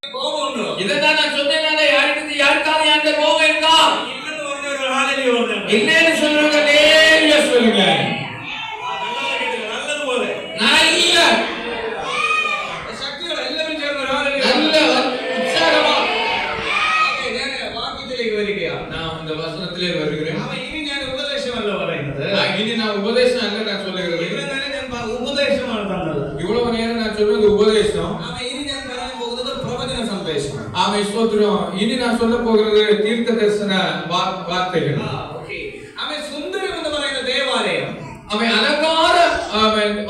இதைத்தான் நான் சொன்னேன். யாருக்காவது அந்த கோபம் இருக்கா? இல்லைன்னு சொல்லுங்க. நேரியா சொல்லுங்க. நல்ல சக்திகள் எல்லாமே சேர்ந்து நல்ல உற்சாகமா வாக்கியத்திலே வருகிறா. நான் இந்த வசனத்திலே வருகிறேன். இனி நான் உபதேசம் அல்ல வரைகிறது. இனி நான் உபதேசம் அல்ல நான் சொல்லுகிறது. உபதேசம் இவ்வளவு நேரம் நான் சொல்றது உபதேசம். இனி நான் வர போகிறது பிரவச்சன சந்தேஷம். ஆமே ஸ்தோத்திரம். இனி நான் சொல்ல போகிறது தீர்க்க தரிசன வார்த்தைகள். ஓகே. ஆமே சுந்தரம் என்று പറയുന്ന தேவாலயம். ஆமே அலங்கார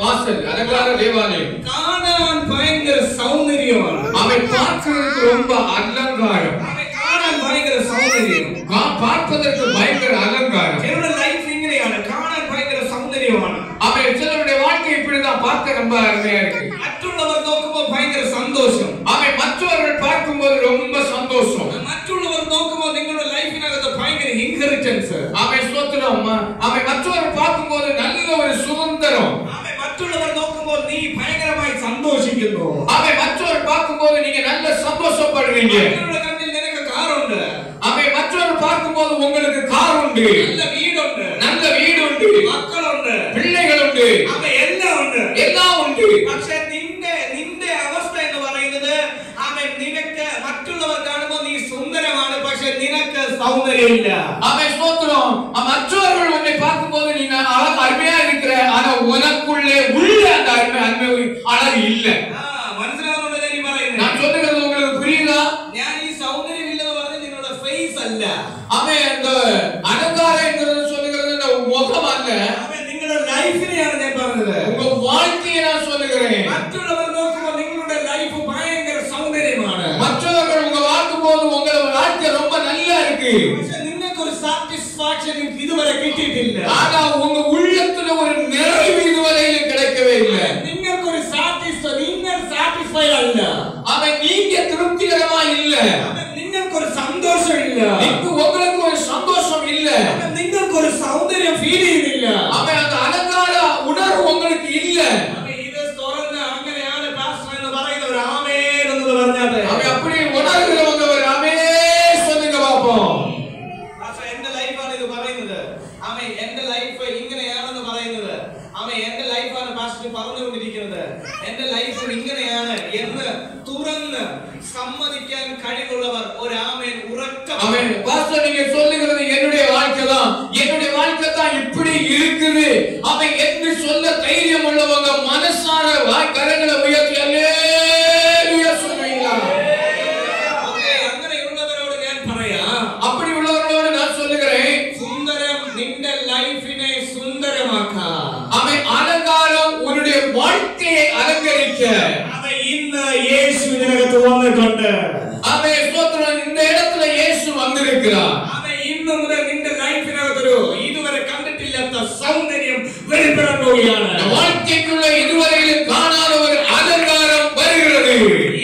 வாசல், அலங்கார தேவாலயம். காணான் பயங்கர சௌந்தரியமான. ஆமே பார்க்கிறதுக்கு ரொம்ப அலங்காரம். ஆமே காணான் பயங்கர சௌந்தரியம். பார்ப்பதற்கு பயங்கர அலங்காரம். என்னோட லைஃப் இங்கேயான காணான் பயங்கர சௌந்தரியமான. ஆமே சிலருடைய வாழ்க்கை இப்படிதான் பார்க்க ரொம்ப அருமையா இருக்கு. மற்றவர்கள் நோக்கும்போது பயங்கர சந்தோஷம். ஆமே மற்றவர்கள் பார்க்கும்போது ரொம்ப சந்தோஷம். மற்றவர்கள் நோக்கும்போது നിങ്ങളുടെ ലൈഫിനകത്ത് பயங்கர இன்ஹெரிட்டன்ஸ். ஆமே ஸ்தோத்திரம். ஆமே மற்றவர்கள் பார்க்கும்போது நல்ல ஒரு சுதந்திரம். ஆமே மற்றவர்கள் நோக்கும்போது நீ பயங்கரமாய் சந்தோஷிക്കുന്നു. ஆமே மற்றவர்கள் பார்க்கும்போது நீங்க நல்ல சந்தோஷப்படுவீங்க. மற்றவர்கள் கண்ணில் നിനക്ക് கார் ഉണ്ട്. ஆமே மற்றவர்கள் பார்க்கும்போது உங்களுக்கு கார் உண்டு. நல்ல வீடு உண்டு. நல்ல வீடு உண்டு. மக்கள் உண்டு. பிள்ளைகள் உண்டு. ஆமே எல்லாம் உண்டு. எல்லாம் உண்டு. പക്ഷേ നിന്റെ അവസ്ഥ എന്ന് പറയുന്നത് ആമേ നിനക്ക് മറ്റുള്ളവർ കാണുമ്പോൾ നീ സുന്ദരമാണ്, പക്ഷേ നിനക്ക് സൗന്ദര്യമില്ല. ആമേ സ്തോത്രം. മറ്റുള്ളവർ உன்னை பார்க்கும்போது நீ அருமையா இருக்கிற, ஆனா உனக்குள்ளே உள்ள அந்த அழகு இல்ல. മനസ്സിലാവുന്നുണ്ടോ നീ പറയുന്നത്? நான் சொல்றது உங்களுக்கு புரியுதா? ഞാൻ ഈ സൗന്ദര്യം ഇല്ലെന്ന് പറഞ്ഞത് നിങ്ങളുടെ ഫേസ് അല്ല. ആമേ அந்த அலங்காரம் என்கிறது சொல்லுகிறது அந்த முகம் அல்ல. ஆமേ നിങ്ങളുടെ ലൈഫിനെയാണ് ഞാൻ പറഞ്ഞത്. உங்க வாழ்க்கையை நான் சொல்லுகிறேன். மற்றவர்கள் நோக்கும்போது നിങ്ങളുടെ ലൈഫ് பயங்கர சௌந்தரியമാണ്. மற்றவர்கள் உங்க பார்க்கும்போது உங்க வாழ்க்கை ரொம்ப நல்லா இருக்கு. നിങ്ങൾക്ക് ഒരു സാറ്റിസ്ഫാക്ഷൻ ഇതുവരെ കിട്ടിയിട്ടില്ല. ஆனா உங்க உள்ளத்துல ஒரு நிறைவு இதுவரை கிடைக்கவே இல்லை. നിങ്ങൾക്ക് ഒരു സാറ്റിസ്ഫൈ അല്ല. அவன் நீங்க திருப்திகரமா இல்ல. നിങ്ങൾക്ക് ഒരു സന്തോഷം ഇല്ല. உங்களுக்கு ஒரு சந்தோஷம் இல்ல. നിങ്ങൾക്ക് ஒரு சௌந்தரியம் ஃபீல் ചെയ്യുന്നില്ല. அவன் அந்த அலங்கார உணர்வு உங்களுக்கு இல்ல. அவன் இது തുറന്ന് അങ്ങനെയാണ് പാസ്റ്റർ എന്ന് പറയുന്ന ഒരു ആമേൻ എന്ന് പറഞ്ഞാൽ அவன் அப்படி உணர்கிறவங்க ஒரு ஆமேன் சொல்லுங்க பாப்போம். பாസ്റ്റർ എന്റെ ലൈഫാണ് ഇത് പറയുന്നത്. അവൻ എന്റെ ലൈഫ് ഇങ്ങനെയാണെന്ന് പറയുന്നത്. അവൻ എന്റെ ലൈഫാണ് പാസ്റ്റർ പറഞ്ഞുകൊണ്ടിരിക്കുന്നത്. എന്റെ ലൈഫ് ഇങ്ങനെയാണ് എന്ന് തുറന്ന് സമ്മതിക്കാൻ കഴിവുള്ളവർ ഒരു ആമേൻ ഉറക്കം. ആമേൻ. பாஸ்டர் நீங்க சொல்லுகிறது என்னுடைய வாழ்க்கை தான், என்னுடைய வாழ்க்கை தான் இப்படி இருக்குது. அவன் என்று சொல்ல தைரியம் உள்ளவங்க மனசார கரங்களை உயர்த்தி அல்லேலூயா சொல்லுங்க. ஓகே, അങ്ങനെയുള്ളവരോട് ഞാൻ പറയാം. அப்படி உள்ளவர்களோடு நான் சொல்லுகிறேன், സുന്ദരം നിന്റെ ലൈഫിനെ സുന്ദരമാക്കാ. അവൻ അലങ്കാരം ഉன்னுடைய வாழ்க்கையை அலங்கரிக்க. அவன் இந்த இயேசு ഇതിനകത്ത് വന്നിട്ടുണ്ട്. അവൻ സ്തോത്രം, இந்த இடத்துல இயேசு வந்திருக்கிறார். അവൻ ഇന്നു മുതൽ നിന്റെ ലൈഫിനകത്തൊരു ഇതുവരെ കണ്ടിട്ടില്ലാത്ത സൗന്ദര്യം വെളിപ്പെടാൻ പോവുകയാണ്. வாழ்க்கைக்குள்ள இதுவரையிலும் காணாத ஒரு அலங்காரம் வருகிறது.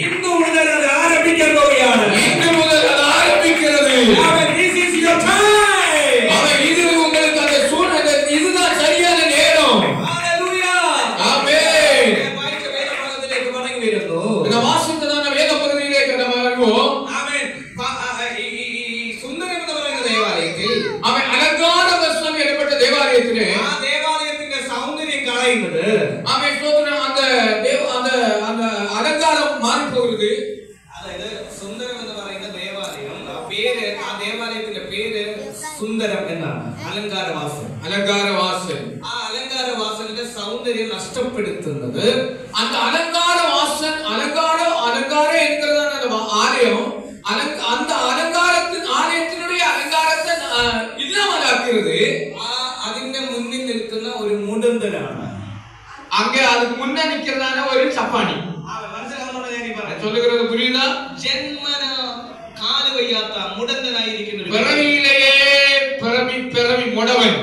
ഇന്നു മുതൽ അത് ആരംഭിക്കാൻ പോവുകയാണ്. ഇന്നു മുതൽ അത് ആരംഭിக்கிறது. അവൻ this is your time. അവൻ ഇത് உங்களுக்கு அந்த சூழ்நிலை இதுதான் சரியான நேரம். ஹalleluya. ஆமென். வாய்க்க வேதபாகத்திലേക്ക് മടങ്ങി വരുന്നു. இந்த வாசித்ததான வேத பகுதியிലേക്ക് நம்ம வருவோம். ஆமென். സുന്ദരം എന്ന് പറയുന്ന ദേവാലയത്തിൽ അവൻ അലങ്കാര വസ്ത്രം ഇടപെട്ട ദേവാലയത്തിലെ ആ ദേവാലയത്തിന്റെ സൗന്ദര്യം കളയുന്നത് അവൻ സ്തോത്രം அந்த അലങ്കാരം മാറി പോകുന്നത്. അതായത് സുന്ദരം എന്ന് പറയുന്ന ദേവാലയം പേര്, ആ ദേവാലയത്തിന്റെ പേര് സുന്ദരം എന്നാണ്. അലങ്കാരവാസൽ. അലങ്കാരവാസൽ. ആ അലങ്കാരവാസലിന്റെ സൗന്ദര്യം നഷ്ടപ്പെടുത്തുന്നത് அந்த அலங்காரவாசல் அலங்கார என்கிறதான அந்த ஆலயம் அந்த ஆலயத்தினுடைய அலங்காரத்தை இல்லாமலாக்குறது. അതിന്റെ മുന്നിൽ നിൽക്കുന്ന ഒരു മുടന്തനാണ്. அங்கே அதுக்கு முன்ன நிக்கிறதான ஒரு சப்பாணி. മനസ്സിലാവുന്നുണ്ടോ ഞാൻ ഈ പറയുന്നത്? சொல்லுகிறது புரியுதா? ജന്മന കാല് വയ്യാത്ത മുടന്തനായിരിക്കുന്ന ഒരു പിറവിയിലേயே പിറവി മുടവൻ.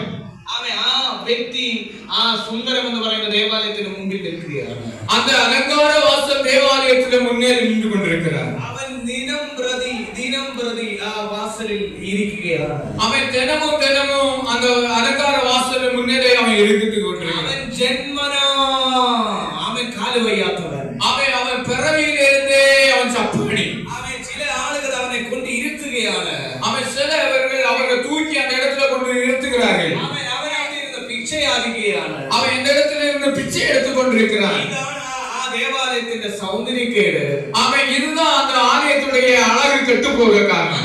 അവൻ ആ വ്യക്തി ആ സുന്ദരം എന്ന് പറയുന്ന ദേവാലയത്തിന് മുമ്പിൽ നിൽക്കുകയാണ്. அந்த அலங்கார வாசல் தேவாலயத்தின் முன்னே நின்று கொண்டிருக்கிறார். அவன் தினம் பிரதி ആ വാസലിൽ ഇരിക്കുകയാണ്. അവൻ ദിനமும் அந்த அலங்கார வாசலின் முன்னே அவன் இருந்து கொண்டிருக்கிறான். അവൻ ജന്മനാ അവൻ കാല് വയ്യാത്തവൻ. അവൻ പിറവിയിലിരുന്നേ അവൻ ചപ്പാണി. கொண்டிருக்கிறான். தேவாலயத்தின் சௌந்தரியக்கேடு அவன் இதுதான் அந்த ஆலயத்துடைய அழகு கெட்டு போக காரணம்.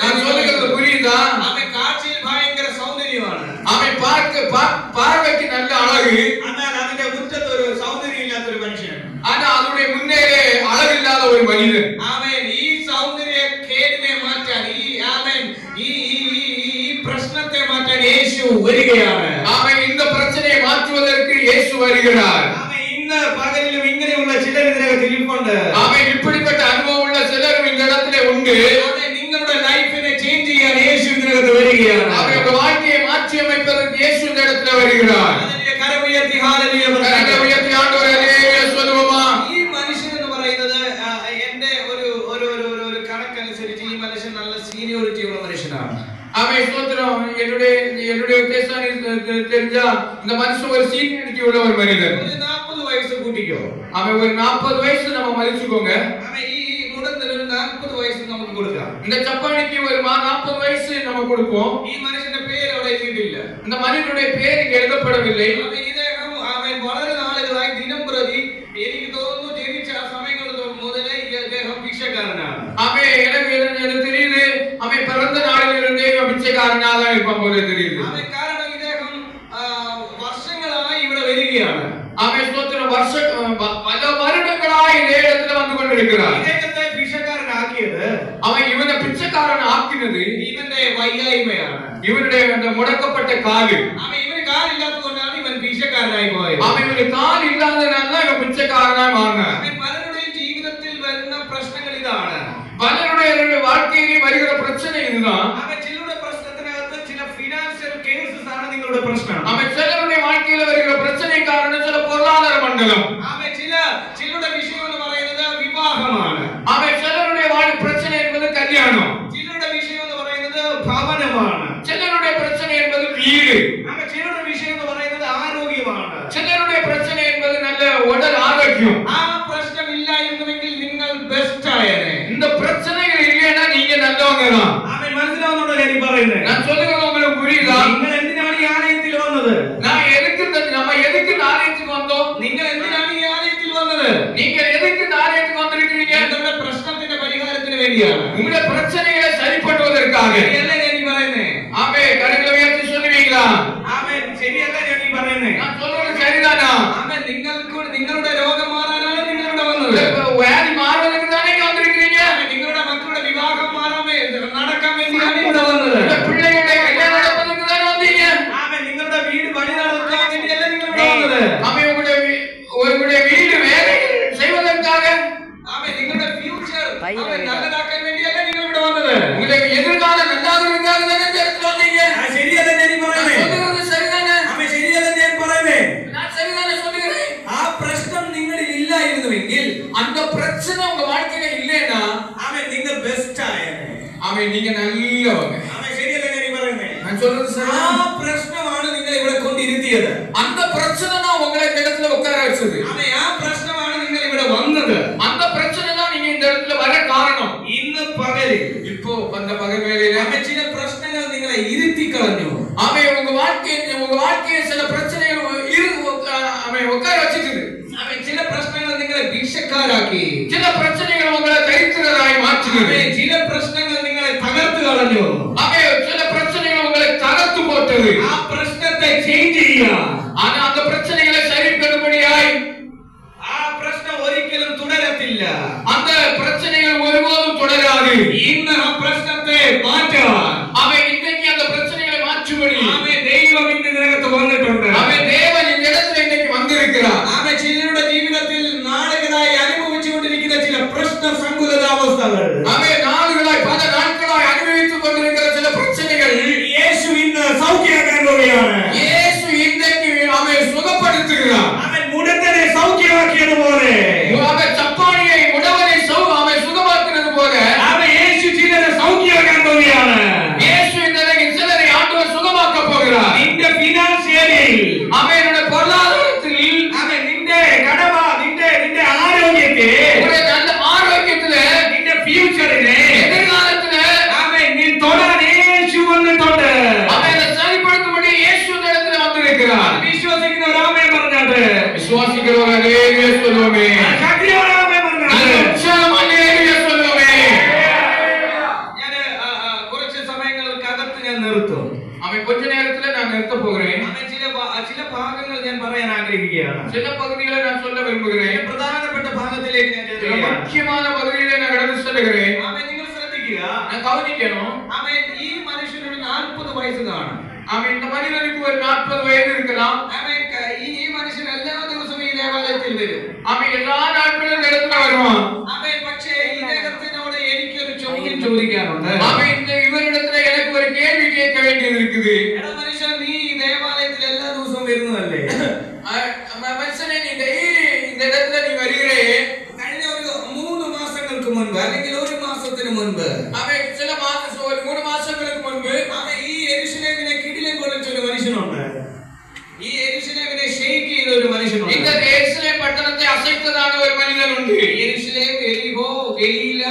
நான் சொல்லுகிறது புரியுதா? அவன் காட்சியில் பயங்கர சௌந்தரியமான அவன் பார்வைக்கு நல்ல அழகு, ஆனால் அதனுடைய முற்றத்து ஒரு சௌந்தரியம் இல்லாத ஒரு மனுஷன், ஆனா அதனுடைய முன்னேறே அழகு இல்லாத ஒரு மனிதன். அவன் ഈ സൗന്ദര്യക്കേടിനെ മാറ്റാൻ ഈ പ്രശ്നത്തെ മാറ്റാൻ യേശു വരികയാണ്. അവൻ இந்த பிரச்சனையை மாற்றுவதற்கு இயேசு வருகிறார். பகலிலும் இங்கே உள்ள சிலர் இதற்கு இருப்போண்டு அவன் இப்படிப்பட்ட அனுபவம் உள்ள சிலர் இந்த இடத்திலே உண்டு. அவன் നിങ്ങളുടെ ലൈഫിനെ ചേഞ്ച് ചെയ്യാൻ യേശു ഇതിനകത്ത് വരികയാണ്. അവരുടെ வாழ்க்கையை மாற்றி அமைப்பதற்கு இயேசு இந்த இடத்திலே வருகிறார். അതിന്റെ കരമുയർത്തി ഹല്ലേലൂയ കരമുയർത്തി ആണ്ടവരേ ഹല്ലേലൂയ சொல்லுவோமா? ഈ മനുഷ്യൻ എന്ന് പറയുന്നത് എൻ്റെ ഒരു കണക്കനുസരിച്ച് ഈ മനുഷ്യൻ നല്ല സീനിയോറിറ്റി ഉള്ള മനുഷ്യനാണ്. அவன் ஸ்தோத்திரம் என்னுடைய உத்தேசம் தெரிஞ்சா இந்த மனுஷன் ஒரு சீனியாரிட்டி உள்ள ஒரு மனிதன். 40 வயசு கூட்டிக்கோ, அவன் ஒரு 40 வயசு நம்ம மதிச்சுக்கோங்க. அவன் முடந்தல் 40 வயசு நமக்கு கொடுக்கலாம். இந்த சப்பானிக்கு ஒரு 40 வயசு நம்ம கொடுப்போம். ഈ മനുഷ്യന്റെ പേര് അവിടെ എഴുതിയിട്ടില്ല, இந்த மனிதனுடைய பேர் இங்க எழுதப்படவில்லை. അവൻ വളരെ നാളുകളായി ദിനം പ്രതി എനിക്ക് തോന്നുന്നു ജനിച്ച സമയങ്ങൾ മുതലേ ഇദ്ദേഹം ഭിക്ഷക്കാരനാണ്. അവൻ எனக்கு தெரியுது அவன் பிறந்த நாளிலிருந்தே பிச்சைக்காரனாக தான் இருப்பான் போல தெரியுது. அவன் காரணம் இദ്ദേഹം വർഷങ്ങളായി ഇവിടെ വരികയാണ്. അവൻ സ്തോത്രം പല வருடங்களாய் இதே இடத்துல வந்து கொண்டிருக்கிறார். ഇദ്ദേഹത്തെ ഭിക്ഷക്കാരനാക്കിയത് അവൻ ഇവനെ പിച്ചക്കാരനാക്കിയത് ഇവന്റെ വൈകായ്മയാണ്, ഇവരുടെ മുടക്കപ്പെട്ട കാല്. അവൻ ഇവന് കാലില്ലാത്തതുകൊണ്ടാണ് ഇവൻ ഭിക്ഷക്കാരനായി പോയത്. അവൻ ഇവന് കാലില്ലാത്തതിനാണ് ഇവൻ പിച്ചക്കാരനായി മാറുന്നത്. അവൻ പലരുടെയും ജീവിതത്തിൽ വരുന്ന പ്രശ്നങ്ങൾ ഇതാണ്. പലരുടെ வாழ்க்கையில் வருகிற பிரச்சனை இதுதான். அவன் சிலருடைய பிரச்சனைக்கு சில ஃபைனான்சியல் கேसेस ആണ് നിങ്ങളുടെ പ്രശ്നം. അവൻ ചിലരുടെ வாழ்க்கையில் வருகிற பிரச்சனை காரணம் ചില பொருளாதார மண்டலம். அவன் சிலருடைய விஷயம் എന്ന് പറയുന്നത് വിവാഹമാണ്. അവൻ ചിലരുടെ பிரச்சனை என்பது கல்யாணம். ചിലരുടെ விஷயம் എന്ന് പറയുന്നത് ഭവനമാണ്. ചിലരുടെ பிரச்சனை என்பது வீடு. அவன் ചിലരുടെ விஷயம் എന്ന് പറയുന്നത് ആരോഗ്യമാണ്. ചിലരുടെ பிரச்சனை என்பது நல்ல உடல் ஆரோக்கியம். ആ പ്രശ്നം ഇല്ലായിരുന്നുവെങ്കിൽ നിങ്ങൾ ബെസ്റ്റ് ആയേനെ. இந்த பிரச்சனைகள் இல்லைனா நீங்க நல்லவங்க தான். ஆமென். മനസ്സിലാവുന്നുണ്ടോ ഞാൻ പറയുന്നത്? ഞാൻ சொல்லுகிறது உங்களுக்கு புரியுதா? നിങ്ങൾ എന്തിനാണ് ഈ ആലയത്തിൽ വന്നത്? நம்ம எதுக்கு ஆலயத்துக்கு வந்தோம்? നിങ്ങൾ എന്തിനാണ് ഈ ആലയത്തിൽ വന്നത്? நீங்க எதுக்கு ஆலயத்துக்கு வந்திருக்கீங்க? നമ്മുടെ പ്രശ്നത്തിന്റെ പരിഹാരത്തിന് വേണ്ടിയാണ്. உங்களுடைய பிரச்சனைகளை சரிப்படுத்துவதற்காக. ശരിയല്ല ഞാൻ പറയുന്നത്? ആമേൻ. കരങ്ങൾ ഉയർത്തി சொல்லுவீங்களா? ആമേൻ. ശരിയല്ല ഞാൻ പറയുന്നത്? ഞാൻ சொல்றது சரிதானா? ആമേൻ. നിങ്ങളുടെ രോഗം മാറാനാണ് നിങ്ങൾ ഇവിടെ വന്നത്. വ്യാധി മാറുന്നതിന് തന്നെ വന്നിരിக்கிறீங்க. നിങ്ങളുടെ മക്കളുടെ വിവാഹം നടക്കാൻ വേണ്ടിയാണ് ഇവിടെ വന്നത്. പിള്ളേരുടെ കല്യാണം നടക്കുന്നതിന് തന്നെ വന്നീங்க. ആമേൻ. നിങ്ങളുടെ വീട് പണി നടക്കാൻ വേണ്ടിയല്ല നിങ്ങൾ ഇവിടെ വന്നത്. ആമേൻ. உங்களுடைய வீடு வேலை செய்வதற்காக. ஆமென். നിങ്ങളുടെ ഫ്യൂച്ചർ നല്ലതാക്കാൻ വേണ്ടിയല്ല നിങ്ങൾ ഇവിടെ വന്നത്. உங்களுடைய எதிர்காலம் நல்லாகிறதுக்காக தானே வந்தீங்க. ശരിയല്ല ഞാൻ പറയുന്നത്? ശരിയാണ്. ആമേൻ. ശരിയല്ല ഞാൻ പറയുന്നത്? நான் சரிதானே சொல்லுகிறேன். ആ പ്രശ്നം നിങ്ങളിൽ ഇല്ലായിരുന്നുവെങ്കിൽ அந்த பிரச்சனை உங்க வாழ்க்கையில இல்லைனா ஆமென் நீங்க பெஸ்ட் ஆயேனே. ஆமென். நீங்க நல்லவங்க. ஆமென். ശരിയല്ല ഞാൻ പറയുന്നത്? நான் சொல்றது சரியா? ആ പ്രശ്നമാണ് നിങ്ങളെ ഇവിടെ കൊണ്ടിരുത്തിയത്. அந்த பிரச்சனை தான் உங்களை இந்த இடத்துல உட்கார வச்சது. ஆமென். ആ പ്രശ്നമാണ് നിങ്ങൾ ഇവിടെ വന്നത്. அந்த பிரச்சனை தான் நீங்க இந்த இடத்துல வர காரணம். ഇന്ന് പകലിൽ இப்போ அந்த பகல் வேளையில ஆமென் சில பிரச்சனைகள் നിങ്ങളെ ഇരുത്തി കളഞ്ഞു. ஆமென். உங்க வாழ்க்கையை சில பிரச்சனைகள் ஆமென் உட்கார வச்சிட்டு. ஆமென். சில பிரச்சனைகள் നിങ്ങളെ ഭിക്ഷക്കാരാക്കി. ചില பிரச்சனைகள் உங்களை ദരിദ്രരായി മാറ്റിയത്. ആമെൻ. ചില പ്രശ്നങ്ങൾ നിങ്ങളെ തകർത്തു കളഞ്ഞു. ആമെൻ. ചില பிரச்சனைகள் உங்களை தகர்த்து போட்டது. ആ പ്രശ്നത്തെ ചേഞ്ച് ചെയ്യാൻ ஆனா அந்த பிரச்சனைகளை சரிப்படும்படியாய் ആ പ്രശ്നം ഒരിക്കലും തുടരത്തില്ല. அந்த பிரச்சனைகள் ஒருபோதும் தொடராது. ഇന്ന് ആ പ്രശ്നത്തെ മാറ്റാൻ അവൻ ഇന്നേക്ക് அந்த பிரச்சனைகளை மாற்றும்படி അവൻ ദൈവം ഇതിനകത്ത് വന്നിട്ടുണ്ട്. അവൻ ദേവൻ இந்த இடத்துல இன்னைக்கு வந்திருக்கிறார். അവൻ ചിലരുടെ ജീവിതത്തിൽ നാളുകളായി അനുഭവിച്ചുകൊണ്ടിരിക്കുന്ന ചില പ്രശ്ന സങ്കുലതാവസ്ഥകൾ അവൻ നാളുകളായി പല നാட்களாய் അനുഭവിച്ചു കൊണ്ടിരിക്കുന്ന ചില பிரச்சனைகள் യേശു ഇന്ന് സൗഖ്യമാക്കാൻ പോവുകയാണ്. യേശു ഇന്നേക്ക് അവൻ സുഖപ്പെടുത്തുகிறார். അവൻ മുടന്തനെ സൗഖ്യമാക്കിയതുപോലെ അവൻ ചപ്പാണിയെ മുടവനെ അവൻ സുഖമാക്കുന്നത് പോലെ അവൻ യേശു ചിലരെ സൗഖ്യമാക്കാൻ പോവുകയാണ്. യേശു ഇന്നലെ ചിലരെ ആണ്ടവർ സുഖമാക്കാൻ പോകുகிறார். നിന്റെ ഫിനാൻഷ്യലി അവരുടെ പൊരുளாதாரത്തിൽ അവൻ നിന്റെ കടമ നിന്റെ ആരോഗ്യത്തെ ഒരു നല്ല ആരോഗ്യത്തിലെ നിന്റെ ഫ്യൂച്ചറിനെ சில பகுதிகளை நான் சொல்ல விரும்புகிறேன். பிரதானப்பட்ட ഭാഗത്തിലേക്ക് ഞാൻ ചെല്ലുകയാണ്. മുഖ്യമായ പകുതിയിലെ ഞാൻ കടന്നു ചെല്ലുகிறேன். ആമേൻ. നിങ്ങൾ ശ്രദ്ധിക്കുക. ഞാൻ കവനിക്കണം. ആമേൻ. ഈ മനുഷ്യനൊരു 40 വയസ്സ് കാണും. ആമേൻ. இந்த மனிதனுக்கு ஒரு 40 வயது இருக்கலாம். ஆமேன். ഈ മനുഷ്യൻ എല്ലാ ദിവസവും ഈ ദേവാലയത്തിൽ വരും. ആമേൻ. എല്ലാ നാളുകളിലും നടന്നു വരുവാൻ. ആമേൻ. പക്ഷേ ഇദ്ദേഹത്തിനോട് എനിക്കൊരു ചോദ്യം ചോദിക്കാനുണ്ട്. ആമേൻ. ഇവരുടെ എനിക്ക് ഒരു കേൾവി കേൾക്ക വേണ്ടിയത് இருக்குது. എടാ മനുഷ്യൻ, നീ ഈ ദേവാലയത്തിൽ എല്ലാ ദിവസവും വരുന്നതല്ലേ? മനുഷ്യനെ നീ இந்த இடத்துல நீ வருகிறே കഴിഞ്ഞ ഒരു 3 മാസങ്ങൾക്ക് മുൻപ് അല്ലെങ്കിൽ ഒരു മാസത്തിന് മുൻപ് ആമേൻ. ചില മാസം ഒരു 3 മാസങ്ങൾക്ക് മുൻപ് ആമേൻ. ഈ യെരുശലേമിനെ കിടിലം കൊള്ളിച്ച ഒരു മനുഷ്യനുണ്ട്. ഈ യെരുശലേമിനെ ഷേക്ക് ചെയ്ത ഒരു മനുഷ്യനുണ്ട്. இந்த യെരുശലേം പട്ടണത്തെ അസൈത്തതാണ് ഒരു മനുഷ്യനുണ്ട്. യെരുശലേം, എരിഹോ, ഗലീല,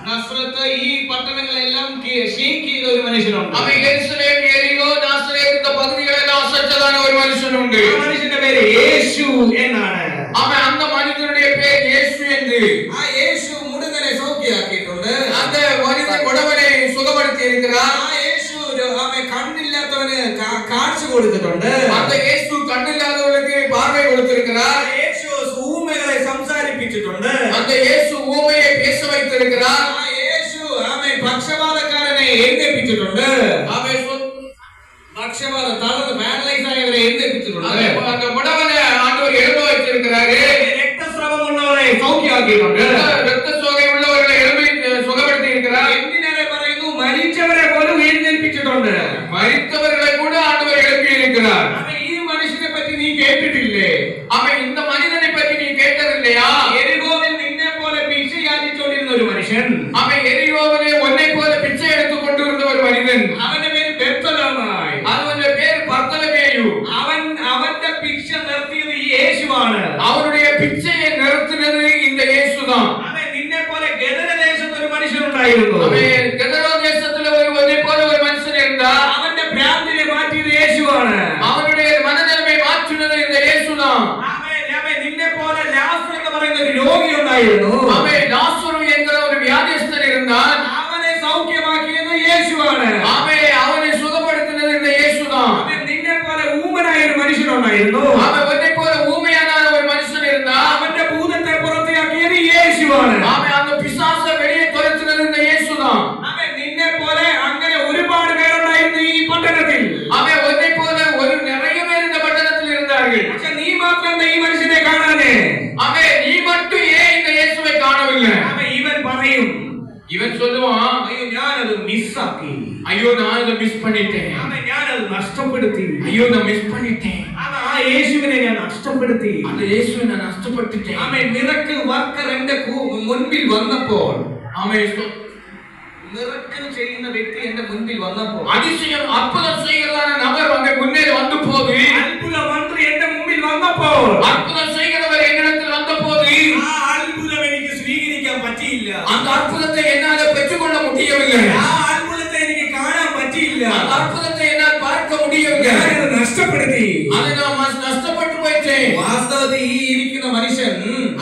നസ്രത്ത് ഈ പട്ടണങ്ങളെല്ലാം ഷേക്ക് ചെയ്ത ഒരു മനുഷ്യനുണ്ട്. ആമേൻ. യെരുശലേം, എരിഹോ, നസ്രത്ത് இந்த പകുതികളെല്ലാം അസൈത്തതാണ് ഒരു മനുഷ്യനുണ്ട്. ആ മനുഷ്യന്റെ പേര് യേശു എന്നാണ്. ആമേൻ. அந்த മനുഷ്യനുடைய പേര് യേശു എന്ന്. ആ യേശു മുടങ്ങനെ സൗഖ്യമാക്കിയിട്ടുണ്ട്. அந்த മനുഷ്യൻ മുടവനെ സുഖപ്പെടുത്തി இருக்கிறார். ആ യേശു ആമേൻ കണ്ണില്ലാത്തവന് കാഴ്ച കൊടുത്തിട്ടുണ്ട്. அந்த യേശു കണ്ണില്ലാത്തവർക്ക് பார்வை கொடுத்திருக்கிறார். യേശു ஊமைகளை സംസാരിപ്പിച്ചിട്ടുണ്ട്. அந்த യേശു ஊமையை பேச வைத்திருக்கிறார். ആ യേശു ആമേൻ പക്ഷപാതക്കാരനെ എഴുന്നേൽപ്പിച്ചിട്ടുണ്ട്. ആമേൻ. പക്ഷപാത തളർന്ന് പാരലൈസ് ആയവരെ എഴുന്നേൽപ്പിച്ചിട്ടുണ്ട്. அந்த മുടവനെ ആണ്ടവർ എഴുന്നേൽപ്പിച്ചു வைத்திருக்கிறார். രക്തസ്രാവം ഉള്ളവരെ സൗഖ്യമാക്കിയിട്ടുണ്ട്. രക്തസ്രാവം ഉള്ളവരെ സുഖപ്പെടുത്തി இருக்கிறார். എന്തിനേറെ പറയുന്നു? മരിച്ചവരെ പോലും എഴുന്നേൽപ്പിച്ചിട്ടുണ്ട്. മരിച്ചവരെ കൂടെ ആണ്ടവർ എഴുപ്പി இருக்கிறார். ഈ മനുഷ്യനെ പറ്റി നീ കേട്ടിട്ടില്ലേ? അവൻ இந்த മനുഷ്യനെ പറ്റി നീ കേട്ടതില്ലയാ? എരിഹോവിൽ നിന്നെ പോലെ ഭിക്ഷ യാചിച്ചുകൊണ്ടിരുന്ന ഒരു മനുഷ്യൻ. അവൻ എരിഹോവിലെ ഒന്നെ പോലെ ഭിക്ഷ എടുത്തുകൊണ്ടിരുന്ന ഒരു മനുഷ്യൻ. അവന്റെ പേര് ബർത്തലോമായി. അവന്റെ പേര് ബർത്തലോമേയു. അവന്റെ ഭിക്ഷ നിർത്തിയത് ഈ യേശുവാണ്. അവരുടെ ഭിക്ഷയെ നിർത്തുന്നത് இந்த യേശുதான். അവൻ നിന്നെ പോലെ ഗദരദേശത്ത് ഒരു മനുഷ്യനുണ്ടായിരുന്നു. അവൻ ഗദരദേശത്തിലെ ഒന്നെ പോലെ ഒരു മനുഷ്യനുണ്ട്. അവന്റെ ഭ്രാന്തിനെ മാറ്റിയത് യേശുവാണ്. അവരുടെ മനനിലമെ മാറ്റുന്നത് இந்த യേശുதான். അവൻ നിന്നെ പോലെ ലാസർ എന്ന് പറയുന്ന ഒരു രോഗി ഉണ്ടായിരുന്നു. അവൻ ലാസർ എന്ന ഒരു വ്യാധിസ്ഥൻ இருந்தான். അവനെ സൗഖ്യമാക്കിയത് യേശുവാണ്. അവനെ സുഖപ്പെടുത്തുന്നത് இந்த യേശുதான். അവൻ നിന്നെ പോലെ ഊമനായ ഒരു മനുഷ്യനുണ്ടായിരുന്നു. അവൻ ഒന്നെ പോലെ ഊമയായ ഒരു മനുഷ്യനിരുന്ന അവന്റെ ഭൂതത്തെ പുറത്താക്കിയത് യേശുവാണ്. അവൻ அந்த പിശാചെ വെളിയെ തുരത്തുന്നത് இந்த യേശുதான். അവൻ നിന്നെ പോലെ അങ്ങനെ ഒരുപാട് പേരുണ്ടായിരുന്നു ഈ പട്ടണത്തിൽ. അവൻ ഒന്നെ പോലെ ഒരു നിറയെ പേർ இந்த പട്ടണത്തിൽ இருந்தார்கள். പക്ഷേ നീ മാത്രം ഈ മനുഷ്യനെ കാണാനേ. അവൻ നീ மட்டும் ஏன் இந்த இயேசுவை காணவில்லை? அவன் இவன் പറയും. இவன் சொல்லுவான், ஐயோ ഞാൻ അത് മിസ് ആക്കി. ஐயோ நான் அதை மிஸ் பண்ணிட்டேன். அவன் ഞാൻ അത് നഷ്ടപ്പെടുത്തി. ஐயோ நான் மிஸ் பண்ணிட்டேன். அவன் ആ യേശുവിനെ ഞാൻ നഷ്ടപ്പെടുത്തി. அந்த இயேசுவை நான் നഷ്ടപ്പെട്ടിட்டேன். അവൻ മിറക്കിൾ വർക്കർ എന്റെ മുൻപിൽ വന്നപ്പോൾ അവൻ മിറക്കിൾ ചെയ്യുന്ന വ്യക്തി എന്റെ മുൻപിൽ വന്നപ്പോൾ അതിശയം അത്ഭുതം ചെയ്യുന്ന നബർ അവന്റെ മുന്നിൽ വന്നപ്പോൾ അത്ഭുത മന്ത്രി എന്റെ മുമ്പിൽ വന്നപ്പോൾ അത്ഭുതം ചെയ്യുന്നവർ എന്നിടത്തിൽ വന്നപ്പോൾ ആ അത്ഭുതം എനിക്ക് സ്വീകരിക്കാൻ പറ്റിയില്ല. அந்த അത്ഭുതത്തെ എன்னால பெற்றுக்கொள்ள முடியவில்லை. ആ അത്ഭുതത്തെ എനിക്ക് കാണാൻ പറ്റിയില്ല. அந்த അത്ഭുതത്തെ എന്നാൽ பார்க்க முடியவில்லை. ഞാൻ നഷ്ടപ്പെടുത്തി. അത് ഞാൻ നഷ്ടപ്പെട്ടു പോയിട്ടേ. വാസ്തവത്തിൽ ഈ ഇരിക്കുന്ന മനുഷ്യൻ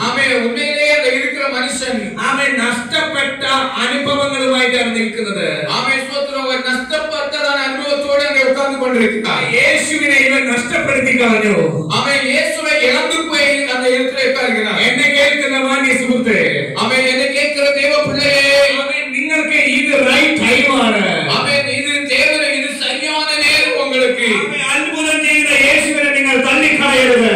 അവൻ ഉണ്മയിലേ ഇരിക്കുന്ന മനുഷ്യൻ അവൻ നഷ്ടപ്പെട്ട അനുഭവങ്ങളുമായിട്ടാണ് നിൽക്കുന്നത്. അവൻ സ്വന്തം നഷ്ടപ്പെട്ടതാണ് അനുഭവത്തോടെ ഉட்கார்ந்துകൊണ്ടിരിക്കുന്നത്. യേശുവിനെ ഇവൻ നഷ്ടപ്പെടുത്തി കളഞ്ഞു. അവൻ യേശുവെ ഇഴந்துപോയി அந்த இடத்துல இருக்கிறார். എന്നെ കേൾക്കുന്ന മാന്യ സുഹൃത്തേ, അവൻ എന്നെ കേൾക്കുന്ന ദൈവപിള്ളയെ, അവൻ നിങ്ങൾക്ക് ഇത് റൈറ്റ് ടൈമാണ്. അവൻ ഇത് தேவனே இது சரியான நேரம் உங்களுக்கு. അവൻ അത്ഭുതം ചെയ്യുന്ന യേശുവിനെ നിങ്ങൾ തള്ളിക്കളയരുത്.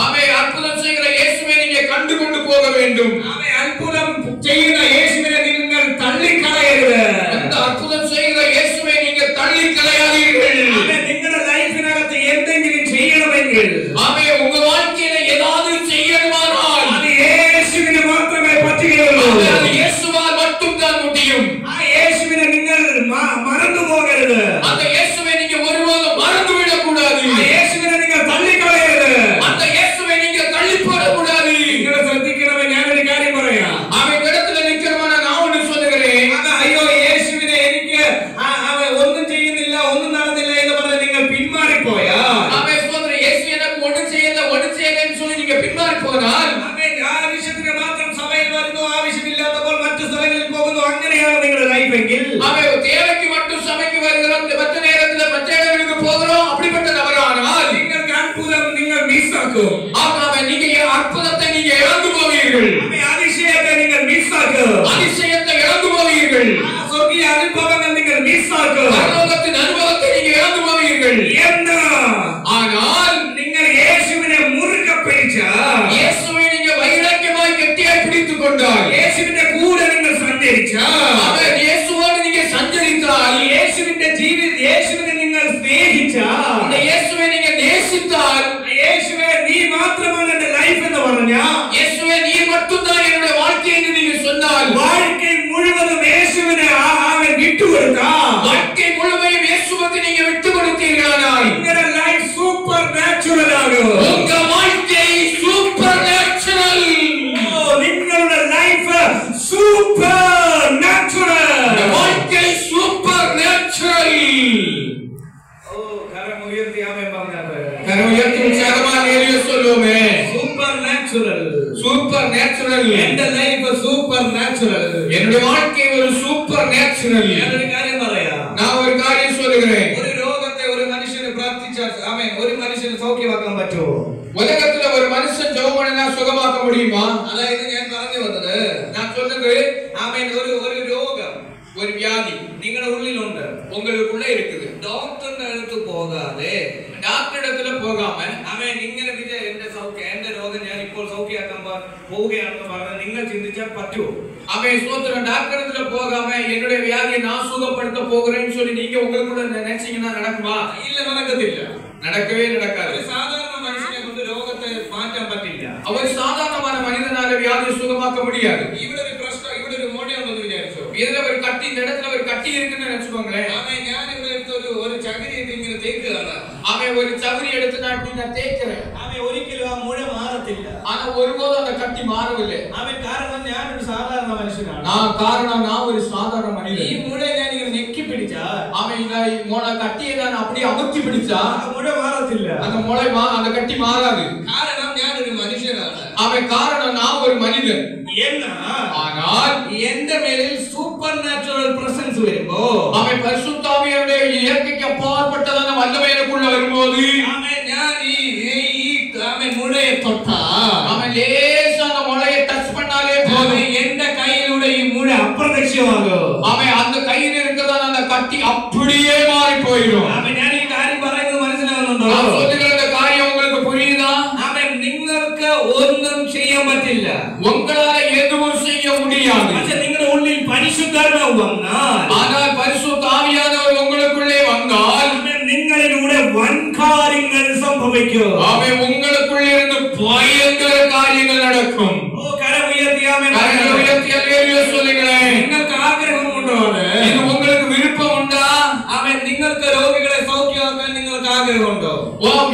അവൻ അത്ഭുതം ചെയ്യുന്ന യേശുവിനെ നിങ്ങൾ കണ്ടുകൊണ്ട് പോക வேண்டும். അവൻ അത്ഭുതം ചെയ്യുന്ന യേശുവിനെ നിങ്ങൾ തള്ളിക്കളയരുത്. அந்த അത്ഭുതം ചെയ്യുന്ന യേശുവിനെ നിങ്ങൾ തള്ളിക്കളയാதீர்கள். അവൻ നിങ്ങളുടെ ലൈഫിനകത്ത് എന്തെങ്കിലും ചെയ്യണമെങ്കിൽ, അവൻ ഉங்க வாழ்க்கையில ஏதாவது செய்யணுமானால் அது യേശുവിനെ മാത്രമേ പറ്റുകയുള്ളൂ. அது இயேசுவால் மட்டும் സഞ്ചരിച്ചാൽ അവൻ യേശുവോട് നിങ്ങൾ സഞ്ചരിച്ചാൽ യേശുവിന്റെ യേശുവിനെ നിങ്ങൾ സ്നേഹിച്ചാൽ യേശുവെ നിങ്ങൾ നേസിച്ചാൽ യേശുവെ നീ മാത്രമാണ് എന്റെ ലൈഫ് എന്ന് പറഞ്ഞാൽ യേശുവെ നീ மட்டும்தான் என்னுடைய வாழ்க்கை என்று நீங்கள் சொன்னால் வாழ்க்கை முழுவதும் இயேசுவிനെ அவன் விட்டு கொடுத்தால் வாழ்க்கை முழுவதும் இயேசுவுக்கு நீங்க விட்டு கொடுத்தீர்களானால் உங்க லைஃப் சூப்பர் நேச்சுரல் ஆகும். உங்க வாழ்க்கை சூப்பர் நேச்சுரல். നിങ്ങളുടെ ലൈഫ് സൂപ്പർ നാച്ചുറൽ. வாழ்க்கை சூப்பர் நேச்சுரல். കരം ഉയർത്തി ആമേൻ പറഞ്ഞാട്ടെ. കരം ഉയർത്തി ഉച്ചരമായി ഹല്ലേലൂയ சொல்லுமே. Super natural. Super natural. എന്റെ ലൈഫ് സൂപ്പർ നാച്ചുറൽ. என்னுடைய வாழ்க்கை ஒரு சூப்பர் நேச்சுரல். ഞാൻ ഒരു കാര്യം പറയാം. நான் ஒரு காரியம் சொல்கிறேன். ഒരു രോഗത്തെ ഒരു മനുഷ്യന് പ്രാർത്ഥിച്ചാൽ ആമേൻ ഒരു മനുഷ്യന് സൗഖ്യമാക്കാൻ പറ്റുമോ? உலகத்துல ஒரு மனுஷன் ஜெபம் பண்ணினா சுகமாக்க முடியுமா? അതായത് ഞാൻ പറഞ്ഞു വന്നത് நான் சொல்றது ആമേൻ ഒരു രോഗം ஒரு வியாதி നിങ്ങളുടെ ഉള്ളിലുണ്ട്, உங்களுக்குள்ள இருக்குது. ഡോക്ടറിന്റെ അടുത്ത് പോകാതെ டாக்டர் இடத்துல போகாம ആമേൻ ഇങ്ങനെ എന്റെ സൗഖ്യം എന്റെ രോഗം ഞാൻ ഇപ്പോൾ സൗഖ്യമാക്കാൻ പോവുകയാണെന്ന് പറഞ്ഞാൽ നിങ്ങൾ ചിന്തിച്ചാൽ പറ്റുമോ? அவன் சோத்திரம் டாக்டர் இடத்துல போகாம என்னுடைய வியாதியை நான் சுகப்படுத்த போகிறேன்னு சொல்லி நீங்க உங்களுக்குள்ள நினைச்சீங்கன்னா நடக்குமா? ഇല്ല, നടക്കത്തില്ല. நடக்கவே நடக்காது. ഒരു സാധാരണ മനുഷ്യനെ കൊണ്ട് രോഗത്തെ മാറ്റാൻ പറ്റില്ല. அவர் சாதாரணமான மனிதனால வியாதியை சுகமாக்க முடியாது. ഇവിടെ ഒരു പ്രശ്നം, ഇവിടെ ഒരു മോണയുണ്ടെന്ന് വിചാരിച്ചോ. இதுல ஒரு கட்டி, இந்த இடத்துல ஒரு கட்டி இருக்குன்னு நினைச்சுக்கோங்களேன். ആമേൻ ഞാൻ ഇവിടെ എടുത്ത് ഒരു ചകിരി ഇങ്ങനെ തേക്കുകയാണ്. அவன் ஒரு சவுரி எடுத்து நான் தேய்க்கிறேன். ആമേൻ ഒരിക്കലും ആ മുഴ മാറത്തില്ല. ஆனா ஒருபோதும் அந்த கட்டி மாறவில்லை. ആമേൻ കാരണം ഞാൻ ഒരു സാധാരണ മനുഷ്യനാണ്. நான் ஒரு சாதாரண மனிதன். ഈ മുഴ ഞാൻ ഇങ്ങനെ നെക്കി പിടിച്ചാൽ அவன் இந்த கட்டியை நான் அப்படியே அமுத்தி பிடிச்சா ആ മുഴ മാറത്തില്ല. அந்த கட்டி மாறாது. കാരണം ഞാൻ ഒരു മനുഷ്യനാണ്. அவன் காரணம் நான் ஒரு மனிதன். ஆனால் എന്റെ മേലിൽ സൂപ്പർ നാച്ചുറൽ പ്രസൻസ് വരുമ്പോ அவன் பரிசுத்தாவியருடைய இயற்கைக்கு அப்பாற்பட்டதான வல்லமை எனக்குள்ள வரும்போது ഞാൻ ഈ മുഴയെ തൊട്ടാ அவன் லேசா அந்த முளையை டச் பண்ணாலே போதும் എന്റെ കയ്യിലൂടെ ഈ മുഴ അപ്രത്യക്ഷമാകും. அவன் அந்த கையில் இருக்கிறதான அந்த கட்டி அப்படியே மாறி போயிடும். ഞാൻ ഈ കാര്യം പറയുന്നത് മനസ്സിലാകുന്നുണ്ടോ? நான் சொல்லுகிற காரியம் உங்களுக்கு புரியுதா? നിങ്ങൾക്ക് ഒന്നും ചെയ്യാൻ പറ്റില്ല. உங்களால எதுவும் செய்ய முடியாது. പക്ഷെ നിങ്ങളുടെ ഉള്ളിൽ പരിശുദ്ധാത്മാവ് വന്നാൽ, ஆனால் பரிசுத்த ஆவியானவர் உங்களுக்குள்ளே வந்தால் നിങ്ങളിലൂടെ വൻ കാര്യങ്ങൾ സംഭവിക്കും. அவன் உங்களுக்குள்ளே இருந்து பயங்கர காரியங்கள் நடக்கும். കരം ഉയർത്തി ആമേൻ. கரங்களை உயர்த்தி அல்லேலூயா சொல்லுங்களேன். നിങ്ങൾക്ക് ആഗ്രഹമുണ്ടോ? இது உங்களுக்கு விருப்பம் உண்டா? ആമേൻ. നിങ്ങൾക്ക് രോഗികളെ സൗഖ്യമാക്കാൻ നിങ്ങൾക്ക് ആഗ്രഹമുണ്ടോ?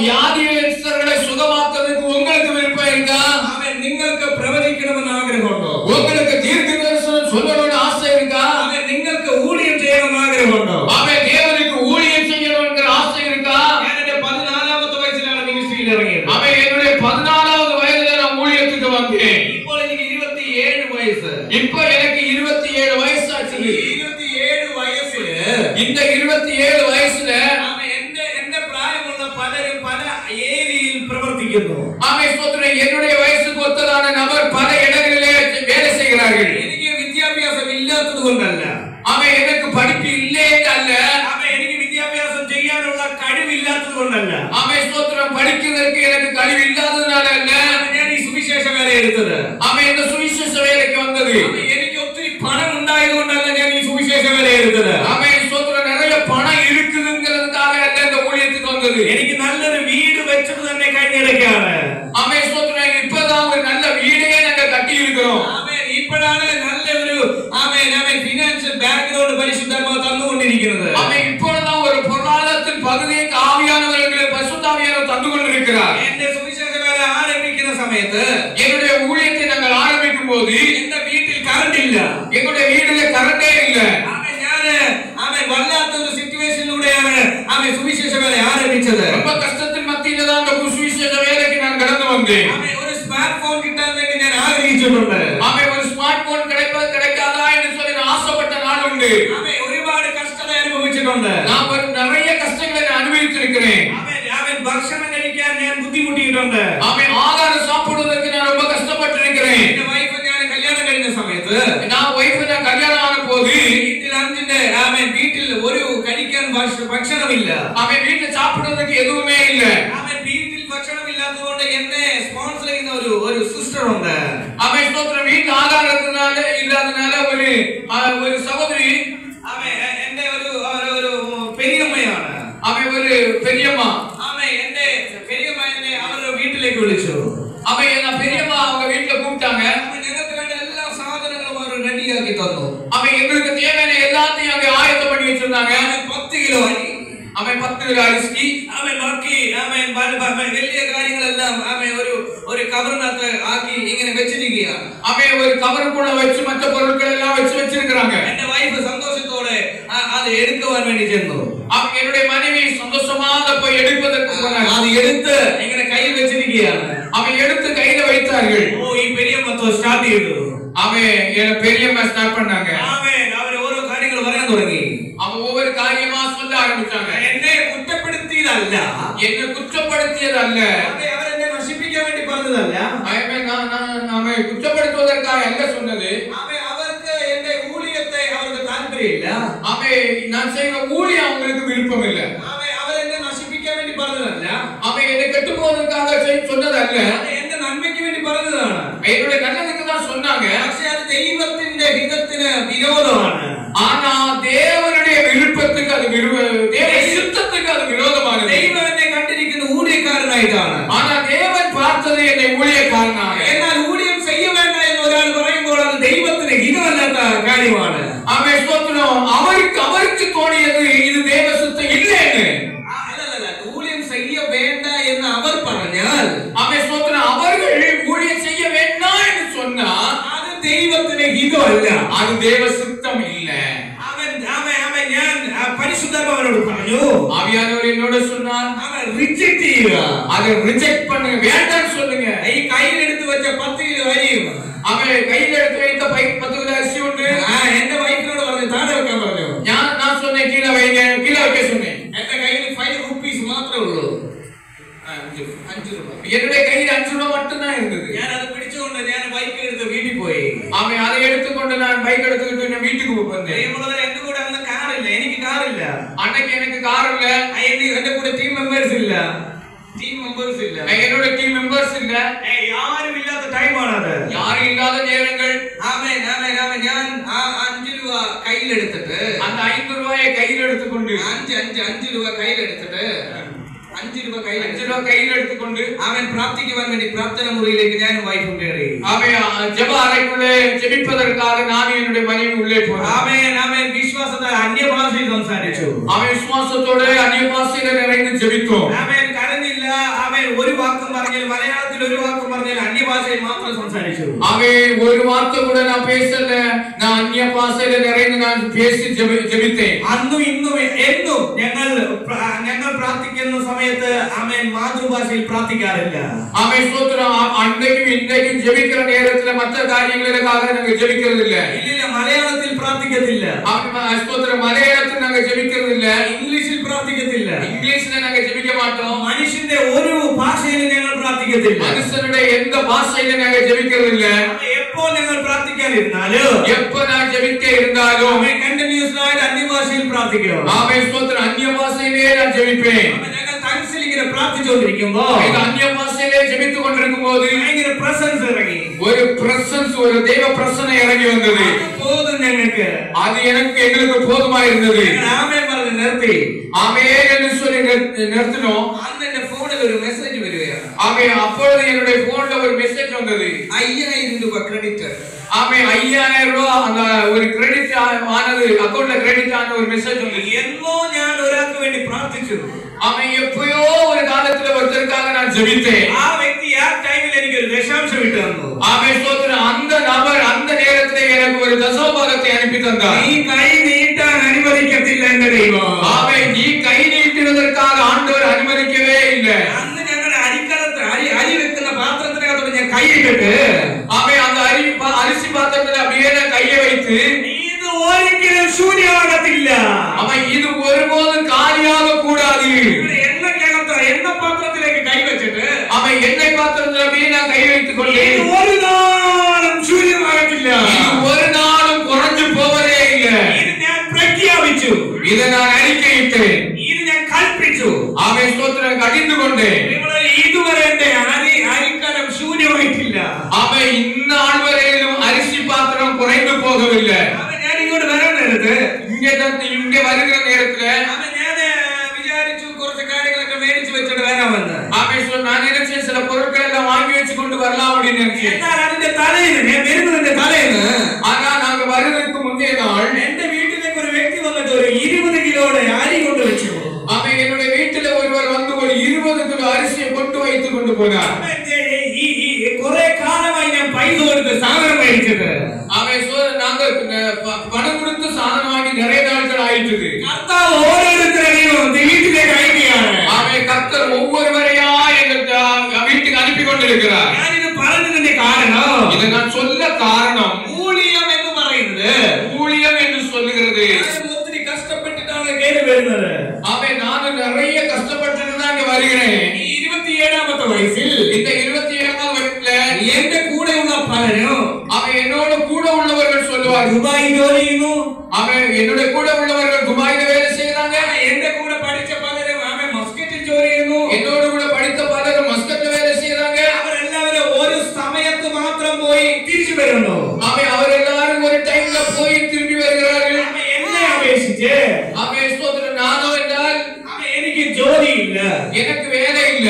வியாதியஸ்தர்களை சுகமாக்குறதுக்கு உங்களுக்கு விருப்பம் இருக்கா? ആമേൻ. നിങ്ങൾക്ക് പ്രവചിക്കണമെന്ന് ആഗ്രഹമുണ്ടോ? உங்களுக்கு தீர்க்க தரிசனம் சொல்லணும்னு ஆசை இருக்கா? ആമേൻ. നിങ്ങൾക്ക് ഊഴിയം ചെയ്യണമെന്ന് ആഗ്രഹമുണ്ടോ? அவன் தேவனுக்கு ஊழியம் செய்யணும்ங்கிற ஆசை இருக்கா? ഞാൻ എന്റെ 14ാമത്തെ വയസ്സിലാണ് മിനിസ്ട്രിയിൽ ഇറങ്ങിയത്. அவன் என்னுடைய 14வது வயதுல நான் ஊழியத்துக்கு வந்தேன். ഇപ്പോൾ എനിക്ക് 27 വയസ്സ്. இப்போ எனக்கு 27 வயசாச்சு. 27 വയസ്സില് இந்த 27 வயசுல എന്റെ പ്രായമുള്ള പലരും പല ഏരിയയിൽ പ്രവർത്തിക്കുന്നു. அவன் சொல்றேன் என்னுடைய வயசுக்கு ஒத்ததான நபர் பல இடங்களிலே வேலை செய்கிறார்கள். എനിക്ക് വിദ്യാഭ്യാസം ഇല്ലാത്തത് കൊണ്ടല്ല, அவன் எனக்கு படிப்பு இல்லே அல்ல, അവൻ എനിക്ക് വിദ്യാഭ്യാസം ചെയ്യാനുള്ള കഴിവില്ലാത്തത് കൊണ്ടല്ല, அவன் ஸ்தோத்திரம் படிக்கிறதுக்கு எனக்கு கழிவு இல்லாததுனால அல்ல ഞാൻ ഈ സുവിശേഷ വേല എടുത്തത്. அவன் இந்த சுவிசேஷ வேலைக்கு வந்தது. എനിക്ക് ഒത്തിരി പണം ഉണ്ടായത് കൊണ്ടല്ല ഞാൻ ഈ സുവിശേഷ വേല എടുത്തത്. அவன் ஸ்தோத்திரம் நிறைய பணம் இருக்குதுங்கிறதுக்காக அல்ல இந்த ஊழியத்துக்கு வந்தது. എനിക്ക് നല്ലൊരു വീട് വെച്ചത് തന്നെ കഴിഞ്ഞിടയ്ക്കാണ്. அவன் ஸ்தோத்திரம் இப்பதான் ஒரு நல்ல வீடே நாங்க கட்டி இருக்கிறோம். ഇപ്പോഴാണ് നല്ല ഒരു ഫിനാൻഷ്യൽ ബാക്ക്ഗ്രൗണ്ട് പരിശുദ്ധാത്മാവ് തന്നുകൊണ്ടിരിക്കുന്നത്. அவன் இப்பொழுதுதான் ஒரு பொருளாதாரத்தின் பகுதியை ஆவியானவர்களுக்கு பரிசுத்த ஆவியானவர் தந்து கொண்டிருக்கிறார். എന്റെ സുവിശേഷ വേല ആരംഭിക്കുന്ന സമയത്ത് என்னுடைய ஊழியத்தை நாங்கள் ஆரம்பிக்கும் போது എന്റെ വീട്ടിൽ കറണ്ട് ഇല്ല. எங்களுடைய வீடுல கரண்டே இல்ல. ഞാൻ വല്ലാത്തൊരു സിറ്റുവേഷനിലൂടെയാണ് സുവിശേഷ വേല ആരംഭിച്ചത്. ரொம்ப கஷ்டத்தின் மத்தியில தான் அந்த சுவிசேஷ வேலைக்கு நான் கடந்து வந்தேன். ഒരു സ്മാർട്ട് ഫോൺ കിട്ടാൻ വേണ്ടി ഞാൻ ആഗ്രഹിച്ചിട്ടുണ്ട്. அவன் ஒரு ஸ்மார்ட் போன் கிடைப்பது கிடைக்காதா என்று சொல்லி நான் ஆசைப்பட்ட நாள் உண்டு. ഒരുപാട് കഷ്ടത അനുഭവിച്ചിട്ടുണ്ട്. நான் ஒரு நிறைய கஷ்டங்களை நான் அனுபவித்திருக்கிறேன். ഭക്ഷണം കഴിക്കാൻ ഞാൻ ബുദ്ധിമുട്ടിയിട്ടുണ്ട്. அவன் ஆகாரம் சாப்பிடுவதற்கு நான் ரொம்ப கஷ்டப்பட்டிருக்கிறேன். എന്റെ വൈഫ് ഞാൻ കല്യാണം കഴിഞ്ഞ സമയത്ത് நான் கல்யாணம் ஆன போது വീട്ടിൽ ഒരു കഴിക്കാൻ ഭക്ഷണമില്ല. அவன் வீட்டுல சாப்பிடுறதுக்கு எதுவுமே இல்ல. വീട്ടിൽ ഭക്ഷണമില്ലാത്തതുകൊണ്ട് എന്നെ സ്പോൺസർ ചെയ്യുന്ന ഒരു സിസ്റ്റർ ഉണ്ട്. அவன் ஸ்தோத்திரம் வீட்டுல ஆகாரத்தினால இல்லாதனால ஒரு ഒരു സഹോദരി എന്റെ ഒരു പെരിയമ്മയാണ്. ഒരു പെരിയമ്മ എന്റെ പെരിയമ്മ എന്നെ അവരുടെ വീട്ടിലേക്ക് വിളിച്ചു. പെരിയമ്മ அவங்க வீட்டுல கூப்பிட்டாங்க. ഞങ്ങൾക്ക് വേണ്ട എല്ലാ സാധനങ്ങളും അവർ റെഡിയാക്കി തന്നു. எங்களுக்கு தேவையான எல்லாத்தையும் அவங்க ஆயத்தம் பண்ணி வச்சிருந்தாங்க. 10 കിലോ അരി, 10 കിലോ അരിசி, ബാക്കി വലിയ കാര്യങ്ങളെല്ലാം ഒരു കവറിനകത്ത് ആക്കി ഇങ്ങനെ വെച്ചിരിക്കുകയാണ്. ഒരു കവറുക്കുള്ള വെച്ച് മറ്റു പൊരുட்களെല്ലാം വെച്ചിരിക്കാங்க. എന്റെ വൈഫ് സന്തോഷത്തോടെ അത് എടുക്കുവാൻ വേണ്ടി ചെന്നു. என்னுடைய மனைவி சந்தோஷமாக போய் எடுப்பதற்கு போனாங்க. அது எடுத்து இങ്ങനെ கையில் வெச்சிருக்கிയാണ്. எடுத்து கையில வைத்தார்கள். ഈ പെരിയമ്മ സ്റ്റാർട്ട് ചെയ്തു. பெரியம்மா ஸ்டார்ட் பண்ணாங்க. അവർ ഓരോ കാര്യങ്ങൾ പറയാൻ തുടങ്ങി. ஒவ்வொரு காரியமா சொல்ல ஆரம்பிச்சாங்க. എന്നെ കുറ്റപ്പെടുത്തിയതല്ല, എന്നെ കുറ്റപ്പെടുത്തിയതല്ല, അവരെന്നെ നശിപ്പിക്കാൻ വേണ്ടി പറഞ്ഞതല്ല, കുറ്റപ്പെടുത്തുவதற்காக அல்ல சொன்னது. അവർക്ക് എന്റെ ഊഴിയത്തെ അവർക്ക് താല്പര്യമില്ല. நான் செய்கிற ஊழியம் அவங்களுக்கு விருப்பம் இல்ல. അവരെന്നെ നശിപ്പിക്കാൻ വേണ്ടി പറഞ്ഞതല്ല, என்னை கெட்டு போவதற்காக சொன்னதல்ல, എന്റെ നന്മയ്ക്ക് വേണ്ടി പറഞ്ഞതാണ്. என்னுடைய நல்லதுக்கு தான் சொன்னாங்க. പക്ഷേ അത് ദൈവത്തിന്റെ ഹിതത്തിന് വിരോധമാണ്. ஆனா தேவனுடைய விருப்பத்துக்கு அது தேவ சித்தத்துக்கு அது விரோதமானது. ദൈവം എന്നെ കണ്ടിരിക്കുന്ന ഊഴിയക്കാരനായിട്ടാണ്. ஆனா தேவன் பார்த்தது என்னை ஊழியக்காரனாக. എന്നാൽ ഊഴിയം ചെയ്യ വേണ്ട എന്ന് ഒരാൾ പറയുമ്പോൾ അത് ദൈവത്തിന് ഹിതമല്ലാത്ത കാര്യമാണ്. அவருக்கு தோணியது இது தேவ சித்தம் இல்லைன்னு. അല്ലല്ല, ഊഴിയം ചെയ്യ വേണ്ട എന്ന് അവർ പറഞ്ഞാൽ அவர்கள் ஊழியம் செய்ய வேண்டாம் என்று சொன்னா അത് ദൈവത്തിന് ഹിതമല്ല, அது தேவ சித்தம் இல்ல. ഞാൻ പരിശുദ്ധാത്മാവിനോട് പറഞ്ഞു, ஆவியானவர் என்னோட சொன்னார், റിജക്ട് ചെയ്യുക, அதை ரிஜெக்ட் பண்ணுங்க, வேண்டாம்னு சொல்லுங்க. ഈ കയ്യിൽ എടുത്തു വെച്ച 10 കിലോ അരിയും கையில் எடுத்து வைத்த 10 கிலோ அரிசி உண்டு. എന്റെ വൈഫിനോട് പറഞ്ഞു താഴെ വെക്കാൻ പറഞ്ഞു. நான் சொன்னேன் கீழே வைங்க, கீழே வைக்க சொன்னேன். എന്റെ കയ്യിൽ 5 rupees മാത്രമേ ഉള്ളൂ, 5 രൂപ. என்னுடைய கையில் 5 ரூபாய் மட்டும் தான் இருந்தது. ഞാൻ അത് പിടിച്ചുകൊണ്ട് ഞാൻ ബൈക്ക് എടുത്ത് വീട്ടിൽ പോയി. அதை எடுத்துக்கொண்டு நான் பைக் எடுத்துக்கிட்டு வீட்டுக்கு வந்தேன். എന്റെ കൂടെ അന്ന് കാറില്ല, എനിക്ക് കാറില്ല. அன்னைக்கு எனக்கு கார் இல்ல. എന്റെ കൂടെ ടീം മെമ്പേഴ്സ് ഇല്ല. என்னோட டீம் மெம்பர்ஸ் இல்ல. யாரும் இல்லாத டைம் ஆனது, யாரும் இல்லாத நேரங்கள். ഞാൻ 5 രൂപ കയ്യിൽ എടുത്തിട്ട്, அந்த 5 ரூபாயை கையில் எடுத்துக்கொண்டு, 5 രൂപ കയ്യിൽ എടുത്തിട്ട്, 5 രൂപ കയ്യിൽ എടുത്തുകൊണ്ട് അവൻ പ്രാർത്ഥിക്കുവാൻ വേണ്ടി പ്രാർത്ഥന മുറിയിലേക്ക് ഞാനും വൈഫും കയറി. ജപ അറയ്ക്കുള്ളേ ജപിപ്പதற்காக நான் என்னுடைய மனைவி உள்ளே போனோம். അവൻ വിശ്വാസത്താൽ അന്യഭാഷയിൽ സംസാരിച്ചു. അവൻ വിശ്വാസത്തോടെ അന്യഭാഷയിൽ നിറഞ്ഞു ജപിച്ചു. അവൻ കരഞ്ഞില്ല. അവൻ ഒരു വാക്കും പറഞ്ഞില്ല, മലയാളത്തിൽ ഒരു വാക്കും പറഞ്ഞില്ല, അന്യഭാഷയിൽ മാത്രം സംസാരിച്ചു. അവൻ ഒരു വാക്ക് കൂടെ ഞാൻ പേശല്ല, ഞാൻ അന്യഭാഷയിൽ നിറഞ്ഞു ഞാൻ പേശി ജപിത്തേ. അന്നും ഇന്നും എന്നും ഞങ്ങൾ പ്രാർത്ഥിക്കുന്ന സമയത്ത് അവൻ മാതൃഭാഷയിൽ പ്രാർത്ഥിക്കാറില്ല. അവൻ സ്തോത്രം അന്നേക്കും ഇന്നേക്കും ജപിക്കുന്ന നേരത്തിലെ മറ്റു കാര്യങ്ങളിലേക്കാக ഞങ്ങൾ ജപിക്കുന്നില്ല. ഇല്ല, മലയാളത്തിൽ പ്രാർത്ഥിക്കത്തില്ല. സ്തോത്രം മലയാളത്തിൽ ഞങ്ങൾ ജപിക്കുന്നില്ല. ഇംഗ്ലീഷിൽ പ്രാർത്ഥിക്കത്തില്ല. ഇംഗ്ലീഷിൽ ഞങ്ങൾ ജപിക്ക മാട്ടോം. മനുഷ്യന്റെ ഒരു ഭാഷയിലും ഞങ്ങൾ പ്രാർത്ഥിക്കത്തില്ല. മനുഷ്യരുടെ എന്ത് ഭാഷയിലും ഞങ്ങൾ ജപിക്കുന്നില്ല. എപ്പോൾ ഞങ്ങൾ പ്രാർത്ഥിക്കാനിരുന്നാലും, എപ്പോ ഞാൻ ജപിക്കാതിരുന്നാലും കണ്ടിന്യൂസ് ആയിട്ട് അന്യഭാഷയിൽ പ്രാർത്ഥിക്കും. അവൻ സ്തോത്രം അന്യഭാഷയിലേ ഞാൻ ജപിപ്പേ. ഞങ്ങൾ തൻസിൽ ഇങ്ങനെ പ്രാർത്ഥിച്ചുകൊണ്ടിരിക്കുമ്പോ, അന്യഭാഷയിലെ ജപിച്ചുകൊണ്ടിരിക്കുമ്പോൾ ഭയങ്കര പ്രസൻസ് ഇറങ്ങി. ഒരു പ്രസൻസ്, ഒരു ദൈവ പ്രസന്ന ഇറങ്ങി വന്നത്. പോതും ഞങ്ങൾക്ക്, അത് എங்களுக்கு போதுமாயிருந்தது. ആമേൻ പറഞ്ഞ് നിർത്തി. ആമേൻ എന്ന് சொல்லி നിർത്തണോ. അന്ന് എന്റെ ഫോണിൽ ഒരു മെസ്സേജ് വരികയാണ്. ആമേൻ அப்பொழுது என்னுடைய போன்ல ஒரு மெசேஜ் வந்தது. 5000 രൂപ ക്രെഡിറ്റ്. ஆமேன் 5000 ரூபாய் அந்த ஒரு கிரெடிட் ஆனது, அக்கவுண்ட்ல கிரெடிட் ஆன ஒரு மெசேஜ் வந்தது. എന്നോ ഞാൻ ഒരാൾക്ക് വേണ്ടി പ്രാർത്ഥിച്ചു. அவன் எப்பயோ ஒரு காலத்துல ஒருத்தருக்காக நான் ஜெபித்தேன். ആ വ്യക്തി ആ ടൈമിൽ എനിക്ക് ഒരു ദശാംശം ഇട്ടു തന്നു. அவன் ஸ்தோத்திரம் அந்த நபர் அந்த நேரத்திலே எனக்கு ஒரு தசமபாகத்தை அனுப்பி தந்தார். நீ கை நீட்டான் அனுமதிக்கத்தில்ல என்ற தெய்வம். அவன் நீ கை நீட்டுவதற்காக ஆண்டவர் அனுமதிக்கவே இல்லை. അന്ന് ഞങ്ങളുടെ അരി വെക്കുന്ന പാത്രത്തിനകത്തോട് ഞാൻ കൈയിട്ടിട്ട്, அவன் அந்த அரிசி பாத்திரத்துல அப்படியே கையை வைத்து, இது ஒരിക്കലും ശൂന്യമാകത്തില്ല, அவன் இது ஒருபோதும் காலியாக கூடாது. എണ്ണ പാത്രത്തിലേക്ക് കൈ വെച്ചിട്ട് அவன் எண்ணெய் பாத்திரத்துல அப்படியே நான் கை வைத்துக் கொண்டு, இது ஒரு നാളും ശൂന്യമാകത്തില്ല, இது ஒரு நாளும் குறைஞ்சு போவதே இல்லை. ഇത് ഞാൻ പ്രഖ്യാപിച്ചു, இதை நான் அறிக்கையிட்டேன், ഇത് ഞാൻ കൽപ്പിച്ചു. அவன் ஸ்தோத்திரம் கடிந்து கொண்டேன். ഇതുവരെ എന്റെ അരിക്കലം ശൂന്യമായിട്ടില്ല. அவன் இந்நாள் வரையிலும் அரிசி பாத்திரம் குறைந்து போகவில்லை. ഞാൻ ഈ സമയത്ത് ഇങ്ങ വരുന്ന നേരത്തില് ഞാൻ വിചാരിച്ചു കുറച്ച് കാര്യങ്ങളൊക്കെ മേടിച്ചു വെച്ചിട്ട് വരാമെന്ന്. ഞാൻ നിனைச்சேன் சில பொருட்களெல்லாம் வாங்கி வச்சு கொண்டு வரலாம் அப்படின்னு நினைச்சேன். എന്നാൽ അതിന്റെ തലേന്ന് ഞാൻ വരുന്നതിന്റെ തലേന്ന് ஆனா நாங்க வருவதற்கு முந்தைய நாள் എന്റെ വീട്ടിലേക്ക് ഒരു വ്യക്തി വന്നിട്ട് ഒരു 20 കിലോയുടെ അരി കൊണ്ട് വെച്ചു. அவன் என்னுடைய வீட்டுல ஒருவர் வந்து ஒரு 20 கிலோ அரிசியை கொண்டு வைத்து கொண்டு போனார். കുറെ കാലമായി ഞാൻ പൈസ കൊടുത്ത് സാധനം മേടിച്ചത്. நாங்க பணம் கொடுத்து சாதனம் வாங்கி நிறைய நாட்கள் ஆயிட்டது. கர்த்தர் ஓരോருத்தரையும் வீட்டிലേക്ക് അയക്കുകയാണ്. கர்த்தர் ஒவ்வொருவரையா எங்கள் வீட்டுக்கு அனுப்பி கொண்டிருக்கிறார். ഞാനിത് പറഞ്ഞതിന്റെ കാരണം இதை நான் சொல்ல காரணம் ஊழியம் എന്ന് പറയുന്നത് ஊழியம் என்று சொல்லுகிறது. ഒത്തിരി കഷ്ടപ്പെട്ടിട്ടാണ് കേറി വരുന്നത്. நான் நிறைய கஷ்டப்பட்டு தான் இங்க வருகிறேன். 27ാമത്തെ വയസ്സിൽ இந்த 27ஆம் வயசுல എന്റെ കൂടെയുള്ള പലരും என்னோட கூட உள்ளவர்கள் சொல்லுவார் துபாய் ஜോലി ചെയ്യുന്നു. என்னோட கூட உள்ளவர்கள் துபாயில வேலை செய்யறாங்க. എന്റെ കൂടെ പഠിച്ച പലരും മസ്കറ്റിൽ ജോലി ചെയ്യുന്നു. என்னோட கூட படித்த பலரும் மஸ்கட்ல வேலை செய்யறாங்க. അവരെല്ലാവരും ഒരു സമയത്ത് മാത്രം പോയി തിരിച്ചു വരുന്നു. അവരെല്ലാരും ഒരു ടൈമിൽ പോയി திரும்பி வருகிறார்கள். എന്നെ അപേക്ഷിച്ച് ஸ்தோத்திரம் நானோ என்றால் എനിക്ക് ജോലിയില്ല, எனக்கு வேலை இல்ல,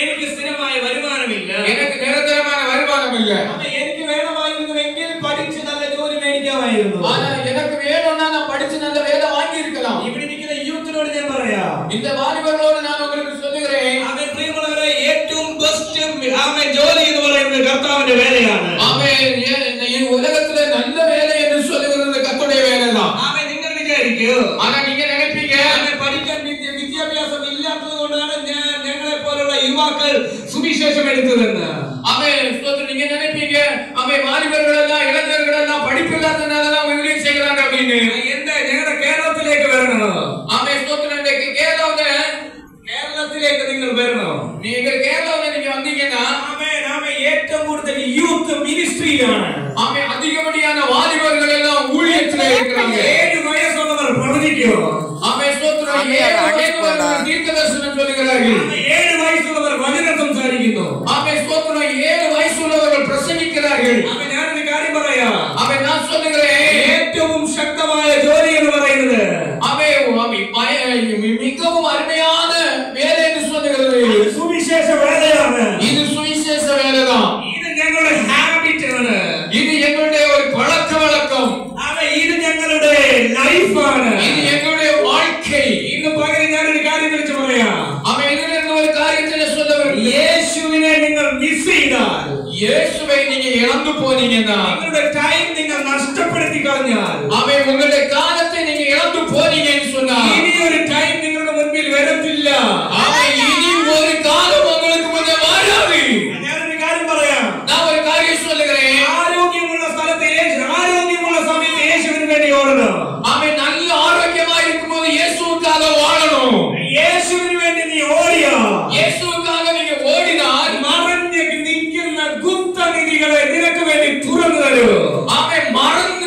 എനിക്ക് സ്ഥിരമായ വരുമാനമില്ല, எனக்கு நிரந்தரமான வருமானம் இல்ல. എനിക്ക് വേണമായിരുന്നുവെങ്കിൽ പഠിച്ച് നല്ല ജോലി മേടിക്കാമായിരുന്നു. ஆனா எனக்கு வேணும்னா நான் படிச்சு நல்ல வேலை வாங்கி இருக்கலாம். ഇവിടെ ഇരിക്കുന്ന യൂത്തിനോട് ഞാൻ പറയാം, இந்த வாலிபர்களோடு நான் உங்களுக்கு சொல்லுகிறேன், പ്രിയമുള്ളവരെ, ഏറ്റവും ബെസ്റ്റ് ജോലി എന്ന് പറയുന്നത് കർത്താവിന്റെ വേലയാണ്. உலகத்துல நல்ல வேலை என்று சொல்லுகிறது கர்த்தருடைய வேலைதான். നിങ്ങൾ വിചാരിക്കൂ, ஆனா நீங்க நினைப்பீங்க പഠിക്കാൻ വിദ്യാഭ്യാസം ഇല്ലാത്തത് കൊണ്ടാണ് ഞങ്ങളെ പോലുള്ള യുവാക്കൾ സുവിശേഷം എടുത്തതെന്ന്. நீங்க நினைப்பீங்க வாலிபர்கள் எல்லாம் இளைஞர்கள் எல்லாம் படிப்பு இல்லாதனாலதான் ஊழியம் செய்யறாங்க அப்படின்னு. എന്താ ഞങ്ങളുടെ കേരളത്തിലേക്ക് വരണോ? കേരളത്തിലേക്ക് നിങ്ങൾ വരണോ? നിങ്ങൾ കേരളത്തിൽ நீங்க வந்தீங்கன்னா ഏറ്റവും കൂടുതൽ യൂത്ത് മിനിസ്ട്രിയിലാണ്. அதிகப்படியான வாலிபர்கள் எல்லாம் ஊழியத்திலே இருக்கிறாங்க. 7 വയസ്സുള്ളവർ പ്രവചിക്കുമോ? தீர்க்கதரிசனம் சொல்லுகிறார்கள். 7 വയസ്സുള്ളവർ വചനം സംസാരിക്കുന്നു. 7 വയസ്സുള്ളവர்கள் പ്രസംഗിக்கிறார்கள். ഞാനൊരു കാര്യം പറയാം, நான் சொல்லுகிறேன், ഏറ്റവും ശക്തമായ ജോലി എന്ന് പറയുന്നത് மிகவும் அருமையான வேலை என்று சொல்லுகிறது സുവിശേഷ വേലയാണ്. இது சுவிசேஷ வேலைதான். ഇത് ഞങ്ങളുടെ ഹാബിറ്റ് ആണ്. இது எங்களுடைய ஒரு பழக்க வழக்கம். ഇത് ഞങ്ങളുടെ ലൈഫാണ്. இது எங்களுடைய வாழ்க்கை. ഇന്ന് പകരം ഞാനൊരു കാര്യം വിളിച്ചു പറയാം, ഇതിൽ ഒരു കാര്യത്തിനെ சொல்லுவேன், യേശുവിനെ നിങ്ങൾ മിസ് ചെയ്താൽ, യേശുவை நீங்க இழந்து போனீங்கன்னா, നിങ്ങളുടെ ടൈം നിങ്ങൾ നഷ്ടപ്പെടുത്തി കളഞ്ഞാൽ, உங்களுடைய காலத்தை நீங்க இழந்து போனீங்கன்னு சொன்னா, ഇനി ഒരു ടൈം നിങ്ങളുടെ മുൻപിൽ വരത്തില്ല. இனி ஒரு காலம் உங்களுக்கு முன்னே வராது. ഞാനൊരു കാര്യം പറയാം, நான் ஒரு காரியம் சொல்லுகிறேன், ആരോഗ്യമുള്ള സ്ഥലത്ത് ആരോഗ്യമുള്ള സമയത്ത് യേശുവിന് വേണ്ടി ഓടണം. நல்ல ஆரோக்கியமா இருக்கும்போது இயேசுவுக்காக வாழணும். യേശുവിന് വേണ്ടി നീ ഓടിയാ, இயேசுவுக்காக நீங்க ஓடினால் മറഞ്ഞു നിൽക്കുന്ന ഗുപ്തനിധികളെ നിനക്ക് വേണ്ടി തുറന്നു തരും.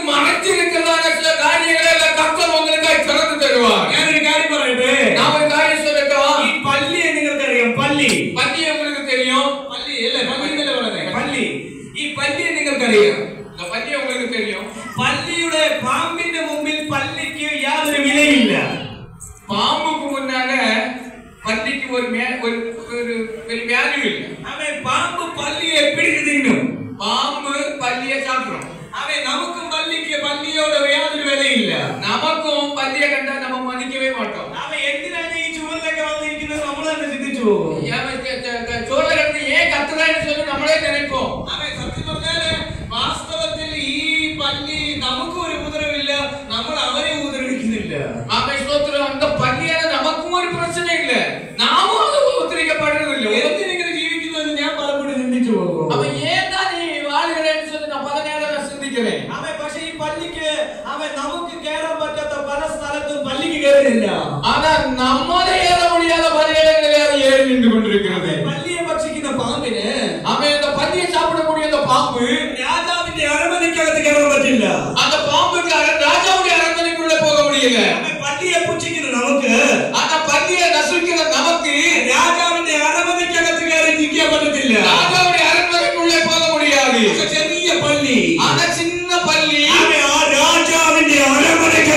மறைஞ்சிருக்கிறதான சில காரியங்களை எல்லாம் கர்த்தர் உங்களுக்காக திறந்து தருவார். ഞാനൊരു കാര്യം പറയട്ടെ, நான் ஒரு காரியம் சொல்லட்டா? ഈ പള്ളിയെ നിങ്ങൾക്കറിയാം, പള്ളി உங்களுக்கு தெரியும். പള്ളി അല്ലേ, പള്ളി എന്നല്ലേ പറയുന്നത്, പള്ളി. ഈ പള്ളിയെ നിങ്ങൾക്കറിയാം, இந்த பள்ளியை உங்களுக்கு தெரியும். പള്ളിയുടെ പാമ്പിന്റെ മുമ്പിൽ പള്ളിക്ക് യാതൊരു വിലയില്ല. பாம்புக்கு முன்னால பள்ளிக்கு ஒரு வேல்யூ இல்ல. പാമ്പ് പള്ളിയെ പിടിച്ചു തിന്നും. பாம்பு பள்ளியை சாப்பிடும். നമുക്കും പള്ളിക്ക് പള്ളിയോട് യാതൊരു വിലയില്ല. நமக்கும் பள்ளியை கண்டா நம்ம மதிக்கவே மாட்டோம். എന്തിനാണ് ഈ ചുവരിലൊക്കെ വന്നിരിക്കുന്നത് നമ്മൾ തന്നെ ചിന്തിച്ചു. சோழர்கள் ஏன் கத்துறான்னு சொல்லி നമ്മളെ நினைப்போம். സത്യം പറഞ്ഞാല് വാസ്തവത്തിൽ ഈ പള്ളി നമുക്ക് ഒരു ഉപദ്രവമില്ല, നമ്മൾ അവരെ ഉപദ്രവിക്കുന്നില്ല. அந்த பள்ளியால நமக்கும் ஒரு பிரச்சனை இல்ல, நாமும் அது உத்தரிக்கப்படுறதில்ல. എന്തിനെങ്ങനെ ജീവിക്കുന്നു എന്ന് ഞാൻ പലപ്പോഴും ചിന്തിച്ചു പോകും. ஏன் தான் நீ வாழ்கிறேன்னு சொல்லி நான் பல நேரம் சிந்திக்கிறேன். പക്ഷെ ഈ പള്ളിക്ക് നമുക്ക് കയറാൻ പറ്റാത്ത പല സ്ഥലത്തും പള്ളിക്ക് കയറുന്നില്ല. ஆனா நம்மால ஏற முடியாத பல இடங்களில் ஏறி நின்று கொண்டிருக்கிறது. പള്ളിയെ ഭക്ഷിക്കുന്ന പാമ്പിന് இந்த பள்ளியை சாப்பிடக்கூடிய அந்த பாம்பு രാജാവിന്റെ അരമനയ്ക്കകത്ത് കയറാൻ പറ്റില്ല. அந்த பாம்புக்கு ராஜாவுடைய அரண்மனைக்குள்ள போக முடியல. പള്ളിയെ പുച്ഛിക്കുന്ന നമുക്ക്, ஆனா பள்ளியை நசுக்கிற நமக்கு രാജാവിന്റെ അരമനയ്ക്കകത്ത് കയറി നിൽക്കാൻ പറ്റത്തില്ല. ராஜாவுடைய அரண்மனைக்குள்ளே போக முடியாது. ചെറിയ പള്ളി, ஆனா சின்ன பள்ளி ആ രാജാവിന്റെ അരമനയ്ക്ക്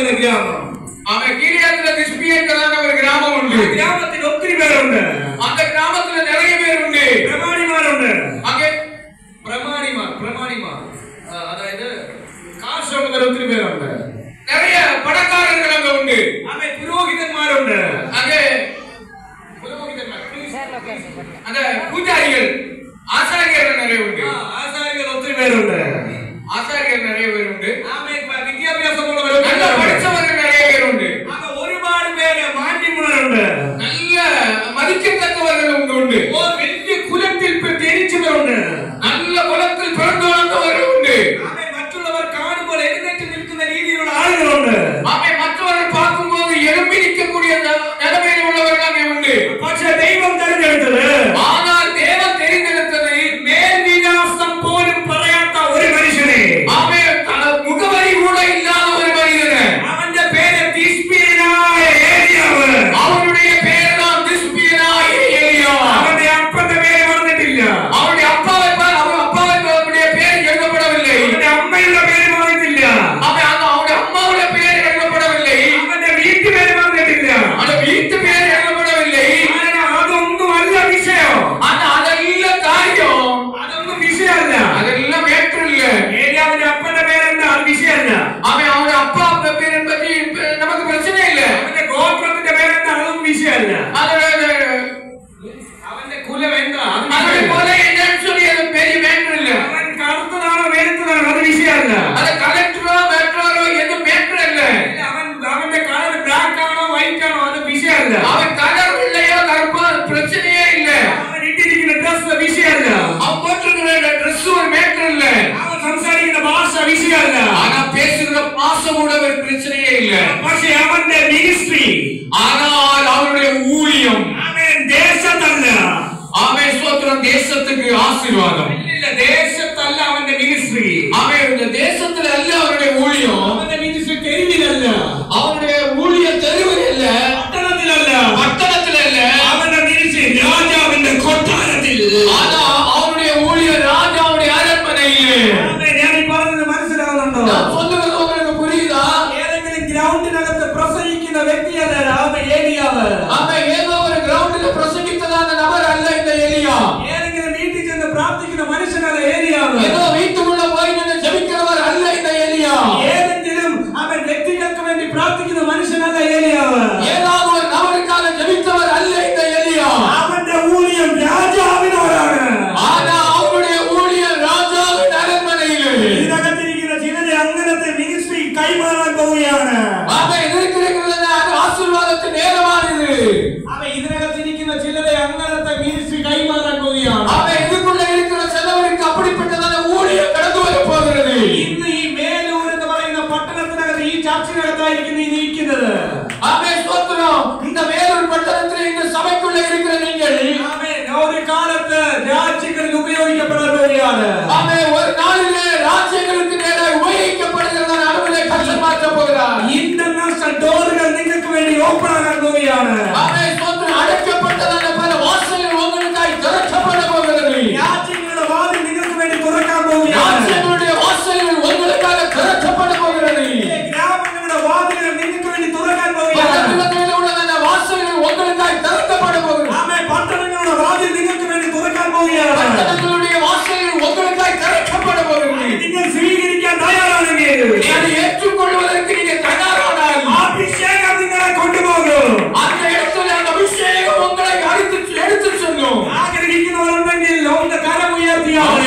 എന്ന ഗ്രാമം. അവൻ കീരിയാത്തിലെ ദിസ്ബിയൻകാരാன ഒരു ഗ്രാമമുണ്ട്. ഗ്രാമത്തിൽ ഒത്തിരി പേരുണ്ട്. அந்த கிராமத்துல நிறைய பேர் உண்டு. പ്രമാണിമാരുണ്ട്. அங்கே പ്രമാണിമാർ അതായത് കാർഷകർ ഒത്തിരി പേരുണ്ട്. நிறைய பணக்காரர்கள் அங்க உண்டு. അവൻ പുരോഹിതന്മാരുണ്ട്. அங்கே அந்த பூஜாரிகள் ஆசாரியர்கள் நிறைய உண்டு. ആചാര്യർ ഒത്തിരി പേരുണ്ട്. ஆசாரியர்கள் நிறைய பேர் உண்டு. അവൻ വിദ്യാഭ്യാസമുള്ളവർ நல்ல படிச்சவர்கள் நிறைய பேர் உண்டு. അവൻ ഒരുപാട് പേര് മാന്യന്മാരുണ്ട്. நல்ல மதிக்கத்தக்கவர்கள் உண்டு. വലിയ കുലത്തിൽ ജനിച്ചവരുണ്ട്. நல்ல குலத்தில் பிறந்து வளர்ந்தவர்கள் உண்டு. അവൻ മറ്റുള്ളവർ കാണുമ്പോൾ എഴുന്നേറ്റ് നിൽക്കുന്ന രീതിയിലുള്ള ആളുകളുണ്ട്. அவன் மற்றவர்கள் பார்க்கும்போது எழும்பி நிற்கக்கூடிய நிலைமையில் உள்ளவர்கள் அங்கே உண்டு. പക്ഷേ ദൈവം തിരഞ്ഞെടുത്തത്, ஆனால் தேவன் தெரிந்தெடுத்தது മേൽവിലാസം പോലും പറയാത്ത ഒരു മനുഷ്യനെ, அவன் முகவரி கூட இல்லாத ஒரு மனிதனை, അവന്റെ പേര് ദിസ്ബിയനായ ഏലിയാവ്. அவனுடைய பேர் தான் திஸ்பியனாய எலியா. അവന്റെ അപ്പന്റെ പേര് പറഞ്ഞിട്ടില്ല. அவனுடைய அப்பாவுடைய பேர் எழுதப்படவில்லை. അവന്റെ അമ്മയുടെ പേര് പറഞ്ഞിട്ടില്ല. அவனுடைய அம்மாவுடைய பேர் எழுதப்படவில்லை. അവന്റെ വീട്ടുപേര് പറഞ്ഞിട്ടില്ല. அவனுடைய வீட்டு பேர் எழுதப்படவில்லை. അതൊന്നും അല്ല വിഷയം. அதெல்லாம் காரியம், അതൊന്നും വിഷയമല്ല. அதெல்லாம் மேற்று இல்ல. ഏലിയാവിന്റെ അപ്പന്റെ പേരെന്താ, അത് വിഷയമല്ല. அவனுடைய அப்பா பேரை பற்றி நமக்கு பிரச்சனை இல்ல. അവന്റെ ഗോത്രത്തിന്റെ പേരെന്താ, അതും വിഷയമല്ല. അവന്റെ കുലം എന്താ, அவனுடைய கொலை என்னன்னு சொல்லி அது பெரிய மேற்று இல்ல. അവൻ കറുത്തതാണോ വെളുത്തതാണോ, അത് വിഷയമല്ല. அது கலெக்டரோ மேற்றாரோ எதுவும் மேற்று இல்ல. അവന്റെ കളർ ബ്ലാക്ക് ആണോ വൈറ്റ് ആണോ, അത് വിഷയമല്ല. அவன் கலர் இல்லையோ கருப்போ பிரச்சனையே இல்ல. അവൻ ഇട്ടിരിക്കുന്ന ഡ്രസ് വിഷയമല്ല. அவன் போட்டிருக்கிற ட்ரெஸ் ஒரு மேற்று இல்ல. അവൻ സംസാരിക്കുന്ന ഭാഷ വിഷയമല്ല. ஆனா பேசுகிற பாசம் கூட ஒரு பிரச்சனையே இல்ல. പക്ഷേ അവന്റെ മിനിസ്ട്രി, ஆனால் அவனுடைய ஊழியம், അവൻ ദേശത്തല്ല. அவன் சோத்திரம் தேசத்துக்கு ஆசீர்வாதம். ഇല്ല, ദേശത്തല്ല അവന്റെ മിനിസ്ട്രി. அவன் இந்த தேசத்துல அல்ல அவனுடைய ஊழியம். അവന്റെ മിനിസ്ട്രി തെരുവിലല്ല. அவனுடைய ஊழியம் தெருவில் இல்ல, പട്ടണത്തിലല്ല. பட்டணத்துல இல்ல. അവന്റെ മിനിസ്ട്രി രാജാവിന്റെ കൊട്ടാരത്തിൽ. ஆனா அவனுடைய ஊழியம் ராஜாவுடைய அரண்மனையிலே. ഞാൻ ഈ പറഞ്ഞത് മനസ്സിലാവുന്നുണ്ടോ? நான் சொல்லுவது உங்களுக்கு புரியுதா? ഏതെങ്കിലും ഗ്രൗണ്ടിനകത്ത് പ്രസംഗിക്കുന്ന വ്യക്തിയല്ല അവൻ ഏലിയാവ്. அவன் ஏதோ ஒரு கிரவுண்டில் பிரசங்கித்ததான நபர் அல்ல இந்த எலியா. ഏതെങ്കിലും വീട്ടിൽ ചെന്ന് പ്രാർത്ഥിക്കുന്ന മനുഷ്യനല്ല ഏലിയാവ്. ஏதோ வீட்டுக்குள்ள போய் நின்று ஜெபிக்கிறவர் அல்ல இந்த எலியா. ഏതെങ്കിലും അവൻ വ്യക്തികൾക്ക് വേണ്ടി പ്രാർത്ഥിക്കുന്ന മനുഷ്യനല്ല ഏലിയാവ്. ஏதாவது ஒரு நபருக்காக ஜெபித்தவர் அல்ல இந்த எலியா. അവന്റെ ഊഴിയം രാജാവിനോടാണ്. ஆனா அவனுடைய ஊழியம் ராஜாவின் அரண்மனையிலே. ഇതിനകത്തിരിക്കുന്ന ചിലരെ അങ്ങനത്തെ മിനിസ്ട്രി കൈമാറാൻ പോവുകയാണ്. அவன் எதிர்க்கிறதுல ஆசீர்வாதத்தின் நேரமானது. അവൻ ഇതിനകത്തിരിക്കുന്ന ചിലരെ അങ്ങനത്തെ മിനിസ്ട്രി കൈമാറാൻ പോവുകയാണ്. அவன் இதுக்குள்ள இருக்கிற சிலவருக்கு அப்படிப்பட்டதான ஊழியம் கடந்து வர போகிறது. ഇന്ന് ഈ മേലൂർ എന്ന് പറയുന്ന പട്ടണത്തിനകത്ത്, ഈ ചർച്ചിനകത്തായിരിക്കും നീ ഇരിക്കുന്നത്. ஆமென் ஸ்தோத்திரம். இந்த வேலூர் பட்டணத்திலே இந்த சபைக்குள்ள இருக்கிற நீங்கள், ആമേൻ, ഒരു കാലത്ത് രാജ്യങ്ങളിൽ ഉപയോഗിക്കപ്പെടാൻ പോവുകയാണ്. ஆமென், ஒரு நாளிலே ராஜ்யங்களுக்கு நேராக உபயோகிக்கப்படுகிறதான அளவிலே கர்த்தர் மாற்றப் போகிறார். ഇന്റർനാഷണൽ ഡോറുകൾ നിങ്ങൾക്ക് വേണ്ടി ഓപ്പൺ ആകാൻ പോവുകയാണ്. ஆமென் ஸ்தோத்திரம். அடைக்கப்பட்டதான பல வாசல்கள் உங்களுக்காய் திறக்கப்பட போகிறது. രാജ്യങ്ങളുടെ വാതിൽ നിങ്ങൾക്ക് വേണ്ടി തുറക്കാൻ പോവുകയാണ്. ராஜ்யங்களுடைய வாசல்கள் உங்களுக்காக திறக்கப்பட போகிறது. ഗ്രാമങ്ങളുടെ വാതിലുകൾ നിങ്ങൾക്ക് വേണ്ടി തുറക്കാൻ പോവുകയാണ്. பட்டணங்களில் உள்ளதான வாசல்கள் உங்களுக்காய் திறக்கப்பட போகிறது. ആമേൻ, പട്ടണങ്ങളുടെ വാതിൽ നിങ്ങൾക്ക് വേണ്ടി തുറക്കാൻ പോവുകയാണ്. பட்டணங்களுடைய வாசல்கள் உங்களுக்காய் திறக்கப்பட போகிறது. നിങ്ങൾ സ്വീകരിക്കാൻ തയ്യാറാണെങ്കിൽ, அதை ஏற்றுக்கொள்வதற்கு நீங்க தயாரானால் അഭിഷേകം നിങ്ങളെ കൊണ്ടുപോകും. அந்த இடத்துல அந்த அபிஷேகம் உங்களை எடுத்து செல்லும். ആഗ്രഹിക്കുന്നവരുണ്ടെങ്കിൽ ഒന്ന് കരം ഉയർത്തിയാൽ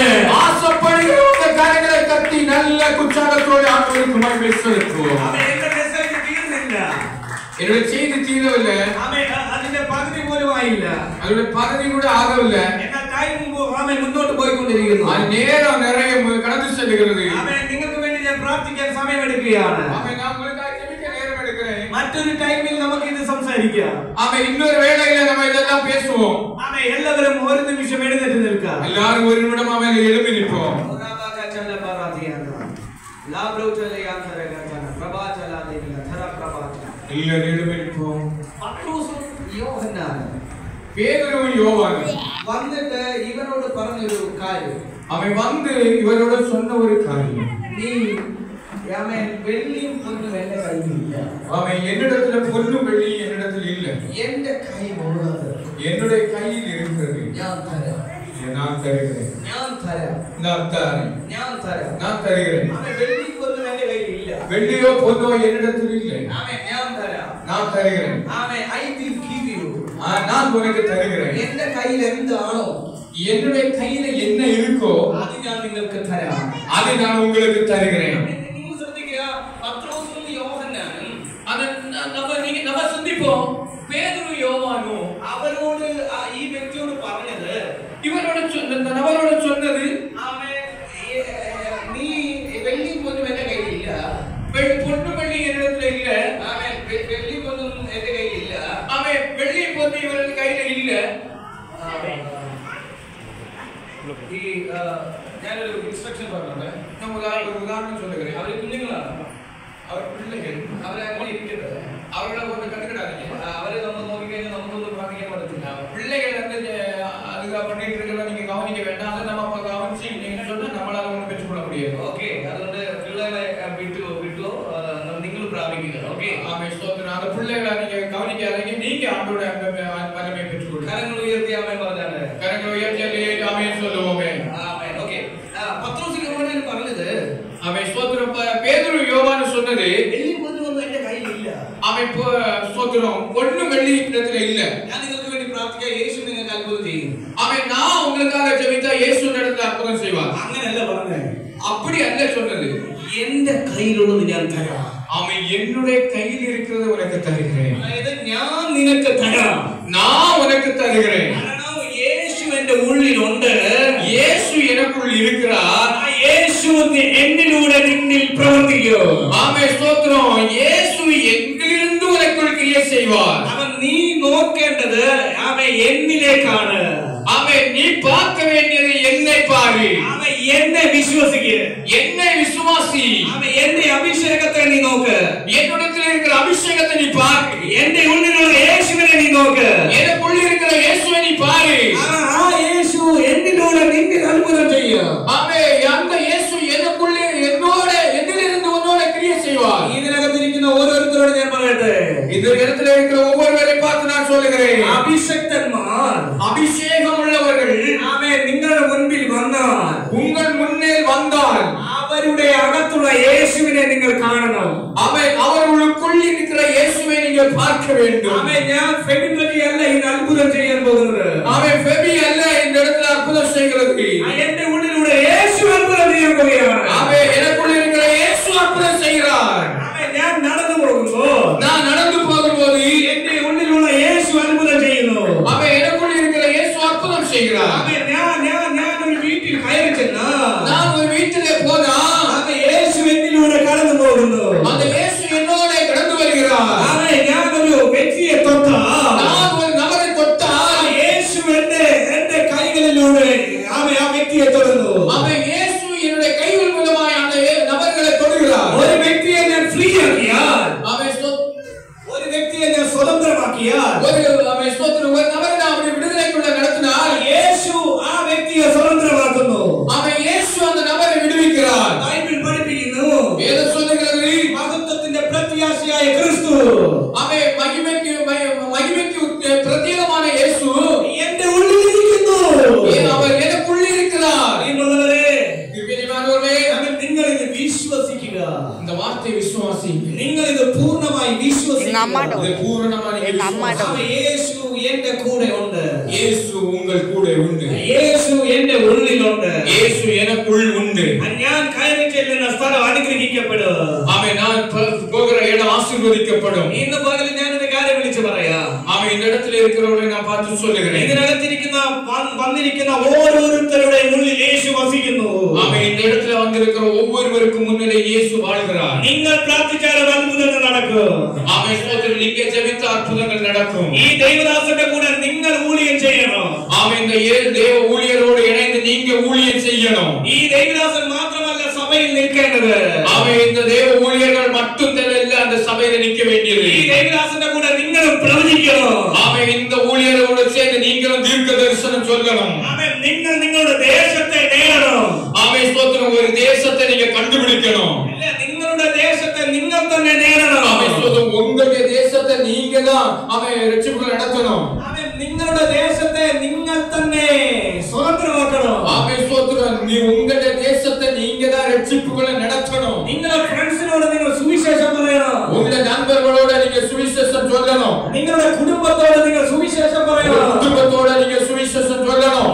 ஆசைப்படுகிற உங்க கரங்களை கட்டி நல்ல உற்சாகத்தோடு ஆண்டவருக்கு மகிமை செலுத்துவோம். എന്റെ മെസ്സേജ് തീർന്നില്ല. என்னுடைய செய்தி தீரவில்லை. അതിന്റെ പകുതി പോലും ആയില്ല. அதோட பகுதி கூட ஆகவில்லை. എന്നാൽ ടൈം മുന്നോട്ട് പോയിക്കൊണ്ടിരിക്കുന്നു. அது நேரம் நிறைய கடந்து செல்கிறது. നിങ്ങൾക്ക് വേണ്ടി ഞാൻ പ്രാർത്ഥിക്കാൻ സമയമെടുക്കുകയാണ്. நான் உங்களுக்காக ஜெபிக்க நேரம் எடுக்கிறேன். മറ്റൊരു ടൈമിൽ നമുക്ക് ഇത് സംസാരിക്കാം. இன்னொரு வேளையில நம்ம இதெல்லாம் பேசுவோம். എല്ലാവരും ഒരു നിമിഷം എഴുന്നേറ്റ് നിൽക്കാം. எல்லாரும் ஒரு நிமிடம் எழுப்பி நிற்போம். எல்லாரும் நிற்போம். பேதுருவும் யோவானும் വന്നിട്ട് ഇവനോട് പറഞ്ഞൊരു കാര്യം. அவன் வந்து இவரோட சொன்ன ஒரு காரியம், നീ ஆமென் வெள்ளியும் பொன்னும் என்ற கையில் இல்ல. ஆமென் என்னிடத்துல பொன்னும் வெள்ளியும் என்னிடத்தில் இல்லை. என்ற கை உள்ளது. என்னுடைய கையில் இருக்கிறது. நான் தருகிறேன். நான் தருகிறேன். ஆமென் வெள்ளி பொன்னும் என்ற கையில் இல்ல. வெள்ளியோ பொன்னோ என்னிடத்தில் இல்லை. ஆமென் நான் தருகிறேன். ஆமென் I will give you. நான் உனக்கு தருகிறேன். எந்த கையில் இருந்தாலோ என்னுடைய கையில என்ன இருக்கோ அது நான் உங்களுக்கு தரேன். அதை நான் உங்களுக்கு தருகிறேன். நீங்க சொல்றீங்க பத்ரோசும் யோவானும் நம்ம சிந்திப்போம் பேதுரு யோவானு அவரோடு ഈ വ്യക്തിയോട് പറഞ്ഞത് நபரோடு சொன்னது നീ വെള്ളി പൊന്നും എന്റെ കയ്യിലില്ല. பொண்ணு வெள்ளி என்னிடத்துல இல்ல. വെള്ളി പൊന്നും എന്റെ കയ്യിലില്ല. வெள்ளி பொண்ணு இவരുടെ கையில இல்ல. ഈ ഞാനൊരു ഇൻസ്ട്രക്ഷൻ പറഞ്ഞത് உதாரணம் சொல்லுகிறேன். അവര് കുഞ്ഞുങ്ങളാണ്. അവർ പിള്ളേകൾ അവരെ അങ്ങനെ ഇരിക്കട്ടെ. அவர்களை ஒன்று கண்டுக்கிடாதீங்க. അവരെ നമ്മൾ നോക്കിക്കഴിഞ്ഞാൽ നമുക്കൊന്നും പ്രാർത്ഥിക്കാൻ പറ്റത്തില്ല. பிள்ளைகள் அதுக்காக பண்ணிட்டு இருக்கிறத நீங்க கவனிக்க வேண்டாம். அதை நம்ம கவனிச்சு நீங்க சொன்னா நம்மளால ஒண்ணு பெற்றுக்கொள்ள முடியாது. ഓക്കെ അതുകൊണ്ട് പിള്ളേരെ വിട്ടോ നിങ്ങൾ പ്രാപിക്കുക. ഓക്കെ ஆமென் ஸ்தோத்திரம். அந்த பிள்ளைகளை நீங்க கவனிக்காதீங்க. நீங்க ஆண்டோட வல்லமை பெற்றுக்கொள்ளுங்க. കരങ്ങൾ ഉയർത്തി ആമേൻ പറഞ്ഞാണ്. கரங்களை உயர்த்தி ஆமென் சொல்லுவோமே. ആമേൻ. ഓക്കെ പത്രോസ് യോഹന്നാൻ പറഞ്ഞത് ஆமென் ஸ்தோத்திரம். பேதுரு யோவான் சொன்னது വെള്ളി പൊന്നും എന്റെ കയ്യിൽ ഇല്ല. ஆமென் ஸ்தோத்திரம். பொண்ணு வெள்ளி இடத்துல இல்ல. ഞാൻ നിങ്ങൾക്ക് വേണ്ടി പ്രാർത്ഥിക്കാൻ യേശു നിങ്ങൾക്ക് അത്ഭുതം ചെയ്യും. ஆமென் நான் உங்களுக்காக ஜெபித்தா இயேசு நடத்துல அற்புதம் செய்வார். അങ്ങനെയല്ല പറഞ്ഞേ. அப்படி அல்ல சொன்னது. എന്റെ കയ്യിലുള്ളത് ഞാൻ തരാം. ஆமென் என்னுடைய கையில் இருக்கிறது உனக்கு தருகிறேன். അതായത് ഞാൻ നിനക്ക് തരാം. நான் உனக்கு தருகிறேன். കാരണം യേശു എന്റെ ഉള്ളിലുണ്ട്. இயேசு எனக்குள் இருக்கிறார். യേശു എന്നിലൂടെ നിന്നിൽ പ്രവർത്തിക്കും. ஆமென் ஸ்தோத்திரம். இயேசு எங்கிலிருந்து உனக்குள் கிரியை செய்வார். അവൻ നീ നോക്കേണ്ടത് അവൻ എന്നിലേക്കാണ്. ஆமென் நீ பார்க்க வேண்டியது என்னை பாரு. അവൻ എന്നെ വിശ്വസിക്കുക. என்னை விசுவாசி. അവൻ എന്റെ അഭിഷേകത്തെ നീ നോക്ക്. என்னிடத்தில் இருக்கிற அபிஷேகத்தை நீ பாரு. എന്റെ ഉള്ളിലുള്ള യേശുവിനെ നീ നോക്ക്. எனக்குள் இருக்கிற இயேசுவை நீ பாரு. ആ യേശു എന്നിലൂടെ നിന്നിൽ അത്ഭുതം ചെയ്യും. ஆமென் அந்த இயேசு எனக்குள்ளே என்னோட என்னிலிருந்து உன்னோட கிரியை செய்வார். ഇതിനകത്തിരിക്കുന്ന ഓരോരുത്തരോട് ഞാൻ പറയട്ടെ. இந்த இடத்துல இருக்கிற ஒவ்வொருவரை பார்த்து நான் சொல்லுகிறேன். അഭിഷക്തന്മാർ அபிஷேகம் உள்ளவர்கள் ആമേൻ നിങ്ങളുടെ മുൻപിൽ വന്നാൽ உங்கள் முன்னே வந்தால் അവരുടെ അകത്തുള്ള യേശുവിനെ നിങ്ങൾ കാണണം. ஆமென் அவர்களுக்குள் இருக்கிற இயேசுவை நீங்கள் பார்க்க வேண்டும். ആമേൻ ഞാൻ ഫെബിബലി അല്ല இந்த അത്ഭുതം ചെയ്യാൻ പോകുന്നത്. ஆமென் ஃபெபி அல்ல இந்த இடத்துல அற்புதம் செய்கிறது. എന്റെ ഉള്ളിലൂടെ യേശു അത്ഭുതം ചെയ്യാൻ പോവുകയാണ്. ஆமென் எனக்குள் இருக்கிற இயேசு அற்புதம் செய்கிறார். ആമേൻ ഞാൻ നടന്നു പോകുമ്പോൾ நான் நடந்து போகும்போது എന്റെ ഉള്ളിലുള്ള യേശു അത്ഭുതം ചെയ്യുന്നു. ஆமென் எனக்குள் இருக்கிற இயேசு அற்புதம் செய்கிறார். ആമേൻ ഞാൻ ഒരു വീട്ടിൽ കയറി ചെന്നാ நான் ஒரு வீட்டிலே போனா ആമേൻ യേശു എന്നിലൂടെ കടന്നു പോകുന്നു. அந்த இயேசு என்னோட கடந்து வருகிறார். ആമേൻ ഞാൻ ഒരു വ്യക്തിയെ തൊട്ടാ நான் ஒரு நபரை தொட்டால் യേശു എന്റെ കൈകളിലൂടെ ആമേൻ ആ വ്യക്തിയെ തൊടുന്നു. ஆமென் இயேசு என்னுடைய கைகள் மூலமாய் அந்த நபர்களை தொடுகிறார். ഒരു വ്യക്തിയെ ഞാൻ ഫ്രീ ആക്കിയാൽ ஆமென் ഒരു വ്യക്തിയെ ഞാൻ സ്വതന്ത്രമാക്കിയാൽ ஆமென் ஸ்தோத்திரம். ஒரு நபரை நான் அவருடைய விடுதலைக்குள்ள நடத்தினால் യേശു ആ വ്യക്തിയെ സ്വതന്ത്രമാക്കുന്നു. ஆமென் இயேசு அந்த நபரை விடுவிக்கிறார். ബൈബിൾ പഠിപ്പിക്കുന്നു வேதம் சொல்லுகிறது മഹത്വത്തിന്റെ പ്രത്യാശയായ ക്രിസ്തു ஆமென் மகிமைக்கு பிரத்யேகமான இயேசு എന്റെ ഉള്ളിലിരിക്കുന്നു. அவர் எனக்குள்ளே இருக்கிறார். പ്രിയമുള്ളവരെ பிரியமானவர்களே നിങ്ങൾ ഇത് വിശ്വസിക്കുക. இந்த வார்த்தை விசுவாசி. നിങ്ങൾ ഇത് പൂർണ്ണമായി വിശ്വസിക്കുക. இது பூரணமாக ആമേൻ യേശു എന്റെ കൂടെ ഉണ്ട്. இயேசு உங்கள் கூட உண்டு. യേശു എന്റെ ഉള്ളിലുണ്ട്. இயேசு எனக்குள் உண்டு. ഞാൻ കയറി ചെല്ലുന്ന സ്ഥലം അനുഗ്രഹിക്കപ്പെടും. ஆமென் நான் போகிற இடம் ஆசீர்வதிக்கப்படும். ഇന്ന് പകൽ ഞാൻ ഒരു കാര്യം വിളിച്ചു പറയാം. ஆமென் இந்த இடத்துல இருக்கிறவர்களை நான் பார்த்து சொல்லுகிறேன். ഇതിനകത്തിരിക്കുന്ന വന്നിരിക്കുന്ന ഓരോരുത്തരുടെ ഉള്ളിൽ യേശു വസിക്കുന്നു. ஆமென் இந்த இடத்துல வந்திருக்கிற ஒவ்வொருவருக்கும் முன்னிலே இயேசு வாழ்கிறார். നിങ്ങൾ പ്രാർത്ഥിച്ചാൽ അത്ഭുതങ്ങൾ നടക്കും. ஆமென் ஸ்தோத்திரம். நீங்க ஜெபித்த அற்புதங்கள் நடக்கும். ഈ ദൈവദാസന്റെ കൂടെ നിങ്ങൾ ഊഴിയം ചെയ്യണം. ஆமென் இந்த தேவ ஊழியரோடு இணைந்து நீங்க ஊழியம் செய்யணும். ഈ ദൈവദാസൻ മാത്രമല്ല സഭയിൽ നിൽക്കേണ്ടത്. ஆமென் இந்த தேவ ஊழியர்கள் மட்டும் இல்ல அந்த சபையில நிக்க வேண்டியது. ഈ ദൈവദാസന്റെ കൂടെ നിങ്ങളും പ്രവചിക്കണം. ஆமென் இந்த ஊழியரோடு சேர்ந்து நீங்களும் தீர்க்க தரிசனம் சொல்லணும். ആമേൻ നിങ്ങൾ നിങ്ങളുടെ ദേശത്തെ നേടണം. ஆமென் ஸ்தோத்திரம். ஒரு தேசத்தை நீங்க கண்டுபிடிக்கணும். അല്ല നിങ്ങളുടെ தேசத்தை நீங்கள் തന്നെ നേടണം. ആമേൻ സ്തോത്രം. ഉങ്ങളുടെ ദേശത്തെ നീങ്ക தான் ആമേൻ രക്ഷകൾ നടത്തണം. ആമേൻ നിങ്ങളുടെ ദേശത്തെ നിങ്ങൾ തന്നെ സ്വതന്ത്രമാക്കണം. ആമേൻ സ്തോത്രം. നീ ഉങ്ങളുടെ ദേശത്തെ നീങ്ക தான் രക്ഷകൾ നടത്തണം. നിങ്ങളുടെ ഫ്രണ്ട്സിനോട് നിങ്ങൾ സുവിശേഷം പറയണം. ഉങ്ങളുടെ നண்பர்களோட நீங்க சுவிசேஷம் சொல்லணும். നിങ്ങളുടെ കുടുംബത്തോട് നിങ്ങൾ സുവിശേഷം പറയണം. കുടുംബത്തോட நீங்க സുവിശേഷം சொல்லணும்.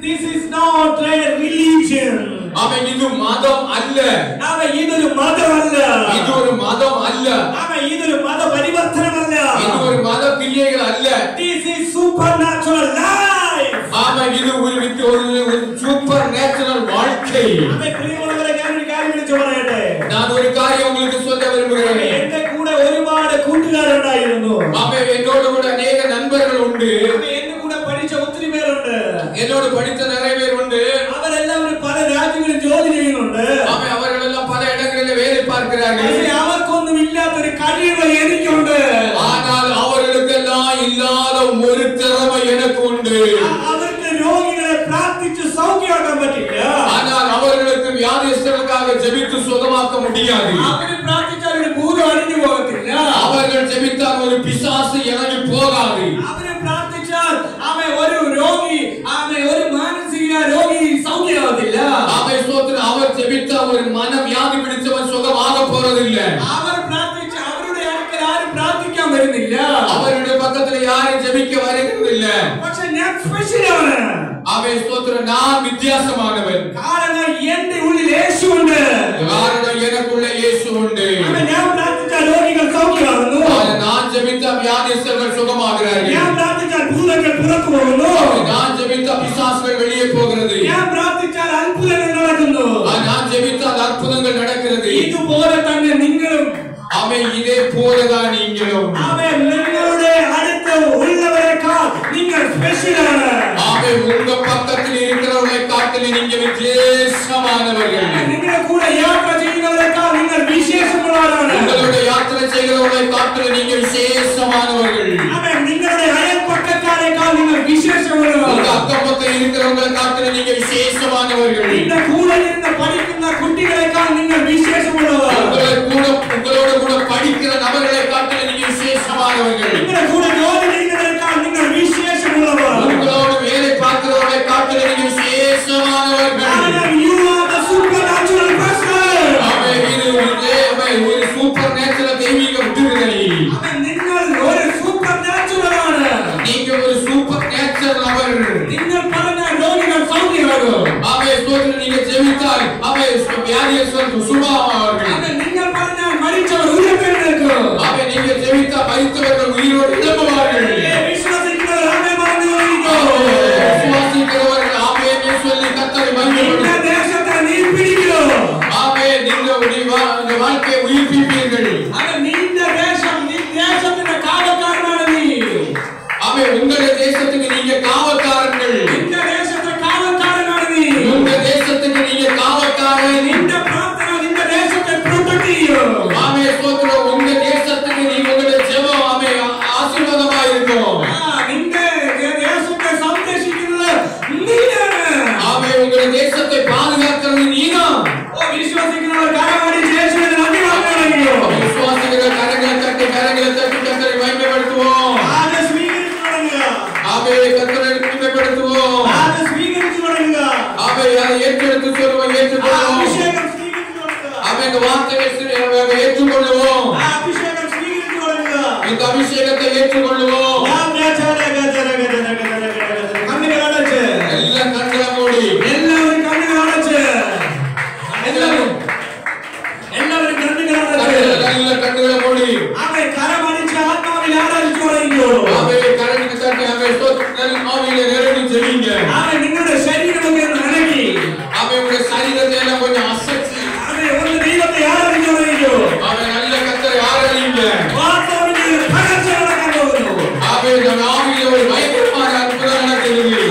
This is not a religion. ആമേൻ ഇത് മതം അല്ല. ആമേൻ ഇതൊരു മതമല്ല. ഇതൊരു മതം അല്ല. ആമേൻ ഇതൊരു മത പരിവർത്തനമല്ല. ഇതൊരു മത ക്രിയകളല്ല. This is supernatural life. ആമേൻ ഇത് ഒരു സൂപ്പർ നാച്ചുറൽ வாழ்க்கை. ആമേൻ പ്രിയമുള്ളവരെ ഞാൻ ഒരു കാര്യം വിളിച്ചു പറയട്ടെ. ഞാൻ ഒരു കാര്യം உங்களுக்கு சொல்ல விரும்புகிறேன். എന്റെ കൂടെ ഒരുപാട് കൂട്ടുകാരുണ്ടായിരുന്നു. ആമേൻ എന്നോട് കൂടെ അനേക നண்பர்கள் ഉണ്ട്. ആമേൻ എന്നെ കൂടെ പഠിച്ച ഒത്തിരി പേരുണ്ട്. എന്നോട് പഠിച്ച நிறைய பேர் ഉണ്ട്. അവരെല്ലാവരും പല രാജ്യങ്ങളിൽ ജോലി ചെയ്യുന്നുണ്ട്. ആമേൻ അവരെല്ലാം പല ഇടങ്ങളിൽ വേല பார்க்கிறார்கள். പക്ഷേ അവർക്കൊന്നും ഇല്ലാത്തൊരു കഴിവ് എനിക്കുണ്ട്. ஆனால் அவர்களுக்கெல்லாம் இல்லாத ஒரு திறமை எனக்கு உண்டு. അവർക്ക് രോഗികളെ പ്രാർത്ഥിച്ച് സൗഖ്യമാക്കാൻ പറ്റില്ല. ஆனால் அவர்களுக்கு வியாதிஸ்தர்களுக்காக ஜெபித்து சுகமாக்க முடியாது. അവര് പ്രാർത്ഥിച്ചാൽ ഒരു ഭൂതം അടിഞ്ഞു പോകത്തില്ല. அவர்கள் ஜெபித்தால் ஒரு பிசாசு இறங்கி போகாது. അവര് പ്രാർത്ഥിച്ചാൽ ഒരു രോഗി ഒരു മാനസിക രോഗി സൗഖ്യമാകത്തില്ല. அவர் ஜெபித்தா ஒரு மனவியாதி பிடிச்சவன் சுகமாக போறதில்ல. അവർ പ്രാർത്ഥിച്ച അവരുടെ അടുക്കൽ ആരും പ്രാർത്ഥിക്കാൻ വരുന്നില്ല. അവരുടെ പക്കത്തിൽ யாரும் ஜெபிக்க வருகிறதில்ல. പക്ഷേ ഞാൻ സ്പെഷ്യലാണ്. ആമേൻ സ്തോത്രം. நான் வித்தியாசமானவன். കാരണം എന്റെ ഉള്ളിൽ യേശുവുണ്ട്. കാരണം எனக்குள்ள இயேசு உண்டு. ഞാൻ പ്രാർത്ഥിച്ച രോഗികൾ സൗഖ്യമാകുന്നു. நான் ஜெபித்த வியாதிஸ்தர்கள் சுகமாகிறார்கள். ഞാൻ പ്രാർത്ഥിച്ചാൽ ഭൂതങ്ങൾ പുറത്തു പോകുന്നു. நான் ஜெபித்த பிசாசுகள் வெளியே போகிறது. ഞാൻ പ്രാർത്ഥിച്ചാൽ അത്ഭുതങ്ങൾ നടക്കുന്നു. நான் ஜெபித்தால் அற்புதங்கள் நடக்கிறது. ഇതുപോലെ തന്നെ നിങ്ങളും ஆமென் இதே போலதான் நீங்களும். ആമേൻ നിങ്ങളുടെ അടുത്ത് ഉള്ളവരെക്കാൾ നിങ്ങൾ സ്പെഷ്യലാണ്. ஆமென் உங்க பக்கத்தில் இருக்கிறவர்களை காட்டிலும் நீங்க விசேஷமானவர்கள். നിങ്ങളുടെ കൂടെ യാത്ര ചെയ്യുന്നവരെക്കാൾ നിങ്ങൾ വിശേഷമുള്ളവരാണ്. உங்களோட யாத்திரை செய்கிறவர்களை காட்டிலும் நீங்க விசேஷமானவர்கள். ആമേൻ നിങ്ങളുടെ അയൽപക്കക്കാരെക്കാൾ നിങ്ങൾ വിശേഷമുള്ളവർ. உங்க அக்கம்பக்கத்தில் இருக்கிறவர்களை காட்டிலும் நீங்க விசேஷமானவர்கள். നിങ്ങളുടെ കൂടെ നിന്ന് പഠിക്കുന്ന കുട്ടികളെക്കാൾ നിങ്ങൾ വിശേഷമുള്ളവർ. உங்களோட கூட படிக்கிற நபர்களை காட்டிலும் நீங்க விசேஷமானவர்கள். നിങ്ങളുടെ കൂടെ ജോലി ചെയ്യുന്നവരെക്കാൾ നിങ്ങൾ വിശേഷമുള്ളവർ. உங்களோட வேலை பார்க்கிறவர்களை காட்டிலும் நீங்க விசேஷமானவர்கள். You are the supernatural person. ஆமென் இது ஒரு சூப்பர் நேச்சுரல் தெய்வீக விடுதலை. ആമേൻ നിങ്ങൾ ഒരു supernatural ആണ്. நீங்க ஒரு சூப்பர் நேச்சுரல் நபர். നിങ്ങൾ പറഞ്ഞ രോഗികൾ സൗഖ്യമാകും. ஆமென் ஸ்தோத்திரம். நீங்க ஜெபித்தால் ஆமென் வியாதியஸ்தர்கள் சுகமாவார்கள். ആമേൻ നിങ്ങൾ പറഞ്ഞാൽ മരിച്ചവർ ഉയർത്തെഴുന്നേൽക്കും. ஆமென் நீங்க ஜெபித்தால் மரித்தவர்கள் உயிரோடு எழும்புவார்கள். വിശ്വസിക്കുന്നവർ ആമേൻ പറഞ്ഞു കൊള്ളുക. விசுவாசிக்கிறவர்கள் ஆமென் சொல்லி கர்த்தரை மகிமைப்படுத்துங்கள். இந்த தேசத்தை நீர் பிடிக்கிறோம். ஆமென் நீங்க உங்க வாழ்க்கையை உயிர்ப்பிப்பீர்கள். ஆமேன் நீண்ட தேசம் நீ தேசத்தின் காவல்காரனான நீ. ஆமென் உங்களுடைய தேசத்துக்கு நீங்க காவல்காரர்கள். இந்த தேசத்தின் காவல்காரனான நீ. உங்க தேசத்துக்கு நீங்க காவல்காரன். இந்த பிரார்த்தனை இந்த தேசத்தை protect செய்யும். ஆமென் ஸ்தோத்திரம். உங்க தேசத்துக்கு நீங்க உங்களுடைய ஜெபம் ஆமென் ஆசீர்வாதமா இருக்கும். இந்த தேசத்தை சம்ரட்சிக்கிறது நீதான். ஆமென் உங்களுடைய தேசத்தை பாதுகாக்கிறது நீதான். விசுவாசிக்கிறவர் கரமடி இயேசுவை நம்பி வாழணும். விசுவாசிக்கிற கரங்களை தட்டி கர்த்தரை மகிமைப்படுத்துவோம். அதை ஸ்வீகரித்து வணங்குங்க. ஆமென் கர்த்தரை மகிமைப்படுத்துவோம். அதை ஸ்வீகரித்து வணங்குங்க. ஆமென் அதை ஏற்றெடுத்து சொல்லுவோம். ஏற்றுக்கொள்வோம். அபிஷேகம் ஸ்வீகரித்து வணங்குங்க. ஆமென் இந்த வார்த்தையை ஏற்றுக்கொள்வோம். அபிஷேகம் ஸ்வீகரித்து வணங்குங்க. இந்த அபிஷேகத்தை ஏற்றுக்கொள்வோம். கண்ணுகளை அடைச்சு எல்லாம் கண்களை மூடி எல்லாரும் கண்ணுகளை அடைச்சு எல்லாரும் கண்ணுகளை அடைச்சு கண்களை மூடி அவை கரமடிச்சு ஆத்மாவில் ஆராய்ச்சி வரைங்கோ. அவை கரணிக்கு தட்டி அவை ஸ்தோத்திரம் ஆவியில நேரடி செய்யுங்க. அவை நிங்களுடைய சரீரம் நினைக்கி அவை உங்க சரீரத்தை எல்லாம் கொஞ்சம் அசைச்சு அவை ஒரு தெய்வத்தை ஆராய்ச்சி வரைங்கோ. அவை நல்ல கர்த்தரை ஆராதிங்க. வார்த்தையின் பகர்ச்சி நடக்க போகுது. அவை நம்ம ஆவியில ஒரு பயங்கரமான அற்புதம் நடக்குது.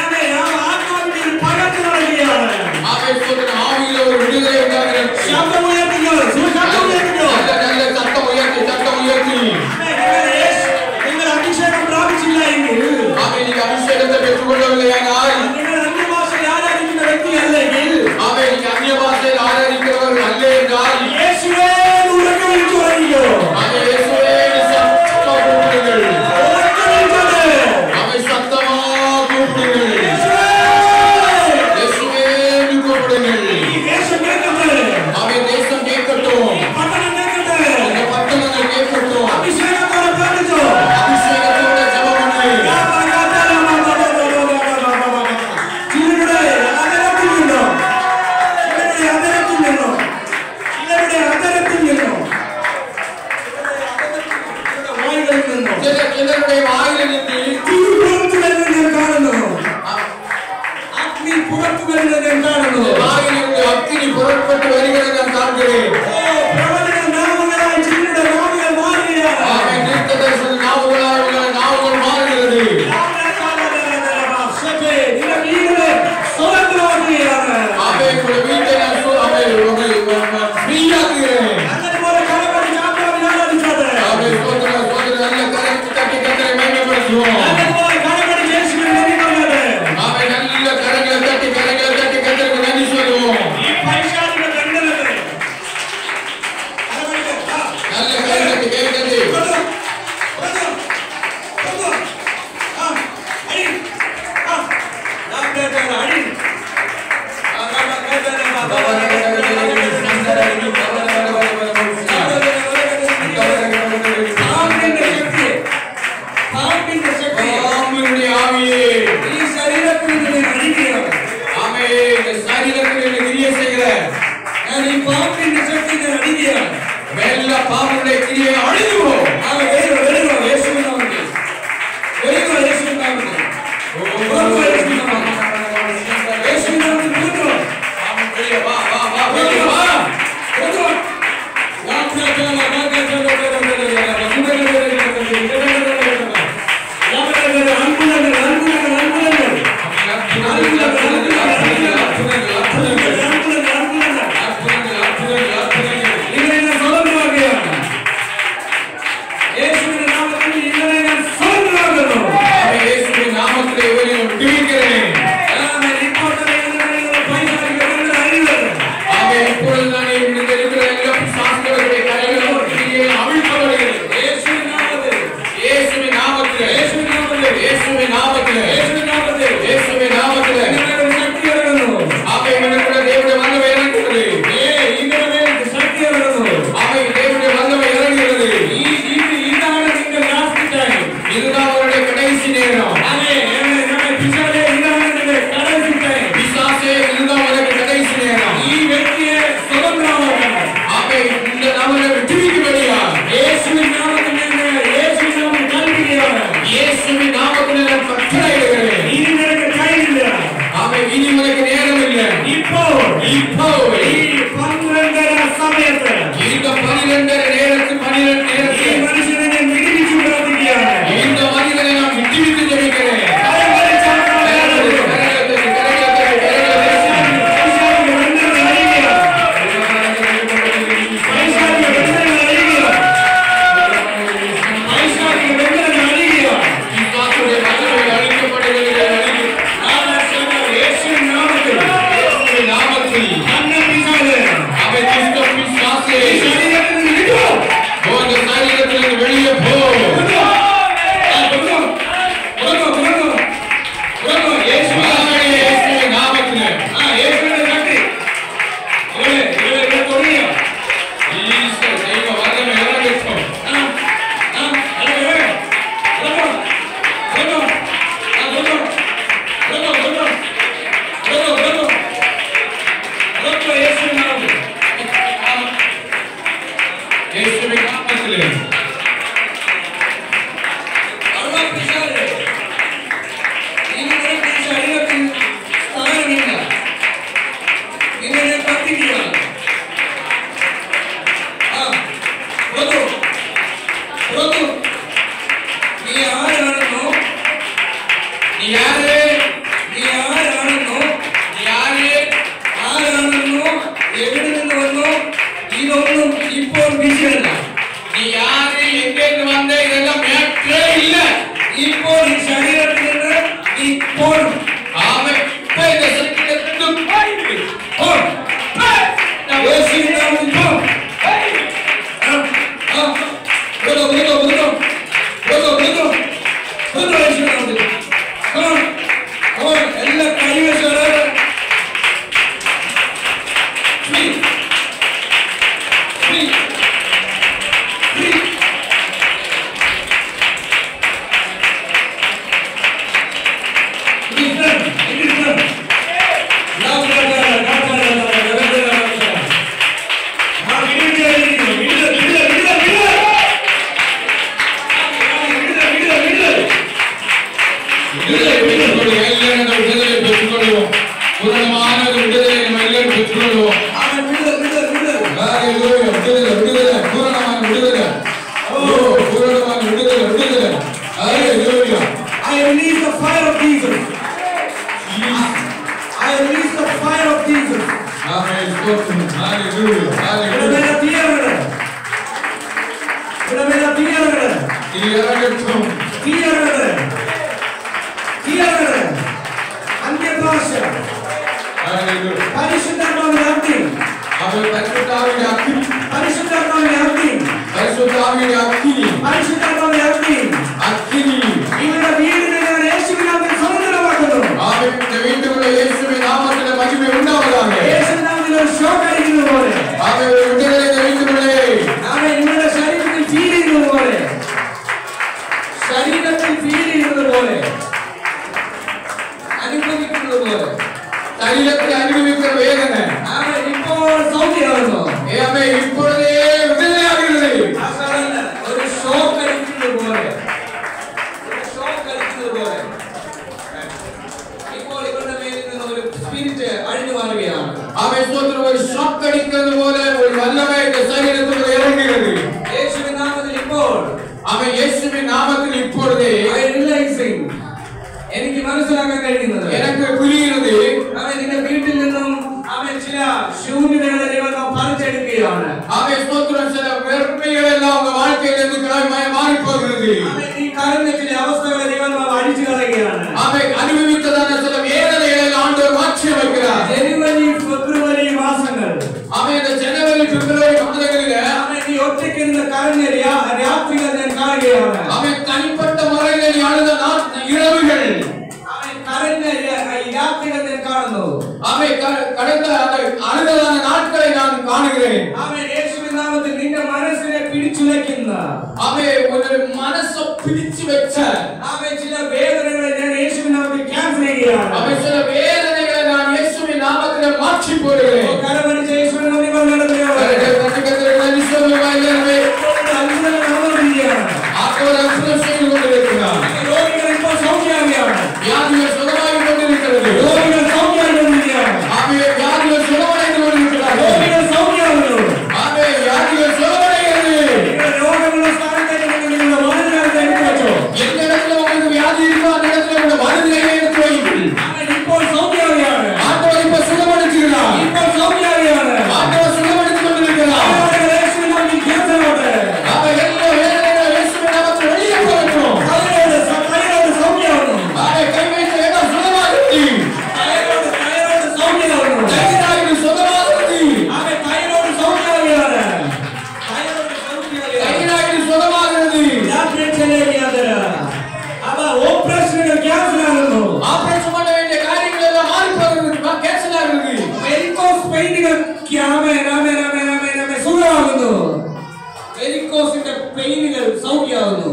அவை ஆத்மாவின் பகர்ச்சி நடக்கிறாங்க. அவை ஸ்தோத்திரம் ஆவியில ஒரு விடுதலை உண்டாகிறது. சத்தம் உயர்த்துங்க. சத்தம் உயர்த்துங்க. நல்ல சத்தம் உயர்த்தி சத்தம் உயர்த்தி நீங்கள் அபிஷேகம் பிராபிச்சில்லை என்று அவை நீங்க அபிஷேகத்தை பெற்றுக்கொள்ளவில்லையானால் நீங்கள் அந்நிய பாஷையில் ஆராதிக்கிற व्यक्ति அல்ல. அவை நீங்க அந்நிய பாஷையில் ஆராதிக்கிறவர்கள் அல்ல என்றால் இயேசுவே ചിലരുടെ വായിൽ നിന്ന് പുറത്തു വരുന്നത് ഞാൻ കാണുന്നു. അഗ്നി പുറത്തു വരുന്നത് ഞാൻ കാണുന്നു. വായിൽ നിന്ന് അഗ്നി പുറപ്പെട്ടു വരികയാണ് ഞാൻ കാണുകയും പ്രവചന നാവുകളായി ചിലരുടെ നാവുകൾ മാറുകയാണ്. ദീർഘദർശന നാവുകളായുള്ള നാവുകൾ മാറുகிறது. വീട്ടെ ഫ്രീയാക്കുകയാണ്. ഇറങ്ങട്ടും അന്യഭാഷ പരിശുദ്ധാത്മാവിന്റെ അഗ്നി അവൻ പരിശുദ്ധാത്മാവിന്റെ അഗ്നി പരിശുദ്ധാത്മാവിന്റെ അഗ്നി പരിശുദ്ധാത്മാവിന്റെ അഗ്നി പരിശുദ്ധാത്മാവിന്റെ അഗ്നി അഗ്നി ഇവരുടെ വീടിനെ ഞാൻ യേശുവിൻ നാമത്തിൽ സമുദ്രമാക്കുന്നു. അവന്റെ വീട്ടിലുള്ള യേശുവിൻ നാമത്തിലെ മഹിമ ഉണ്ടാവதாக. യേശുവിൻ നാമത്തിൽ ഒരു ഷോക്ക് അടിക്കുന്നത് പോലെ അവൻ വീട്ടിലെ വീട്ടിലുള്ള അവൻ നിങ്ങളുടെ ശരീരത്തിൽ ഫീൽ ചെയ്യുന്നത് പോലെ ശരീരത്തിൽ ഫീൽ ചെയ്യുന്നത് പോലെ അനുഭവിക്കുന്നത് പോലെ ശരീരത്തിൽ അനുഭവിക്കുന്ന വേദന അവൻ ഇപ്പോൾ സൗഖ്യമാകുന്നു. അവൻ ഇപ്പോഴേ വിടുതലയാകുന്നത്. ഒരു ഷോക്ക് അടിക്കുന്നത് പോലെ ഇപ്പോൾ ഇവരുടെ മേലിൽ നിന്ന് ഒരു സ്പിരിറ്റ് അഴിഞ്ഞു മാറുകയാണ്. അവൻ സ്തോത്രം ഒരു ഷോക്ക് അടിക്കുന്നത് പോലെ ഒരു വല്ലമയുടെ ശരീരത്തിൽ ഇറങ്ങുന്നത്. യേശുവിൻ നാമത്തിൽ ഇപ്പോൾ അവൻ യേശുവിൻ നാമത്തിൽ ഇപ്പോഴേ എനിക്ക് മനസ്സിലാക്കാൻ കഴിയുന്നത് എനിക്ക് പുരിയുന്നത് അവൻ നിന്റെ വീട്ടിൽ നിന്നും അവൻ ചില ശൂന്യതകളെ പറിച്ചെടുക്കുകയാണ്. അവൻ സ്തോത്രം ചില വെറുപ്പുകളെല്ലാം ഉங்க வாழ்க்கையில இருந்து மாறி போகிறது. അവൻ ഈ കരഞ്ഞ ചില അവസ്ഥകളെ ദൈവം അടിച്ചു കളയുകയാണ്. അവൻ അനുഭവിച്ചതാன ചില വേദനകളെ ആண்டவர் മാറ്റി வைக்கிறார். ജനുവരി ഫെബ്രുവരി മാസങ്ങൾ അവൻ ജനുവരി ഫെബ്രുവരി മാസങ്ങളിൽ അവൻ ഈ ഒറ്റയ്ക്ക് നിന്ന് കരഞ്ഞ രാത്രികൾ ഞാൻ കാണുകയാണ്. അവൻ തനിപ്പെട്ട മുറയിൽ അഴുത இரவுகள் അവൻ കരഞ്ഞ രാത്രികൾ ഞാൻ കാണുന്നു. അവൻ கடந்த அழுததான நாட்களை நான் காணுகிறேன். അവൻ യേശുവിൻ നാമത്തിൽ നിന്റെ മനസ്സിനെ പിടിച്ചുലയ്ക്കുന്ന അവൻ ഒരു മനസ്സ് പിടിച്ചു വെച്ച അവൻ ചില വേദനകളെ ഞാൻ യേശുവിൻ നാമത്തിൽ ക്യാൻസൽ ചെയ്യുകയാണ്. അവൻ ചില വേദനകളെ ഞാൻ യേശുവിൻ നാമത്തിൽ മാറ്റി പോടുகிறேன். കരമടിച്ച യേശുവിൻ നാമത്തിൽ നടത്തുകയാണ്. രോഗികൾ ഇപ്പോൾ സൗഖ്യമാവുകയാണ്. വ്യാധികൾ സുഖമായിക്കൊണ്ടിരിക്കുന്നത്. രോഗികൾ സൗഖ്യമായിക്കൊണ്ടിരിക്കുകയാണ്. വ്യാധികൾ സുഖമായിക്കൊണ്ടിരിക്കുന്നത്. രോഗികൾ സൗഖ്യമാവുന്നു. വ്യാധികൾ സുഖമடைகிறது. നിങ്ങളുടെ രോഗമുള്ള സ്ഥാനത്തേക്ക് നിങ്ങളുടെ വലതുകാലത്തെ എടുത്തു വെച്ചോ. எந்த இடத்துல உங்களுக்கு வியாதி இருக்கோ அந்த இடத்துல உங்க வலதுகையை எடுத்து வையுங்கள். അവൻ ഇപ്പോൾ സൗഖ്യമാവുകയാണ്. ஆண்டவர் இப்ப சுகமடைகிறார். ഇപ്പോൾ സൗഖ്യമാവുകയാണ്. ஆண்டவர் சுகமடைந்து கொண்டிருக்கிறார். യേശുവിൻ നാമത്തിൽ ക്യാൻസർ ആവട്ടെ. அவ எல்லா வேதனைகளும் இயேசுவின் நாமத்தில் வெளியே போகட்டும். തൈറോയ്ഡ് സൗഖ്യമാവുന്നു. அவ கை வைத்த இடம் சுகமாகிறது. തൈറോയ്ഡ് സൗഖ്യമാവുന്നു. தைராய்டு சுகமாகிறது. അവൻ തൈറോയ്ഡ് സൗഖ്യമാവുകയാണ്. தைராய்டு சுகமாகிறது. അവ ഓപ്പറേഷനുകൾ ക്യാൻസൽ ആകുന്നു. ஆபரேஷன் பண்ண வேண்டிய காரியங்கள் எல்லாம் மாறி போகிறது. கேன்சல் ஆகிறது. വെരിക്കോസ് പെയിനുകൾ സുഖമാകുന്നു. വെരിക്കോസിന്റെ പെയിനുകൾ സൗഖ്യമാകുന്നു.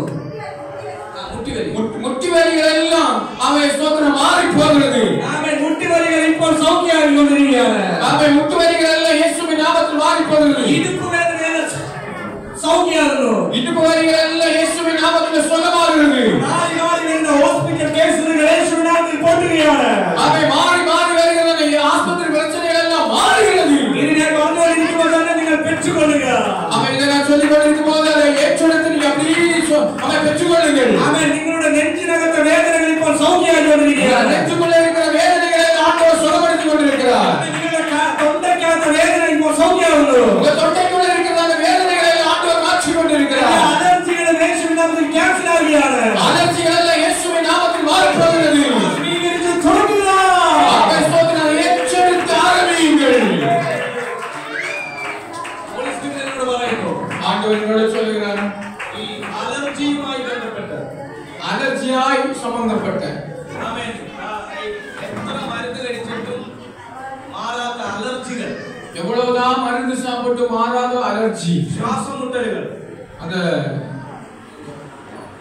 മുട്ടിവലികളെല്ലാം അവൻ സ്തോത്രം മാറി പോകുന്നത്. അവൻ മുട്ടിവലികൾ ഇപ്പോൾ സൗഖ്യമായിക്കൊണ്ടിരിക്കുകയാണ്. അവൻ മുട്ടുവലികളെല്ലാം യേശുവിൻ നാമത്തിൽ മാറി പോകുന്നത്. ഇടുപ്പ് വേദനകൾ സൗഖ്യമാകുന്നു. ഇടുപ്പ് വലികളെല്ലാം യേശുവിൻ നാമത്തിൽ സുഖമാകുന്നത്. ഹോസ്പിറ്റൽ കേസുകൾ യേശുവിൻ നാമത്തിൽ പൊട്ടുകയാണ്. അവൻ മാറി മാറി വരുന്നത്. ഈ ആസ്പത്രി പ്രശ്നങ്ങളെല്ലാം മാറുகிறது. ഇതിനെ പറഞ്ഞുകൊണ്ടിരിക്കുമ്പോൾ തന്നെ നിങ്ങൾ പെറ്റുകൊള്ളുക. അവൻ ഇതിനെ ചൊല്ലിക്കൊണ്ടിരിക്കുമ്പോൾ ഏറ്റെടുത്ത് നീ அப்படியே അവൻ പെറ്റുകൊള്ളുங்கள். അവൻ നിങ്ങളുടെ നെഞ്ചിനകത്തെ വേദനകൾ ഇപ്പോൾ സൗഖ്യമായിക്കൊണ്ടിരിക്കുകയാണ്. നെഞ്ചുക്കുള്ളിൽ இருக்கிற വേദനകളെ ആண்டவர் സുഖപ്പെടുത്തിக் கொண்டிருக்கிறார். നിങ്ങളുടെ തൊണ്ടയ്ക്കകത്തെ വേദന ഇപ്പോൾ സൗഖ്യമാകുന്നു. உங்க தொண்டைக்குள்ள இருக்கிற அந்த வேதனைகளை ஆண்டவர் மாற்றி கொண்டிருக்கிறார். അലർജികൾ യേശുവിൻ നാമത്തിൽ ക്യാൻസൽ ആവുകയാണ്. அலர்ஜிகளெல்லாம் இயேசுவின் நாமத்தில் மாறி போகிறது. സ്വീകരിച്ച് തുടങ്ങുക. அவன் ஸ்தோத்திரம் ഏറ്റെടുத்து ஆரம்பியுங்கள். ஆண்டவர் என்னோட சொல்லுகிறார். ഈ അലർജിയുമായി ബന്ധപ്പെട്ട് அலர்ஜியாய் சம்பந்தப்பட்ட ആമേൻ എത്ര മരുന്ന് കഴിച്ചിട്ടും മാറാത്ത അലർജികൾ, எவ்வளவுதான் மருந்து சாப்பிட்டு மாறாத அலர்ஜி, ശ്വാസമുട്ടലുകൾ, அந்த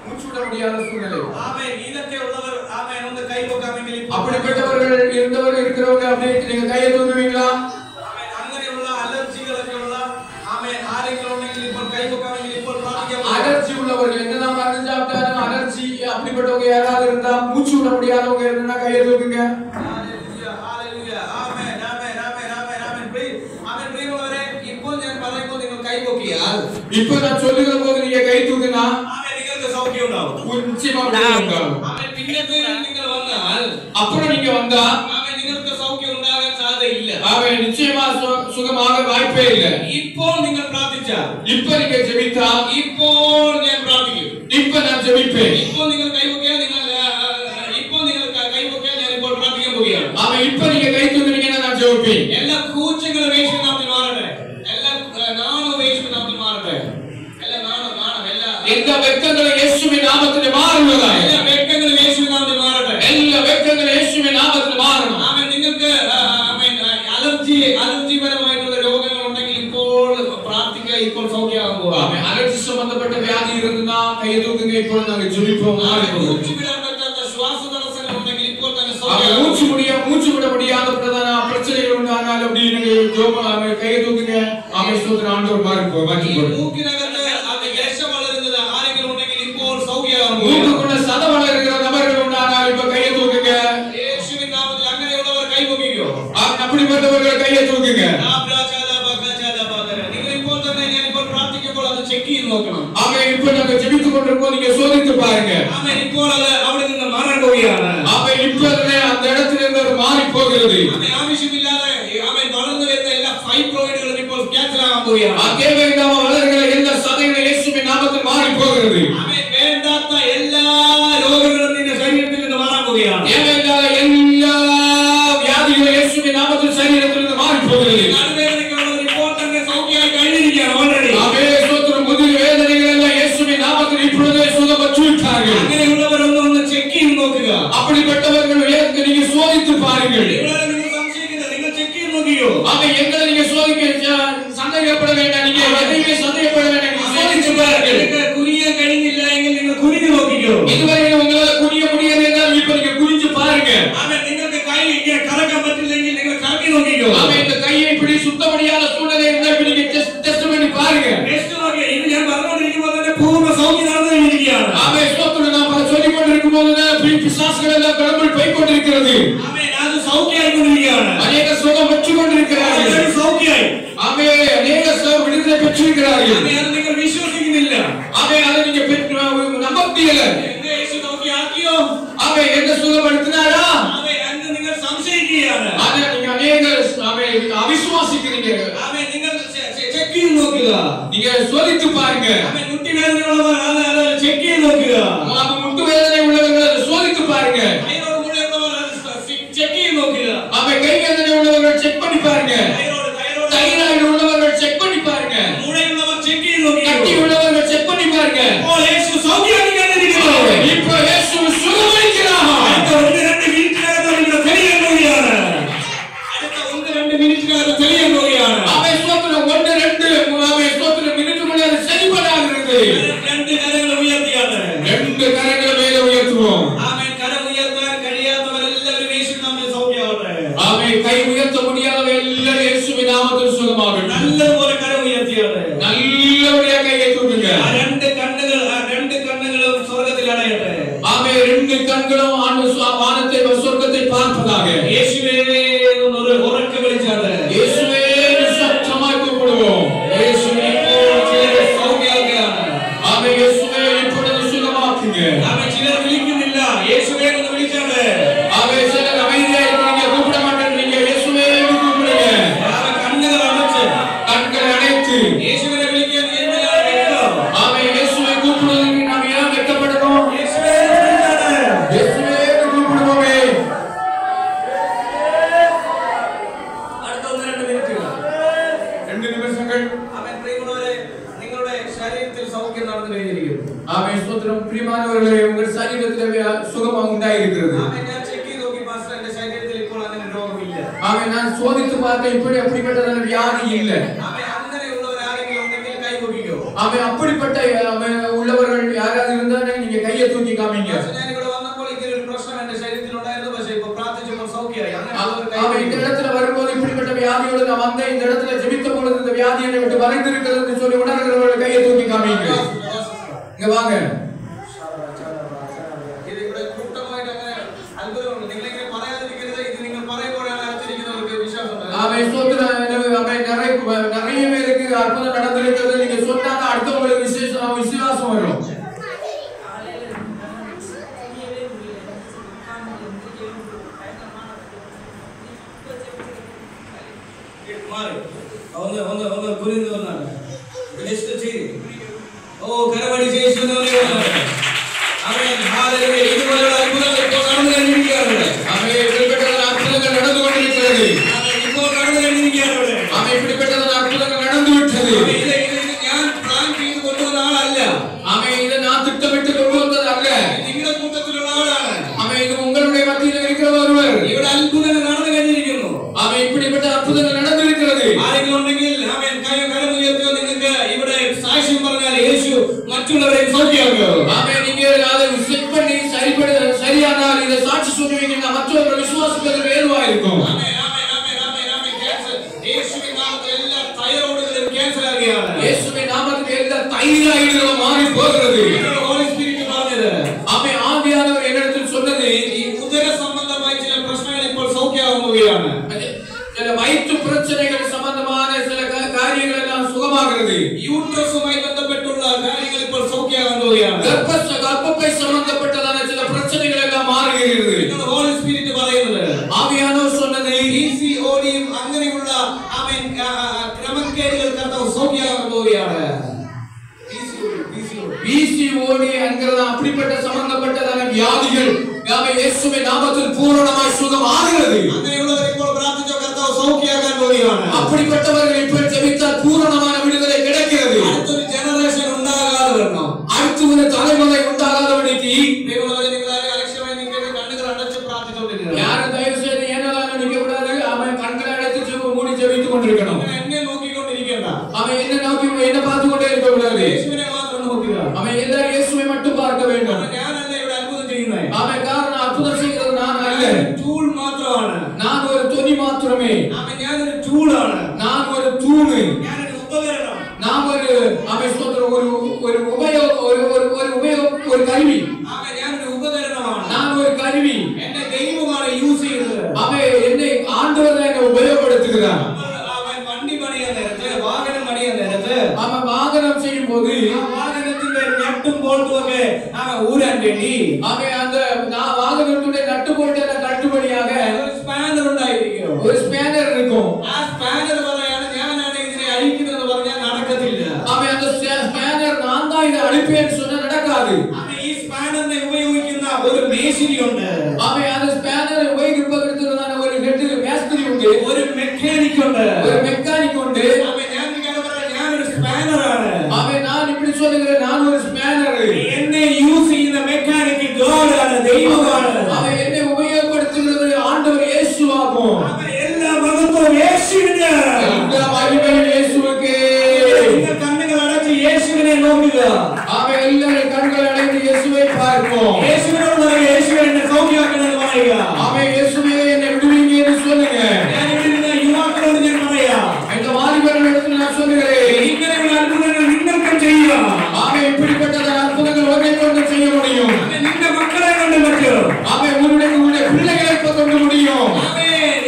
மூச்சு விட முடியாத சூழ்நிலை. ആമേൻ ഇതൊക്കെ ഉള്ളവർ ആമേൻ ഒന്ന് കൈ പൊക്കാമെങ്കിൽ அப்படிப்பட்டவர்கள் இருக்கிறவங்க அப்படியே நீங்க கையை தூக்குவீங்களா? ആമേൻ അങ്ങനെയുള്ള അലർജികളൊക്കെ ഉള്ള ആമേൻ ആരെങ്കിലും ഉണ്ടെങ്കിൽ ഇപ്പോൾ കൈ പൊക്കാമെങ്കിൽ ഇപ്പോൾ പ്രാർത്ഥിക്കാം. அலர்ஜி உள்ளவர்கள் என்னதான் மருந்து சாப்பிட்டாலும் அலர்ஜி அப்படிப்பட்டவங்க யாராவது இருந்தா, மூச்சு விட முடியாதவங்க இருந்தா கையை தூக்குங்க. ഹല്ലേലൂയ ഹല്ലേലൂയ ആമേൻ ആമേൻ ആമേൻ ആമേൻ ആമേൻ ആമേൻ പ്രിയമുള്ളവരെ, ഇപ്പോൾ ഞാൻ പറയുമ്പോൾ നിങ്ങൾ കൈ പൊക്കിയാൽ, இப்போ நான் சொல்லுகிற போது நீங்க கை தூக்குனா ആമേൻ നിങ്ങൾക്ക് സൗഖ്യം ഉണ്ടാവും. நிச்சயமா ഉണ്ടാകും. ആമേൻ പിന്നീട് നിങ്ങൾ വന്നാൽ, அப்புறம் நீங்க வந்தா ആമേൻ നിങ്ങൾക്ക് സൗഖ്യം ഉണ്ടാകാൻ സാധ്യതയില്ല. அவன் நிச்சயமா சுகமாக வாய்ப்பே இல்லை. ഇപ്പോൾ നിങ്ങൾ പ്രാർത്ഥിച്ചാൽ, இப்ப நீங்க ஜெபித்தா, ഇപ്പോൾ ഞാൻ പ്രാർത്ഥിക്കും. இப்ப வெட்கங்கள் இயேசுவின் நாமத்தில் மாறுவதாக. എല്ലാ വെക്കങ്ങളും യേശുവിൻ നാമത്തിൽ മാറട്ടെ. എല്ലാ വെட்கங்கள் இயேசுவின் நாமத்தில் மாறணும். ആമേൻ. നിങ്ങൾക്ക് അലർജിപരമായിട്ടുള്ള രോഗങ്ങൾ ഉണ്ടെങ്കിൽ ഇപ്പോൾ പ്രാർത്ഥിക്കുക, ഇപ്പോൾ സൗഖ്യമാകാൻ പോകുക. ആമേൻ. അലർജി സംബന്ധപ്പെട്ട വ്യാധി ഇരുന്നാ കൈ തൂക്കുക, ഇപ്പോൾ നാം ജപിപ്പோம். മൂച്ചുവിടാൻ പറ്റാത്ത ശ്വാസതടസ്സങ്ങൾ ഉണ്ടെങ്കിൽ ഇപ്പോൾ തന്നെ സൗഖ്യമാകും. മൂച്ചുവിട முடியாத பிரதான பிரச்சனைகள் ഉണ്ടായാൽ அப்படியே കൈ തൂക്കുക. ആമേൻ. സ്തോത്രം. ആണ്ടവർ മാറ്റി പോകും. മൂക്കിനകത്ത് യശ വളരുന്നത് ആരെങ്കിലും ഉണ്ടെങ്കിൽ ഇപ്പോൾ സൗഖ്യമാകും. മൂക്കുകൊണ്ട് സദ വളരുന്ന നബറുകൾ ഉണ്ടായാൽ ഇപ്പോൾ കൈ തൂക്കുക. യേശുവിൻ നാമത്തിൽ അങ്ങനെയുള്ളവർ കൈ പൊക്കിക്കോ. அப்படிப்பட்டவர்கள் கையை தூக்குங்க. നിങ്ങൾ ഇപ്പോൾ തന്നെ ഞാൻ ഇപ്പോൾ പ്രാർത്ഥിക്കുമ്പോൾ അത് ചെക്ക് ചെയ്ത് നോക്കണം. ആമേൻ. ഇപ്പോൾ നമ്മൾ ജപിച്ചുകൊണ്ടിരിക്കുമ്പോൾ നിങ്ങൾ ശോധിച്ചു പാരുங்க. ആമേൻ. ഇപ്പോൾ അത് അവിടെ നിന്ന് മാറാൻ പോവുകയാണ്. ആമേൻ. ഇപ്പോൾ തന്നെ அந்த இடத்துல இருந்து மாறி போகிறது. ആമേൻ. ആവശ്യമില്ലാതെ ആമേൻ വളർന്നു വരുന്ന എല്ലാ ഫൈബ്രോയിഡുകളും ഇപ്പോൾ ക്യാൻസൽ ആകാൻ പോവുകയാണ്. ആ தேவையில்லாம വളരുന്ന എല്ലാ സദൈവ യേശുവിൻ നാമത്തിൽ മാറി പോകുகிறது. ആമേൻ. വേണ്ടാത്ത എല്ലാ രോഗങ്ങളും നിന്റെ ശരീരത്തിൽ നിന്ന് മാറാൻ പോവുകയാണ്. தேவையில்லாத എല്ലാ വ്യാധികളും യേശുവിൻ നാമത്തിൽ ശരീരത്തിൽ നിന്ന് മാറി പോകുகிறது. നടുവേദനയ്ക്കുള്ളവർ ഇപ്പോൾ തന്നെ സൗഖ്യമായി കഴിഞ്ഞിരിക്കുകയാണ് ഓൾറെഡി. ആമേൻ. സ്തോത്രം. മുതിർ വേദനകളെല്ലാം യേശുവിൻ നാമത്തിൽ இப்பொழுதே சுகமற்று விட்டார்கள். അങ്ങനെയുള്ളവരൊന്ന് ചെക്ക് ചെയ്ത് നോക്കുക. அப்படிப்பட்டவர்கள் நீங்க சோதித்து பாருங்கள். നിങ്ങൾ സംശയിക്കുന്നത് നിങ്ങൾ ചെക്ക് ചെയ്ത് നോക്കിയോ? ஆமென். எங்களை நீங்க சோதிக்க சந்தேகப்பட வேண்டாம். நீங்க எதையுமே சந்தேகப்பட வேண்டாம். நீங்க சோதிச்சு பாருங்கள். നിങ്ങൾക്ക് കുനിയാൻ കഴിഞ്ഞില്ല എങ്കിൽ നിങ്ങൾ കുനിഞ്ഞു നോക്കിക്കോ. இதுவரை உங்களால குனிய முடியல என்றால் இப்ப நீங்க குனிஞ்சு பாருங்க. ആമേൻ. നിങ്ങൾക്ക് കൈ ഇങ്ങനെ കറക്കാൻ പറ്റില്ലെങ്കിൽ നിങ്ങൾ കറക്കി നോക്കിക്കോ. ஆமென். இந்த கையை இப்படி சுத்த முடியாத சூழ்நிலை இருந்தா இப்ப நீங்க டெஸ்ட் பண்ணி பாருங்க. ടെസ്റ്റ് നോക്കി. ഇത് ഞാൻ പറഞ്ഞുകൊണ്ടിരിക്കുമ്പോൾ തന്നെ പൂർണ്ണ സൗഖ്യം നടന്നുകൊണ്ടിരിക്കുകയാണ്. ஆமென். ஸ்தோத்திரம். நாம் சொல்லிக் கொண்டிருக்கும்போது பிசாசுகள் எல்லாம் கடவுள் போய் கொண்டிருக்கிறது. ആമേൻ. அது സൗഖ്യമായിക്കൊണ്ടിരിക്കുകയാണ്. அநேக சுகம் பெற்று கொண்டிருக்கிறார்கள். സൗഖ്യമായി. ஆமென். அநேக விடுதலை பெற்றிருக்கிறார்கள். ആമേൻ. അത് നിങ്ങൾ വിശ്വസിക്കുന്നില്ല. ஆமென். அதை நீங்க நம்ப முடியல. എന്റെ യേശു സൗഖ്യമാക്കിയോ? ஆமென். என்ன சுகப்படுத்தினாரா? ആമേൻ. അന്ന് നിങ്ങൾ സംശയിക്കുകയാണ്. ஆனா நீங்க அநேக அவிசுவாசிக்கிறீங்க. ആമേൻ. നിങ്ങൾ ചെക്ക് ചെയ്ത് നോക്കുക. நீங்க சோதித்து பாருங்க. ആമേൻ. മുട്ടുവേദനയുള്ളവർ അത് ചെക്ക് ചെയ്ത് നോക്കുക. முட்டு வேதனை உள்ளவர்கள் அதை சோதித்து பாருங்க. തൈറോയ്ഡ് മൂലമുള്ളവർ ചെക്ക് ചെയ്ത് നോക്കുക. ஆமென். கை வேதனை உள்ளவர்கள் செக் பண்ணி பாருங்க. தைராய்டு உள்ளவர்கள் செக் பண்ணி பாருங்க. மூளையுள்ளவர் செக் ചെയ്ത് നോക്കുക. கட்டி உள்ளவர்கள் செக் பண்ணி பாருங்க. ഇപ്പോൾ യേശു സൗഖ്യമാക്കിയിരിക്കുന്നു. இப்போ இயேசு சுகமளிக்கிறார். അടുത്ത 1-2 മിനിറ്റിനകം നിങ്ങൾ തെളിയാൻ പോവുകയാണ്. അടുത്ത 1-2 മിനിറ്റിനകം തെളിയാൻ പോവുകയാണ്. ஆமென். ஸ்தோத்திரம். 1-2 ஆமென். ஸ்தோத்திரம். மினிட்டுக்குள்ள அது சரிபடாகிறது. 2 കരങ്ങൾ ഉയർത്തിയാണ്. 2 കരങ്ങൾ മേലെ ഉയർത്തുவோம். ആമേൻ. കരം ഉയർത്താൻ കഴിയാത്തവരെല്ലാവരും യേശുവിൻ നാമത്തിൽ സൗഖ്യമാവട്ടെ. ஆமென். கை உயர்த்த முடியாதவ எல்லாரும் இயேசுவின் நாமத்தில் சுகமாகட்டும். നല്ലപോലെ കരം ഉയർത്തിയാണ്. நல்லபடியா கையை தூக்குங்க. ആ 2 കണ്ണുകളും സ്വർഗ്ഗത്തിൽ അടയട്ടെ. ஆமென். 2 கண்களும் வானத்தை சொர்க்கத்தை பார்ப்பதாக. യേശുവേ ഒരു ഉറക്കെ വിളിച്ചാണ്. இயேசுவே சத்தமாய் கூப்பிடுவோம். യേശുവേ ഇപ്പോൾ ചിലരെ സൗഖ്യമാക്കുകയാണ്. ஆமென். இயேசுவே இப்பொழுது சுகமாக்குங்க. ആമേൻ. ചിലർ വിളിക്കുന്നില്ല. യേശുവേ എന്ന് വിളിച്ചാണ്. ஆமென். சிலர் அமைதியா இருக்கீங்க, கூப்பிட மாட்டேன்றீங்க. இயேசுவே கூப்பிடுங்க. ആമേൻ. കണ്ണുകൾ അടച്ച് கண்களை அடைத்து യേശുവിനെ വിളിക്കാൻ എന്തിനാണ് വെட்கம்? ஆமென். இயேசுவை கூப்பிடுவதற்கு நாம் ஏன் வெட்கப்படணும்? യേശുവേ എന്ന് വിളിച്ചാണ്. இயேசுவே கூப்பிடுவோமே. അടുത്ത 1-2 മിനിറ്റുകൾ. 2 நிமிஷங்கள். ആമേൻ. പ്രിയമുള്ളവരെ, നിങ്ങളുടെ ശരീരത്തിൽ സൗഖ്യം നടന്നു കഴിഞ്ഞിരിക്കുന്നു. ஆமென். ஸ்தோத்திரம். பிரியமானவர்களே, உங்கள் சரீரத்திலே சுகமாக உண்டாயிருக்கிறது. ആമേൻ. ഞാൻ ചെക്ക് ചെയ്ത് നോക്കി പാസ്റ്റർ, എന്റെ ശരീരത്തിൽ ഇപ്പോൾ അങ്ങനെ രോഗമില്ല. ஆமென். நான் சோதித்து பார்த்தேன், இப்படி அப்படிப்பட்ட வியாதி இல்லை. ആമേൻ. അങ്ങനെയുള്ളവർ ആരെങ്കിലും ഉണ്ടെങ്കിൽ കൈ പൊക്കിക്കോ. ஆமென். அப்படிப்பட்ட உள்ளவர்கள் யாராவது இருந்தா நீங்க கையை தூக்கி காமிங்க. ഞാൻ ഇവിടെ വന്നപ്പോൾ ഇങ്ങനെ ഒരു പ്രശ്നം എന്റെ ശരീരത്തിൽ ഉണ്ടായിരുന്നു. പക്ഷേ ഇപ്പോൾ പ്രാർത്ഥിച്ചപ്പോൾ സൗഖ്യമായി. അങ്ങനെയുള്ളവർ കൈ ஆமென். இந்த இடத்துல வரும்போது இப்படிப்பட்ட வியாதியோடு நான் வந்தேன், இந்த இடத்துல ஜெபித்த பொழுது இந்த வியாதி என்னை விட்டு மறைந்திருக்கிறது என்று சொல்லி உணர்கிறவர்கள் கையை தூக்கி காமிங்க. இங்க வாங்க. ഇത് ഇവിടെ കൂട്ടമായിട്ട് അങ്ങനെ അത്ഭുതമുണ്ട്. നിങ്ങളിങ്ങനെ പറയാതിരിക്കരുത്. ഇത് നിങ്ങൾ പറയുമ്പോഴാണ് അടച്ചിരിക്കുന്നവർക്ക് വിശ്വാസം ഉണ്ടാകുന്നത്. ஆமென். ஸ்தோத்திரம். ஆமென். நிறைய பேருக்கு அற்புதம் நடந்திருக்கிறது. நீங்க சொன்னாங்க அடுத்தவங்களுக்கு விசுவாசம் வரும். ഒന്ന് കുനിഞ്ഞു വന്നാണ്. ജസ്റ്റ് ചെയ്യ്. ഓ കരമടിച്ച് യേശുവിനെ ആമേൻ. ഹല്ലേലൂയ. ഇതുപോലുള്ള അത്ഭുതങ്ങൾ ഇപ്പോൾ നടന്നു കഴിഞ്ഞിരിക്കുകയാണ്. ஆமென். இப்படிப்பட்ட அற்புதங்கள் நடந்து கொண்டிருக்கிறது. ആമേൻ. ഇപ്പോൾ നടന്നു കഴിഞ്ഞിരിക്കുകയാണ്. ஆமென். இப்படிப்பட்ட அற்புதங்கள் நடந்து விட்டது. ഇത് ഞാൻ പ്ലാൻ ചെയ്ത് കൊണ്ടുവന്ന ആളല്ല. ஆமென். இதை மாற்றுவதற்கு ஏதுவா இருக்கும். இயேசுவின் நாமத்தில் எல்லா தைராய்டுகளும் மாறி போகிறது. ஆமென். ஆவியானவர் என்னிடத்தில் சொன்னது, உதர சம்பந்தமாய் சில பிரச்சனைகள் இப்போ சௌக்கியமாகும்படியான சில வயிற்று பிரச்சனைகள் சம்பந்தமான சில காரியங்கள் எல்லாம் சுகமாகிறது. யூட்ரஸுமாய் பந்தப்பட்டுள்ள காரியங்கள் இப்போ சௌக்கியமாகும்படியான கர்ப்பப்பை சம்பந்தப்பட்டதான சில பிரச்சனைகள் எல்லாம் மாறுகிறது. ஹோலி ஸ்பிரிட் പറയുന്നത് ஆவியானவர் சொன்னது, PCOD അങ്ങനെയുള്ള ആമേൻ ക്രമക്കേടുകൾ കർത്താവ് സൗഖ്യമാകുമ്പോഴാണ്. PCOD என்கிறது அப்படிப்பட்ட சம்பந்தப்பட்டதான வியாதிகள் இயேசுவின் நாமத்தில் பூரணமாய் சுகமாகிறது. അങ്ങനെയുള്ളവരെ ഇപ്പോൾ പ്രാർത്ഥിച്ച കർത്താവ് സൗഖ്യമാക്കാൻ പോവുകയാണ്. அப்படிப்பட்டவர்கள் ഇപ്പോൾ ஜெபித்தால் பூரணமான விடுதலை கிடைக்கிறது. അടുത്തൊരു ജനറേഷൻ ഉണ്ടാകാതെ വരണം. அடுத்த ஒரு தலைமுறை ഉണ്ടാകാதபடிக்கு ദൈവങ്ങളെ നിങ്ങളെ അലക്ഷ്യമായി നിങ്ങളുടെ കണ്ണുകൾ അടച്ച് പ്രാർത്ഥിച്ചുകൊണ്ടിരിക്കുക. யாரும் தயவு செய்து ஏனோதானோ நிக்க கூடாது. அவன் கண்களை அடைத்து மூடி ஜெபித்துக் கொண்டிருக்கணும். എന്നെ നോക്കിക്കൊണ്ടിരിക്കേണ്ട. அவன் என்ன நோக்கி என்ன பார்த்து கொண்டே இருக்க கூடாது. യേശുവിനെ മാത്രം നോക്കുക. அவன் எல்லாரும் இயேசுவை மட்டும் பார்க்க வேண்டும். ഞാനല്ല ഇവിടെ അത്ഭുതം ചെയ്യുന്നത്. அவன் காரணம் அற்புதம் செய்கிறது நான் அல்ல. ടൂൾ മാത്രമാണ്. நான் ஒரு துணி மாத்திரமே. ഞാനൊരു ടൂളാണ്. நான் ஒரு தூணு. ഞാനൊരു ഉപകരണം. நான் ஒரு ஒரு உபயோக ஒரு கருவி. ഞാനൊരു ഉപകരണമാണ്. நான் ஒரு கருவி. എന്നെ ദൈവമാണ് യൂസ് ചെയ്യുന്നത്. அவன் என்னை ஆண்டவர் தான் என்னை உபயோகப்படுத்துகிறார். അവൻ വണ്ടി പണിയാൻ നേരത്ത്, വാഹനം പണിയാൻ നേരത്ത്, அவன் வாகனம் செய்யும் போது വാഹനത്തിന്റെ നട്ടും ബോൾട്ടും ഒക്കെ അവൻ ഊരാൻ വേണ്ടി அவன் அந்த வாகனத்துடைய நட்டு போட்டு கட்டுப்படியாக ഒരു സ്പാനർ ഉണ്ടായിരിക്കും. ஒரு ஸ்பேனர் இருக்கும். ആ സ്പാനർ പറയാണ് ഞാനാണ് ഇതിനെ അഴിക്കുന്നത് പറഞ്ഞാൽ നടക്കത്തില്ല. அவன் அந்த ஸ்பேனர் நான் தான் இதை அழிப்பேன்னு சொன்னா நடக்காது. അവൻ ഈ സ്പാനറിനെ ഉപയോഗിക്കുന്ന ഒരു മേശിരി ഉണ്ട്. அவன் அந்த ஸ்பேனரை உபயோகிப்பதற்கான ஒரு ஹெட் மேஸ்திரி உண்டு. ഒരു മെക്കാനിക് ഉണ്ട്. ஒரு மெக்கானிக் உண்டு. അവൻ ഞാനൊരു സ്പാനറാണ്. அவன் நான் இப்படி சொல்லுகிறேன், நான் ஒரு ஸ்பேனர். എന്നെ യൂസ് ചെയ്യുന്ന മെക്കാനിക് ഗോഡാണ്, ദൈവമാണ്. அவன் என்னை உபயோகப்படுத்துகிறது ஆண்டவர் இயேசுவாகும். അവൻ എല്ലാ മഹത്വവും യേശുവിന്. எல்லா மகிமையும் இயேசுவுக்கு. നിങ്ങൾ കണ്ണുകൾ അടച്ച് യേശുവിനെ നോക്കുക. அவன் எல்லாரும் கண்களை அடைந்து இயேசுவை பார்ப்போம். യേശുവിനോട് പറയുക, യേശുവേ എന്നെ സൗഖ്യമാക്കണമെന്ന് പറയുക. அவன் இயேசுவே என்னை விடுவீங்கன்னு சொல்லுங்க. ഞാൻ ഇവിടെ ഇരുന്ന യുവാക്കളോട് ഞാൻ പറയാം, இந்த வாலிபர்களிடத்தில் நான் சொல்லுகிறேன், ഇങ്ങനെയുള്ള അത്ഭുതങ്ങൾ നിങ്ങൾക്കും ചെയ്യാം. அவன் இப்படிப்பட்ட அற்புதங்கள் ஒன்றை கொண்டு செய்ய முடியும். നിന്റെ മക്കളെ കൊണ്ട് പറ്റും. அவன் உன்னுடைய பிள்ளைகளை கொண்டு முடியும்.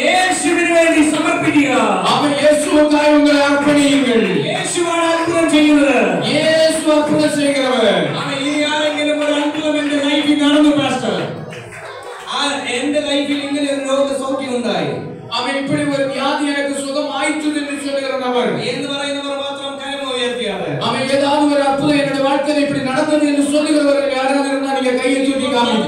യേശുവിന് വേണ്ടി സമർപ്പിക്കുക. அவன் இயேசுவுக்காய் உங்களை அர்ப்பணியுங்கள். യേശുവാണ് അത്ഭുതം ചെയ്യുന്നത്. இயேசு அற்புதம் செய்கிறவர். അവൻ ഇനി ആരെങ്കിലും ഒരു അത്ഭുതം എന്റെ ലൈഫിൽ നടന്നു പാസ്റ്റർ, എന്റെ ലൈഫിൽ ഇങ്ങനെ ഒരു രോഗസൗഖ്യം ഉണ്ടായി, அவன் இப்படி ஒரு வியாதி எனக்கு சுகம் ஆயிற்று என்று சொல்லுகிறவர் എന്ന് പറയുന്നവർ മാത്രം കരമ ഉയർത്തിയാണ്. அவன் ஏதாவது ஒரு அற்புதம் என்னுடைய வாழ்க்கையில் இப்படி நடந்தது என்று சொல்லுகிறவர்கள் யாராவது இருந்தால் நீங்க கையை தூக்கி காமிங்க.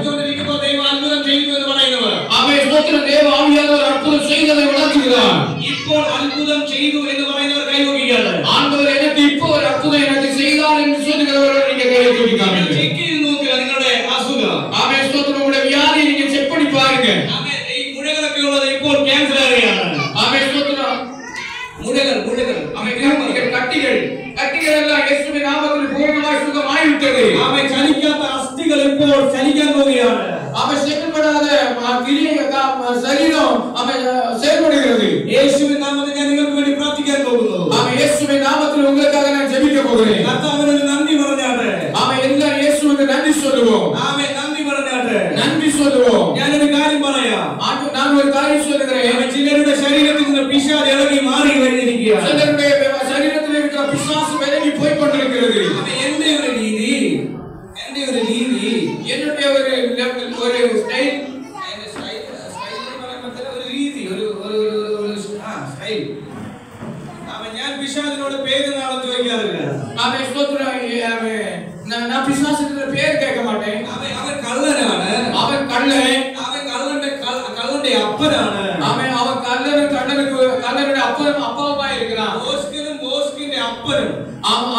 ദൈവം അത്ഭുതം ചെയ്തു എന്ന് പറയുന്നവർ, அவன் ஸ்தோத்திரம், தேவ ஆவியானவர் அற்புதம் செய்ததை விளக்குகிறார். ഇപ്പോൾ അത്ഭുതം ചെയ്തു എന്ന് പറയുന്നവർ കൈവക്കുകയാണ്. ஆண்டவர் எனக்கு இப்போ ஒரு அற்புதம் எனக்கு செய்தார் என்று சொல்லுகிறவர்கள் நீங்க கையை தூக்கி காமிங்க. ചെക്ക് ചെയ്ത് നോക്കുക നിങ്ങളുടെ അസുഖം. அவன் ஸ்தோத்திரம், உங்களுடைய வியாதியை நீங்க செக் பண்ணி பாருங்க. ഈ മുഴകളൊക്കെ ഉള്ളത് ഇപ്പോൾ ക്യാൻസർ ആവുകയാണ്. அவன் ஸ்தோத்திரம், മുഴകൾ அவன் கட்டிகள் எல்லாம் இயேசுவின் நாமத்தில் பூரணமாய் சுகமாய்விட்டது. അവൻ ചലിക്കാത്ത അസ്ഥികൾ ഇപ്പോൾ ചലിക്കാൻ പോവുകയാണ്. அவன் செயல்படாத சரீரம் அவன் செயல்படுகிறது. യേശുവിൻ നാമത്തിൽ ഞാൻ നിങ്ങൾക്ക് വേണ്ടി പ്രാർത്ഥിക്കാൻ പോകുന്നു. அவன் இயேசுவின் நாமத்தில் உங்களுக்காக நான் ஜெபிக்க போகிறேன். കർത്താവിനോട് നന്ദി പറഞ്ഞാട്ടെ. அவன் எல்லாரும் இயேசுவுக்கு நன்றி சொல்லுவோம். ആമേൻ, നന്ദി പറഞ്ഞാട്ടെ. நன்றி சொல்லுவோம். ഞാനൊരു കാര്യം പറയാം. நான் ஒரு காரியம் சொல்லுகிறேன். ചിലരുടെ ശരീരത്തിൽ നിന്ന് പിശാച് ഇളകി മാറി വരുന്നിരിക്കുകയാണ്. சிலருடைய சரீரத்தில் இருக்கிற பிசாசு விலகி போய் கொண்டிருக்கிறது. എന്റെ ഒരു രീതി, என்னுடைய ஒரு ஸ்டைல், ഞാൻ പിശാചിനോട് പേര് നാളും ചോദിക്കാറില്ല. அவன் ஸ்தோத்திரம், நான் பிசாசுக்கு பேர் கேட்க மாட்டேன். അവൻ കള്ളനാണ്. அவன் கள்ளன். അവൻ കള്ളന്റെ അപ്പനാണ്. அவன் கள்ளனுடைய அப்பாவுமாய் இருக்கிறான். മോസ്കിന്റെ അപ്പനും.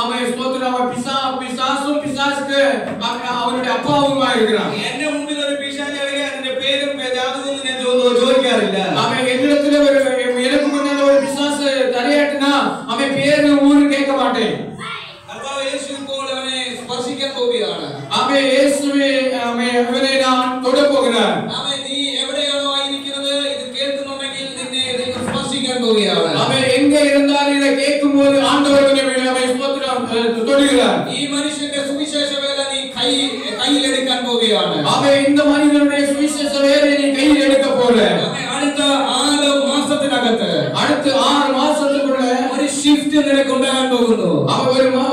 அவன் ஸ்தோத்திரம், அவன் பிசாசும் பிசாசுக்கு அவனுடைய அப்பாவுமாய் இருக்கிறான். എന്റെ മുമ്പിൽ ഒരു പിശാച് ഇളകി അതിന്റെ പേരും ജാതകവും ഞാൻ ചോദിക്കാറില്ല. அவன் என்னிடத்துல எனக்கு முன்னாடி ஒரு பிசாசு தலையாட்டினா அவன் பேரு ஊரு கேட்க மாட்டேன். കർത്താവ് യേശു ഇപ്പോൾ അവനെ സ്പർശിക്കാൻ പോവുകയാണ്. அவன் இயேசுவே அவனை நான் தொட போகிறார். അവൻ നീ എവിടെയാണോ ആയിരിക്കുന്നത് சொல்லுகிறார். ഈ മനുഷ്യന്റെ സുവിശേഷ വേല നീ കയ്യിൽ എടുക്കാൻ പോവുകയാണ്. அவன் இந்த மனிதனுடைய சுவிசேஷ வேலையை நீ கையில் எடுக்க போற. അടുത്ത 6 മാസത്തിനകത്ത് அடுத்த 6 மாசத்துக்குள்ள ഒരു ഷിഫ്റ്റ് നിനക്ക് ഉണ്ടാകാൻ പോകുന്നു.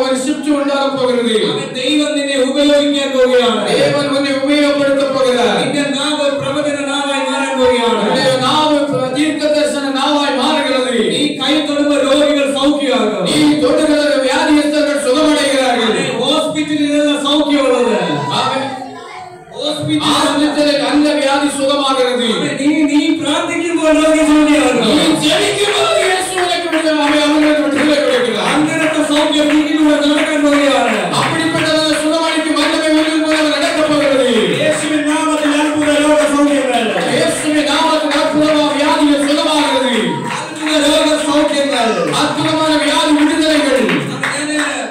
ஒரு ஷிஃப்ட் உண்டாக போகிறது. ദൈവം നിന്നെ ഉപയോഗിക്കാൻ പോവുകയാണ്. தேவன் உன்னை உபயோகப்படுத்த போகிறார். നിന്റെ നാവ് പ്രവചന നാവായി മാറാൻ പോവുകയാണ്. உன்னுடைய நாவு தீர்க்கதரிசன நாவாய் மாறுகிறது. நீ கை தொடுമ്പോൾ രോഗികൾ സൗഖ്യമാകും. நீ தொடுகிற வியாதியஸ்தர்கள் சுகமடைகிறார்கள். ഹോസ്പിറ്റലിൽ സൗഖ്യമുള്ളത്. ஹாஸ்பிடலில் அந்த வியாதி சுகமாகிறது. நீ பிரார்த்திக்குമ്പോൾ രോഗി സൗഖ്യമാകും. நீ ஜெபிக்கும்போது இயேசு உனக்கு விடுதலை கொடுக்கிறார். അങ്ങനത്തെ സൗഖ്യം നീയിലൂടെ നടക്കാൻ പോവുകയാണ്. அப்படிப்பட்ட சுகமளிக்கும் வல்லமை உங்கள் மூலம் நடக்க போகிறது. യേശുവിൻ നാമത്തിൽ അത്ഭുത രോഗ സൗഖ്യങ്ങൾ. இயேசுவின் நாமத்தில் அற்புதமான வியாதிகள் சுகமாகிறது. അത്ഭുത രോഗ സൗഖ്യങ്ങൾ. அற்புதமான வியாதி விடுதலைகள்.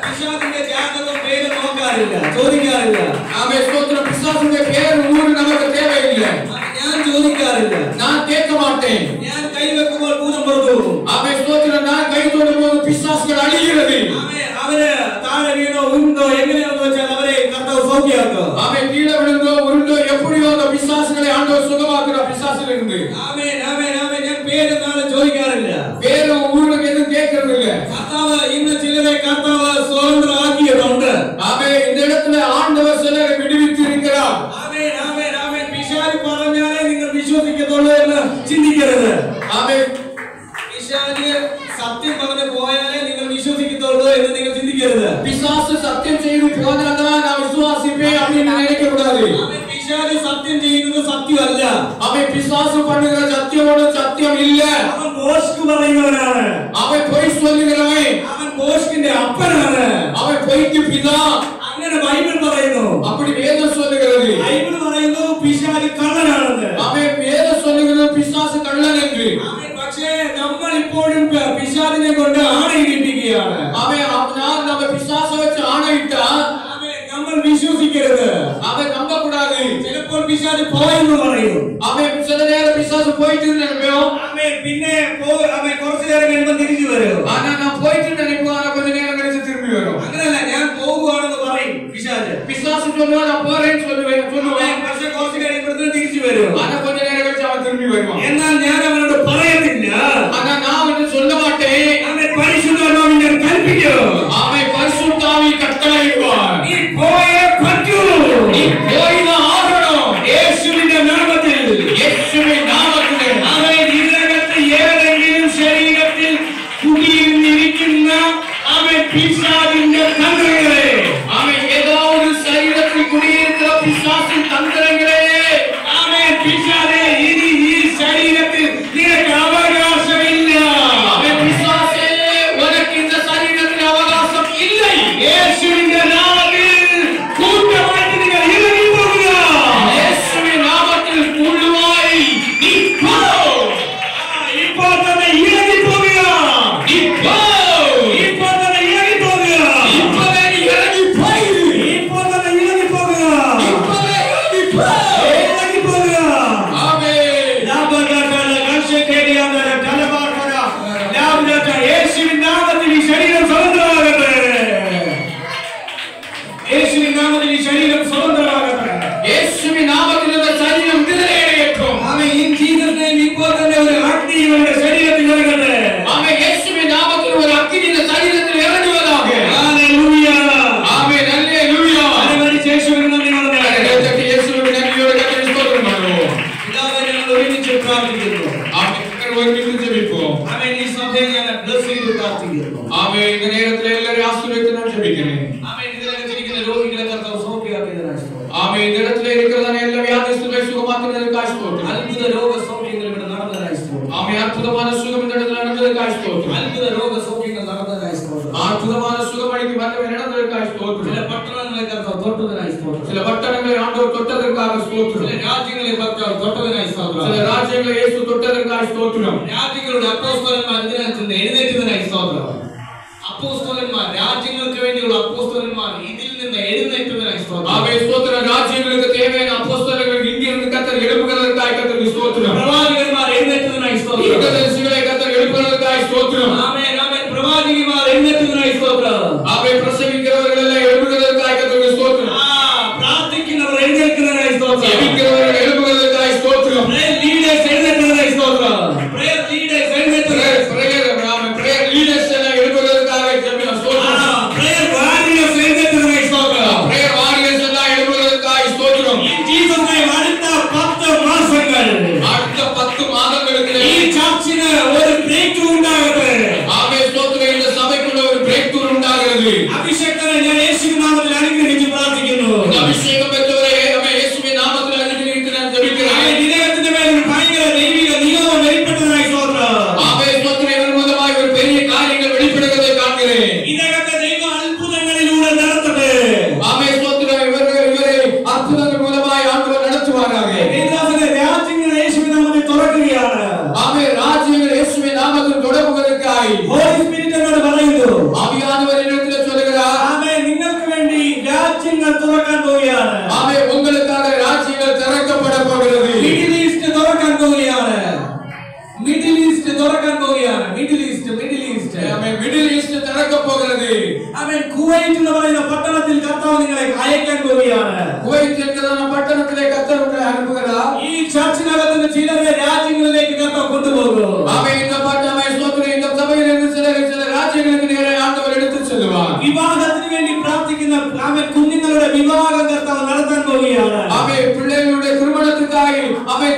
പിശാചിന്റെ ജാതകം പേര് നോക്കാറില്ല, ചോദിക്കാറില്ല. ஆமென். ஸ்தோத்திரம். பிசாசுடைய பேர் ஊரு நமக்கு தேவையில்லை. ഞാൻ ചോദിക്കാറില്ല, நான் கேட்க மாட்டேன். ഞാൻ കൈ വെക്കുമ്പോൾ ഭൂതം പുറത്തു പോകും. ஆமென். ஸ்தோத்திரம். நான் கை தொடும்போது பிசாசுகள் அழிகிறது. അവര് താഴെ വീണോ ഉരുണ്ടോ എങ്ങനെയാണെന്ന് വെച്ചാൽ അവരെ കർത്താവ് സൗഖ്യമാക്കും. ஆமென். கீழே விழுந்தோ உருண்டோ எப்படியோ அந்த பிசாசுகளை ஆண்டவர் சுகமாக்குற பிசாசுல இருந்து. ആമേൻ ആമേൻ ആമേൻ. ഞാൻ പേര് നാളെ ചോദിക്കാറില്ല, பேரு ஊருக்கு எதுவும் கேட்கறது இல்ல. കർത്താവ് ഇന്ന് ചിലരെ കർത്താവ് സ്വതന്ത്രമാക്കിയിട്ടുണ്ട്. ஆமென். இந்த இடத்துல ஆண்டவர் சிலரை விடுவித்து இருக்கிறார். ആമേൻ ആമേൻ ആമേൻ. പിശാച് പറഞ്ഞാലേ നിങ്ങൾ വിശ്വസിക്കത്തുള്ളൂ എന്ന് ചിന്തിക്കരുത്. ஆமென். പിശാച് സത്യം പറഞ്ഞു പോയാലേ നിങ്ങൾ വിശ്വസിക്കത്തുള്ളൂ എന്ന് നിങ്ങൾ ചിന്തിക്കരുത്. பிசாசு சத்தியம் செய்து போனாதான் நான் விசுவாசிப்பேன் அப்படின்னு நினைக்க கூடாது. ആമേൻ. പിശാച് സത്യം ചെയ്യുന്നത് സത്യമല്ല. அவன் பிசாசு பண்ணுகிற சத்தியோட சத்தியம் இல்ல. അവൻ ബോഷ്ക്ക് പറയുന്നവനാണ്. அவன் பொய் சொல்லுகிறவன். അവൻ ബോഷ്കിന്റെ അപ്പനാണ്. அவன் பொய்க்கு பிதா. അങ്ങനെ ബൈബിൾ പറയുന്നു. அப்படி வேதம் சொல்லுகிறது. ബൈബിൾ പറയുന്നു പിശാച് കള്ളനാണെന്ന്. அவன் வேதம் சொல்லுகிறது பிசாசு கள்ளன் என்று. പക്ഷേ നമ്മൾ ഇപ്പോഴും പിശാചിനെ കൊണ്ട് ആണയിടിപ്പിക്കുകയാണ്. நம்ம பிசாசை வச்சு ஆணையிட்டா നമ്മൾ വിശ്വസിക്കരുത്. அவன் நம்ப கூடாது. ചിലപ്പോൾ പിശാച് പോയെന്ന് പറയും. அவன் சில நேரம் பிசாசு போயிட்டு நினைப்போம். പിന്നെ അവൻ കുറച്ചു നേരം കഴിയുമ്പോൾ തിരിച്ചു വരും. ஆனா நான் போயிட்டு நினைப்போம். ஆனா கொஞ்ச நேரம் கழிச்சு திரும்பி வரும். അങ്ങനെയല്ല, ഞാൻ പോകുവാണെന്ന് പറയും പിശാച്. பிசாசு சொல்லுவா நான் போறேன்னு சொல்லுவேன். പക്ഷെ കുറച്ച് കഴിയുമ്പോഴത്തേക്കും തിരിച്ചു വരും. ஆனா கொஞ்ச நேரம் கழிச்சு அவன் திரும்பி வருவான். എന്നാൽ ഞാൻ അവനോട് പറയത്തില്ല. ஆனா நான் வந்து சொல்ல மாட்டேன். അവൻ പരിശുദ്ധാത്മാവിനെ ഞാൻ കൽപ്പിക്കും. அவன் பரிசுத்தாவி கட்டளையிடுவார். നീ പോയേ പറ്റൂ. நீ போய்தான் ஆகணும். യേശുവിന്റെ നാമത്തിൽ. இயேசுவின் நாமத்திலே. അവൻ ഇതിനകത്ത് ഏതെങ്കിലും ശരീരത്തിൽ കുടിയിരുന്നിരിക്കുന്ന അവൻ പിശാചിന്റെ തന്ത്രങ്ങളെ, அவன் ஏதாவது சரீரத்தில் குடியிருக்கிற பிசாசின் தந்திரங்களே, അവൻ പിശാചേ ഇനി ഈ ശരീരത്തിൽ നിനക്ക് അവകാശമില്ല. அவன் பிசாசே உனக்கு இந்த சரீரத்தில் அவகாசம் இல்லை. യേശുവിന്റെ നാമത്തിൽ കൂട്ടമായിട്ട് നിങ്ങൾ ഇറങ്ങി പോകുക. இயேசுவின் நாமத்தில் குழுவாய் நீ போ. ഇപ്പോൾ തന്നെ ഇറങ്ങി പോകുക. நீ போ. ഇപ്പോൾ തന്നെ ഇറങ്ങി പോകുക. இப்பவே நீ இறங்கி போயிரு. ഇപ്പോൾ തന്നെ ഇറങ്ങി പോകുക. இப்பவே இறங்கி போ. ഇറങ്ങി പോകുക. ஆமென். ലാഭകരമായ കർഷകേരിയായ കലബാർക്കര ലാഭകര യേശുവിൻ നാമത്തിൽ ഈ ശരീരം സ്വതന്ത്രമാകട്ടെ. യേശുവിൻ നാമത്തിൽ ഈ ശരീരം സ്വതന്ത്രമാകട്ടെ. இயேசுவின் நாமத்தில் இந்த சரீரம் விடுதலையடையட்டும். ആമേൻ. ഇൻ ജീസസ് നെയിം ഇപ്പോൾ തന്നെ ഒരു അഗ്നി ഇവരുടെ ശരീരത്തിൽ ഇറങ്ങട്ടെ. ஆமென். இயேசுவின் நாமத்தில் ஒரு அக்கினி இந்த சரீரத்தில் இறங்குவதாக. ഹല്ലേലൂയ. ஆமென். அல்லேலூயா. അനുവദിച്ച യേശുവിന് നന്ദി പറഞ്ഞേ. கர்த்தருக்கு இயேசுவின் நன்றியோடு கர்த்தரை ஸ்தோத்திரம் பண்ணுவோம். പിതാവേ, ഞങ്ങൾ ഒരുമിച്ച് പ്രാർത്ഥിക്കുന്നു. ஆமென். ஒருமித்து ஜெபிப்போம். ആമേൻ. ഈ സഭയെ ഞാൻ ബ്ലെസ് ചെയ്ത് പ്രാർത്ഥിക്കുന്നു. ஆமென். இந்த நேரத்தில் எல்லாரையும் ஆசீர்வதித்து நான் ஜெபிக்கிறேன். ആമേൻ. ഇതിനകത്തിരിക്കുന്ന രോഗികളെ കർത്താവ് സൗഖ്യമാക്കിയതിനായി സ്തോത്രം. ஆமென். இந்த இடத்துல இருக்கிறதான எல்லா வியாதிஸ்தர்களை சுகமாக்குவதற்காக ஸ்தோத்திரம். അത്ഭുത രോഗ സൗഖ്യങ്ങൾ ഇവിടെ നടന്നതിനായി സ്തോത്രം. ஆமென். அற்புதமான சுகம் இந்த இடத்துல நடந்ததற்காக ஸ்தோத்திரம். അത്ഭുത രോഗ സൗഖ്യങ്ങൾ നടന്നതിനായി സ്തോത്രം. அற்புதமான சுகமளிக்கு வல்லமை நடந்ததற்காக ചില ஸ்தோத்திரம். പട്ടണങ്ങളെ കർത്താവ് തൊട്ടതിനായി സ്തോത്രം. சில பட்டணங்களை ஆண்டவர் தொட்டதற்காக ചില ஸ்தோத்திரம். രാജ്യങ്ങളെ കർത്താവ് തൊട്ടതിനായി സ്തോത്രം. சில ராஜ்யங்களை இயேசு தொட்டதற்காக ஸ்தோத்திரம். രാജ്യങ്ങളുടെ അപ്പോസ്തലന്മാർ ഇതിനകത്ത് നിന്ന് എഴുന്നേറ്റതിനായി സ്തോത്രം. അപ്പോസ്തലന്മാർ, രാജ്യങ്ങൾക്ക് വേണ്ടിയുള്ള അപ്പോസ്തലന്മാർ ഇതിൽ നിന്ന് എഴുന്നേറ്റതിനായി സ്തോത്രം. ஆமென். ஸ்தோத்திரம். ராஜ்யங்களுக்கு தேவையான அப்போஸ்தலர்கள் இங்கிருந்து கர்த்தர் எழுப்புகிறதற்காக கர்த்தருக்கு ஸ்தோத்திரம். പ്രവാചകന്മാർ എഴുന്നേറ്റതിനായി സ്തോത്രം. தீர்க்கதரிசிகளை கர்த்தர் எழுப்புகிறதற்காக ஸ்தோத்திரம். ആമേൻ ആമേൻ. പ്രവാചകന്മാർ എഴുന്നേറ്റതിനായി സ്തോത്രം. ஆமென். பிரசவிக்கிறவர்கள் செய்வாராக. இந்த ராஜ்யங்கள் இயேசுவின் நாமத்தில் துறக்குகிறார். ஆமே ராஜ்யங்கள் இயேசுவின் நாமத்தில் தொடங்குவதற்காய் ஹோலி ஸ்பிரிட் என்னோடு வரையுது. ஆவியானவர் என்னிடத்தில் சொல்லுகிறார். ஆமே നിങ്ങൾക്ക് വേണ്ടി രാജ്യങ്ങൾ തുറക്കാൻ പോവുകയാണ്. ஆமே உங்களுக்காக ராஜ்யங்கள் திறக்கப்பட போகிறது. മിഡിൽ ഈസ്റ്റ് തുറക്കാൻ പോവുകയാണ്. മിഡിൽ ഈസ്റ്റ് തുറക്കാൻ പോവുകയാണ്. മിഡിൽ ഈസ്റ്റ് ஆமே மிடில் ஈஸ்ட் திறக்க போகிறது. ആമേ കുവൈറ്റ് എന്ന് പറയുന്ന പട്ടണത്തിൽ കർത്താവ് നിങ്ങളെ അയക്കാൻ പോവുകയാണ്. കുവൈറ്റ് എന്ന പട്ടണത്തിലെ കർത്താവ് നിങ്ങളെ അനുഗ്രഹിക്കുകയാണ്. ഈ ചർച്ചിനകത്ത് നിന്ന് ചിലരെ രാജ്യങ്ങളിലേക്ക് കർത്താവ് കൊണ്ടുപോകും. ആമേ இந்த പട്ടണമേ സ്തോത്രം இந்த സഭയിൽ നിന്ന് ചില രാജ്യങ്ങളിലേക്ക് നേരെ ആണ്ടവർ എടുത്തു ചെല്ലുവാൻ. വിവാഹത്തിന് വേണ്ടി പ്രാർത്ഥിക്കുന്ന ആമേ കുഞ്ഞുങ്ങളുടെ വിവാഹം കർത്താവ് നടത്താൻ പോവുകയാണ്. ആമേ പിള്ളേരുടെ തിരുമണത്തിനായി ആമേ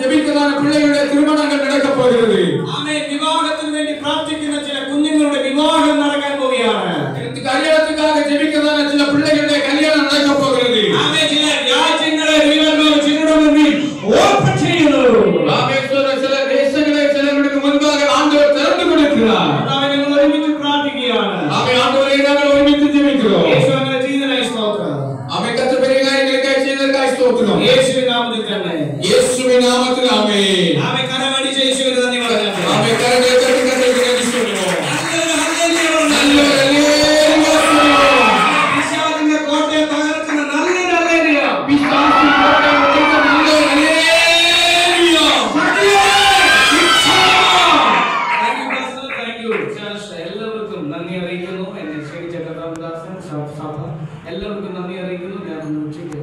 ജപിക്കുന്ന പിള്ളേരുടെ തിരുമണങ്ങൾ നടക്കാൻ പോകുന്നത്. ആമേ വിവാഹത്തിന് വേണ്ടി പ്രാർത്ഥിക്കുന്ന ചില കുഞ്ഞുങ്ങളുടെ വിവാഹം നടക്കാൻ പോവുകയാണ്. കല്യാണത്തിനാக ജപിക്കുന്ന ചില പിള്ളേരുടെ കല്യാണം നടക്കാൻ പോകുന്നത്. ആമേ ചില രാജ്യങ്ങളെ ദൈവം ചിലരുടെ മുന്നിൽ ഓപ്പൺ ചെയ്യുന്നു. ആമേ ചില ദേശങ്ങളെ ചിലരുടെ മുൻപാകെ ആണ്ടവർ തുറന്നു കൊടുക്കുകയാണ്. ആമേ നമ്മൾ ഒരുമിച്ച് പ്രാർത്ഥിക്കുകയാണ്. ആമേ ആണ്ടവരെ ഞങ്ങൾ ഒരുമിച്ച് ജപിക്കുന്നു. യേശുവിന്റെ ജീവനായ സ്തോത്രം. ആമേ കർത്താവേ കാര്യങ്ങൾക്കായി ചെയ്തതിനായി സ്തോത്രം. യേശുവിൻ നാമത്തിൽ തന്നെ. യേശുവിൻ നാമത്തിൽ ആമേൻ. ആമേ കരമടിച്ച് യേശുവിനെ നന്ദി പറയാം. ആമേ കരങ്ങളെ തട്ടി കർത്താവിനെ സ്തുതിക്കുന്നു. നല്ലൊരു ഹല്ലേലൂയ. പിശാചിന്റെ കോട്ടയെ തകർക്കുന്ന നല്ലൊരു ഹല്ലേലൂയ. പിശാചിന്റെ കോട്ടയെ തകർക്കുന്ന നല്ലൊരു ഹല്ലേലൂയ. Thank you church. എല്ലാവർക്കും നന്ദി അറിയിക്കുന്നു. എന്നെ ക്ഷണിച്ച കഥാദാസൻ സഭ എല്ലാവർക്കും നന്ദി അറിയിക്കുന്നു. ഞാൻ ഉച്ചയ്ക്ക്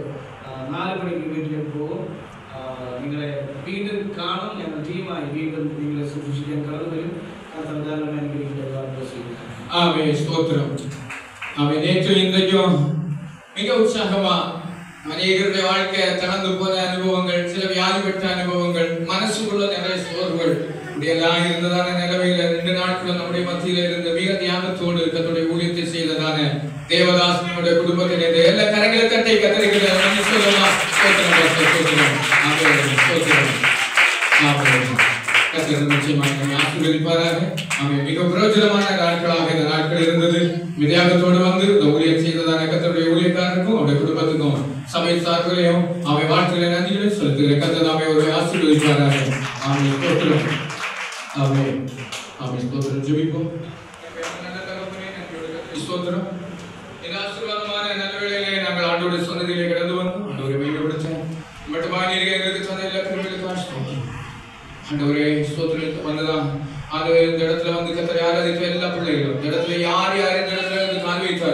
4 മണിക്ക് വീട്ടിലേക്ക് പോകും. നിങ്ങളെ വീണ്ടും കാണും. ഞങ്ങൾ ടീമായി വീണ്ടും നിങ്ങളെ സൂക്ഷിക്കാൻ കടന്നു വരും. ஆமே ஸ்தோத்திரம். ஆமே நேற்று இன்றைக்கும் மிக உற்சாகமா அநேகருடைய வாழ்க்கை கடந்து போன அனுபவங்கள், சில வியாதி பெற்ற அனுபவங்கள், மனசுக்குள்ள நிறைய சோர்வுகள் இப்படியெல்லாம் இருந்ததான நிலைமையில 2 நாட்களும் நம்முடைய மத்தியில இருந்த மிக தியானத்தோடு கர்த்தருடைய ஊழியத்தை செய்ததான தேவதாசனுடைய குடும்பத்திலே எல்லா கரங்களை தட்டை கத்தரிக்கிற சொல்லலாம். ஸ்தோத்திரம். ஆமே ஸ்தோத்திரம். கர்த்தர் நிச்சயமாக நம்மை ஆசீர்வதிப்பாராக. ஆமென். மிக பிரயோஜனமான நாட்களாக இந்த நாட்கள் இருந்தது. வித்தியாசத்தோடு வந்து இந்த ஊழியம் செய்ததான கர்த்தருடைய ஊழியக்காரருக்கும் அவருடைய குடும்பத்துக்கும் சபை சார்பிலையும் அவை வாழ்க்கையில நன்றிகளை செலுத்துகிறேன். கர்த்தர் நாமே அவரை ஆசீர்வதிப்பாராக. ஆமென். ஸ்தோத்திரம். ஆமென். ஆமென். ஸ்தோத்திரம். ஜெபிப்போம். ஸ்தோத்திரம். இந்த ஆசீர்வாதமான நல்ல வேளையிலே நாங்கள் ஆண்டவருடைய சன்னதியிலே கடந்து வந்தோம். ஆண்டவரை மைய பிடிச்சோம். மட்டுமாய் நீங்க எங்களுக்கு சொன்ன எல்லா கிருபைகளுக்கும் ஸ்தோத்திரம். ஆண்டவரே ஸ்தோத்திரம். வந்ததான் ஆண்டவரே இந்த இடத்துல வந்து கர்த்தர் ஆராதித்த எல்லா பிள்ளைகளும் இந்த இடத்துல யார் இந்த இடத்துல வந்து கால் வைத்தார்